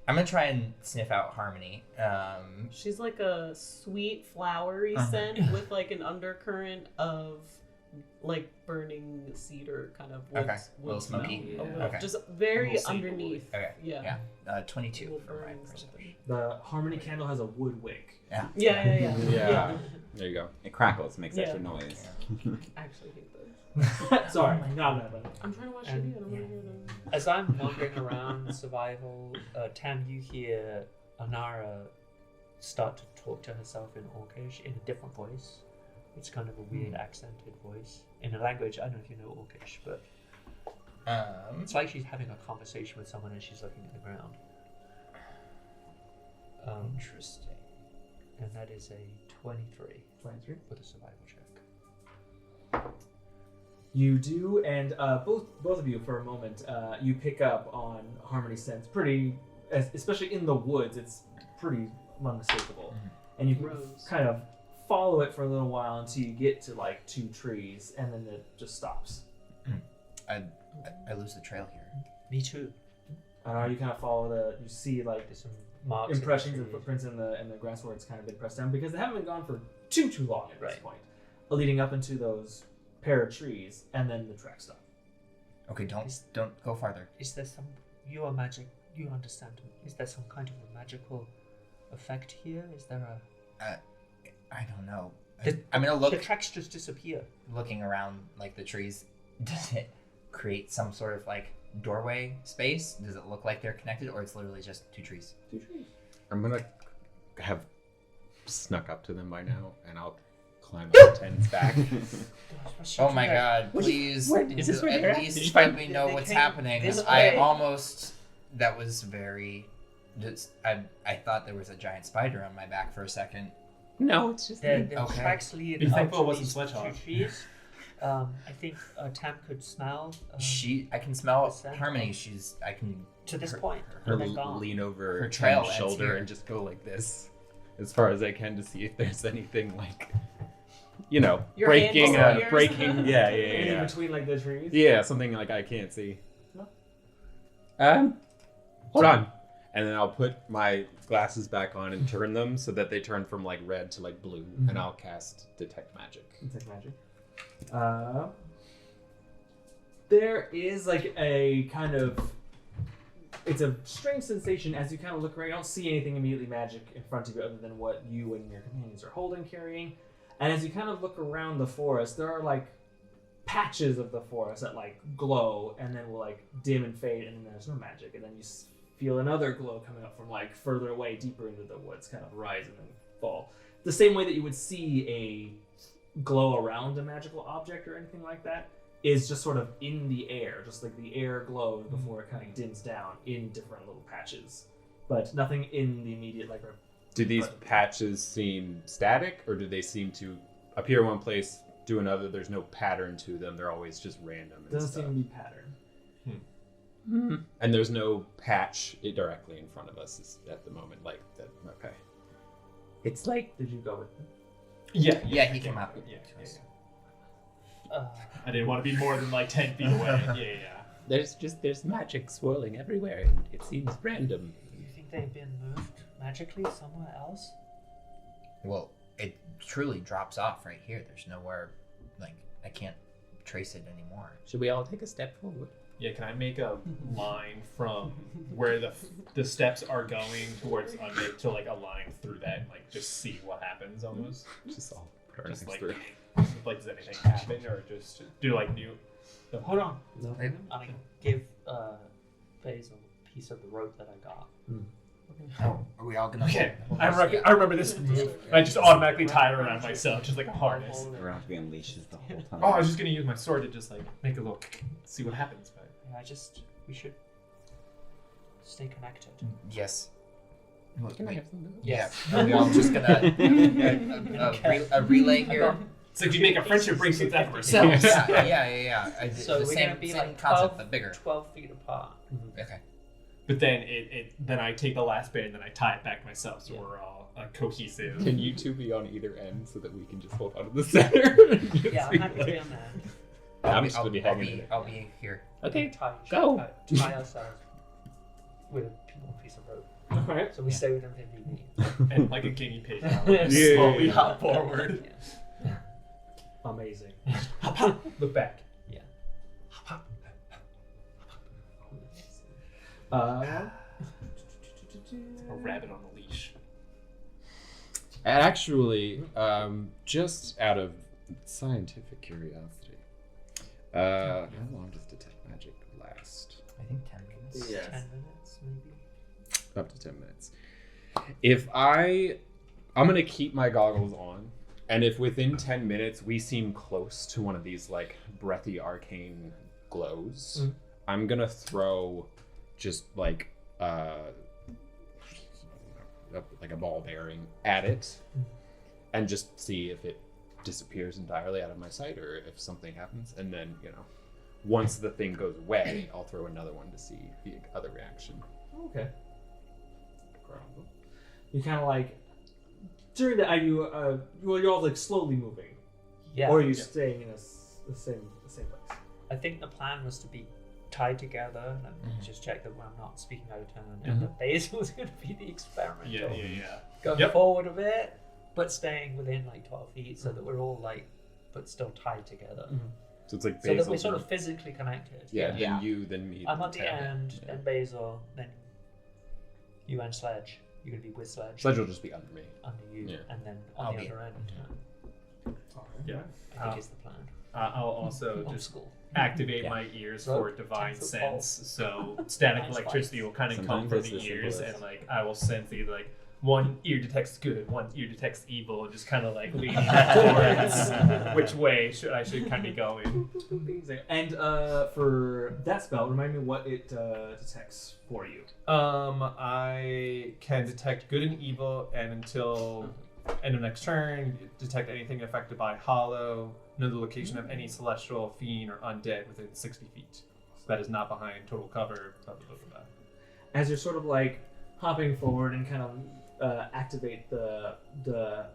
I'm gonna try and sniff out Harmony. She's like a sweet, flowery scent with like an undercurrent of like burning cedar kind of wood, Okay, wood little smoky. smell. A Yeah. little- Okay. Just very Little sandalwood. underneath. Okay. Yeah. Yeah. 22 Little for my burning perception. something. The Harmony candle has a wood wick. Yeah. Yeah. There you go. It crackles, makes Yeah. extra noise. I actually hate those. Sorry, not that bad. I'm trying to watch And- TV. I don't want to hear them. As I'm wandering around survival, Tam, you hear Anara start to talk to herself in Orcish in a different voice. It's kind of a weird accented voice in a language I don't know if you know Orcish, but it's like she's having a conversation with someone and she's looking at the ground. Interesting. And that is a 23 23. with a survival check. You do, and both of you, for a moment, you pick up on Harmony's sense pretty, especially in the woods. It's pretty unmistakable, and you can Rose. kind of follow it for a little while until you get to like 2 trees, and then it just stops. I lose the trail here. Me too. You kind of follow you see like There's some marks. impressions in and the trees. footprints in the grass where it's kind of been pressed down because they haven't been gone for too long at this Right. point, leading up into those pair of trees, and then the track stop. Okay, don't go farther. Is there some? You are magic. You understand. Is there some kind of a magical effect here? Is there a? I don't know. The- I'm gonna look. The tracks just disappear. Looking around like the trees. Does it create some sort of like doorway space? Does it look like they're connected, or it's literally just 2 trees? 2 trees. I'm gonna have snuck up to them by now, and I'll climb up Ten's back. Oh my god, please is this where they're at at? least Did you let find- me know They what's came happening. this I way. almost that was very I thought there was a giant spider on my back for a second. No, it's just The Okay. tracks lead Be up thankful to it wasn't these Sledgehog. 2 trees. I think Tam could smell. I can smell the scent Harmony. of- I can to this her- point. Or They're gone. lean over Her trail Ten's ends shoulder here. and just go like this as far as I can to see if there's anything like, you know, Your breaking, hand disappears. breaking. Yeah, In between like the trees. Yeah, something like I can't see. No. Hold on. And then I'll put my glasses back on and turn them so that they turn from like red to like blue, and I'll cast Detect Magic. Detect magic. There is like a kind of, it's a strange sensation as you kind of look around. You don't see anything immediately magic in front of you other than what you and your companions are holding, carrying. And as you kind of look around the forest, there are like patches of the forest that like glow and then will like dim and fade, and then there's no magic. And then you feel another glow coming up from like further away, deeper into the woods, kind of rise and then fall. The same way that you would see a glow around a magical object or anything like that is just sort of in the air, just like the air glows before it kind of dims down in different little patches, but nothing in the immediate like. Do these patches seem static, or do they seem to appear one place, do another? There's no pattern to them. They're always just random. And Doesn't stuff. seem to be pattern. And there's no patch directly in front of us at the moment. Like that. Okay. It's like. Did you go with them? Yeah, he came out. Yeah. I I didn't want to be more than like 10 feet away. Yeah. There's magic swirling everywhere, and it seems random. You think they've been moved magically somewhere else? Well, it truly drops off right here. There's nowhere, like, I can't trace it anymore. Should we all take a step forward? Yeah, can I make a line from where the steps are going towards Unmake to like a line through that and like just see what happens almost? Just all Just like, through. like does anything happen or just do like new? Hold on. No. I give Basil a piece of the rope that I got. Oh, are we all gonna? Okay, hold I this? remember this move. I just automatically tie it around myself, just like a harness. We're gonna have to be on leashes the whole time. Oh, I was just gonna use my sword to just like make a little, see what happens. But Yeah, we should stay connected. Yes. Can I have some? Yeah. Are we all just gonna a relay here? it's like you make a friendship bracelet out of ourselves. Yeah. So The we're same gonna be like concept, but bigger. 12 feet apart. Okay. But then then I take the last bit and then I tie it back myself, so we're all cohesive. Can you two be on either end so that we can just hold on to the center? Yeah, I'm happy to be on that. I'm just gonna be hanging in I'll be here. Okay, Tie, go. tie ourselves with a piece of rope. Alright. So we stay within 50 feet. And like a guinea pig, Yeah. slowly hop forward. Yeah. Amazing. Look back. A rabbit on a leash. Actually, just out of scientific curiosity, how long does detect magic last? I think 10 minutes. 10 minutes, maybe. Up to 10 minutes. If I'm gonna keep my goggles on, and if within 10 minutes we seem close to one of these like breathy arcane glows, I'm gonna throw just like a ball bearing at it, and just see if it disappears entirely out of my sight or if something happens. And then, once the thing goes away, I'll throw another one to see the other reaction. Okay. You kind of like during that. You're all like slowly moving, Yeah. or are you staying in the same place? I think the plan was to be tied together. Let me just check that I'm not speaking out of turn. And that Basil was going to be the experimental. Yeah. Going forward a bit, but staying within like 12 feet, so that we're all like, but still tied together. So it's like So that Basil. we're sort of physically connected. then you, then me. I'm then at the Tam. end, then Basil, then you and Sledge. You're gonna be with Sledge. Sledge will just be under me. Under you, Yeah. and then I'll on the be- other end. Yeah. I think is the plan. I'll also Old just school. activate my ears for Rope, divine 10 foot sense. So static Nice electricity will kind of come Sometimes from it's the the ears, simplest. and like I will sense either like one ear detects good, one ear detects evil, and just kind of like leaning towards which way I should kind of be going. Amazing. And for that spell, remind me what it detects for you. I can detect good and evil, and until end of next turn, detect anything affected by hollow, know the location of any celestial, fiend, or undead within 60 feet. That is not behind total cover. Blah, blah, blah, blah. As you're sort of like hopping forward and kind of activate the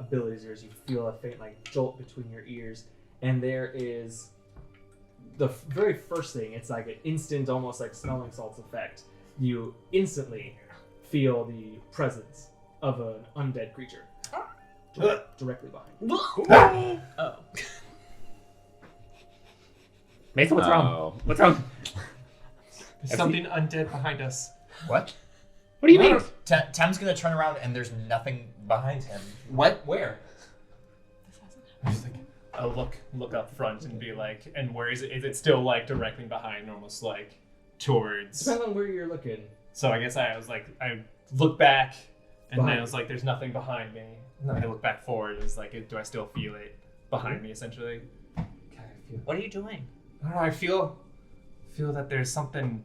abilities here, as you feel a faint like jolt between your ears, and there is the very first thing. It's like an instant, almost like smelling salts effect. You instantly feel the presence of an undead creature directly behind. Oh. Mason, what's wrong? What's wrong? There's something undead behind us. What? What do you mean? Tam's gonna turn around and there's nothing behind him. What? Where? I'm just like, I'll look up front and be like, and where is it? Is it still like directly behind, almost like towards? Depending on where you're looking. So I guess I was like, I look back, and then Behind. I was like, there's nothing behind me. And then I look back forward. It's like, do I still feel it behind me? Essentially. Okay, I feel. What are you doing? I don't know. I feel that there's something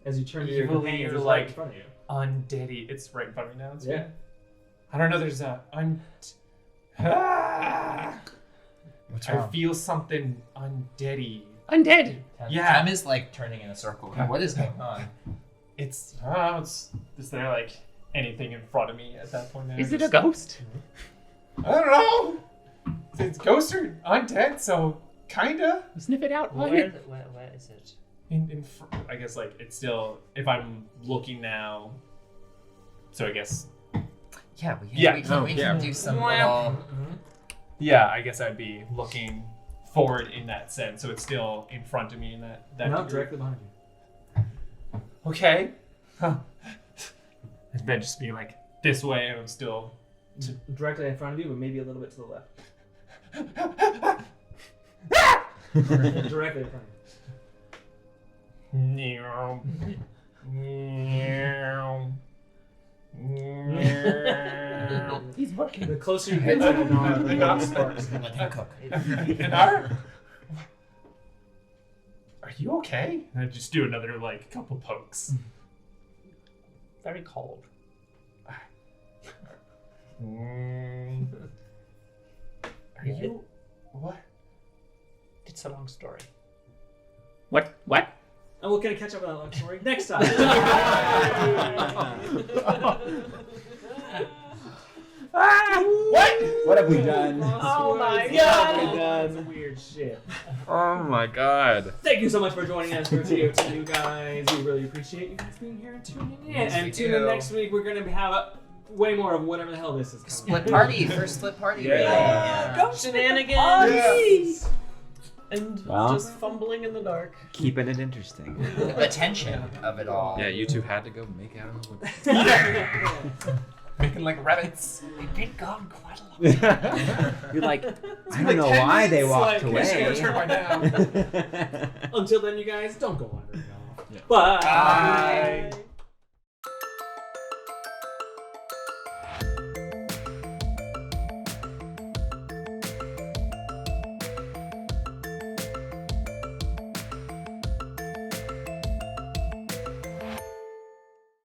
As you turn to your Evilly, companions, you're it's right in like- front of you. undeady. It's right in front of me now. It's Yeah. good. I don't know. There's a What's I feel something undeady. Undead. Tam, Yeah. Tam is like turning in a circle. What is going on? Is there like anything in front of me at that point? Now? Is it a ghost? I don't know. It's ghosts are undead, so kinda. Sniff it out. Where is it? I guess like it's still. If I'm looking now, so I guess. Yeah, we Yeah. can do some little. Yeah, I guess I'd be looking forward in that sense, so it's still in front of me in that. No, degree. directly behind you. Okay. Huh. And then just being like this way, and I'm still. Directly in front of you, but maybe a little bit to the left. Directly in front of you. He's working. The closer you get to Anara, the more sparks. Let him cook. Anara? Are you okay? And I just do another like couple pokes. Very cold. Are you? What? It's a long story. What? And we're gonna catch up on that long story next time. What have we done? Oh my What god! have we done? That's weird shit. Oh my god. Thank you so much for joining us for TO2, you guys. We really appreciate you guys being here and tuning in. Yes, we and tune in do. next week. We're gonna have way more of whatever the hell this is. Split party. First split party. Yeah. Shenanigans! And Well. just fumbling in the dark. Keeping it interesting. The tension of it all. Yeah, you two had to go make out. Making like rabbits. We've been gone quite a long You're like, I don't know why they walked away. Turn by now. Until then, you guys, don't go wandering off. Yeah. Bye. Bye.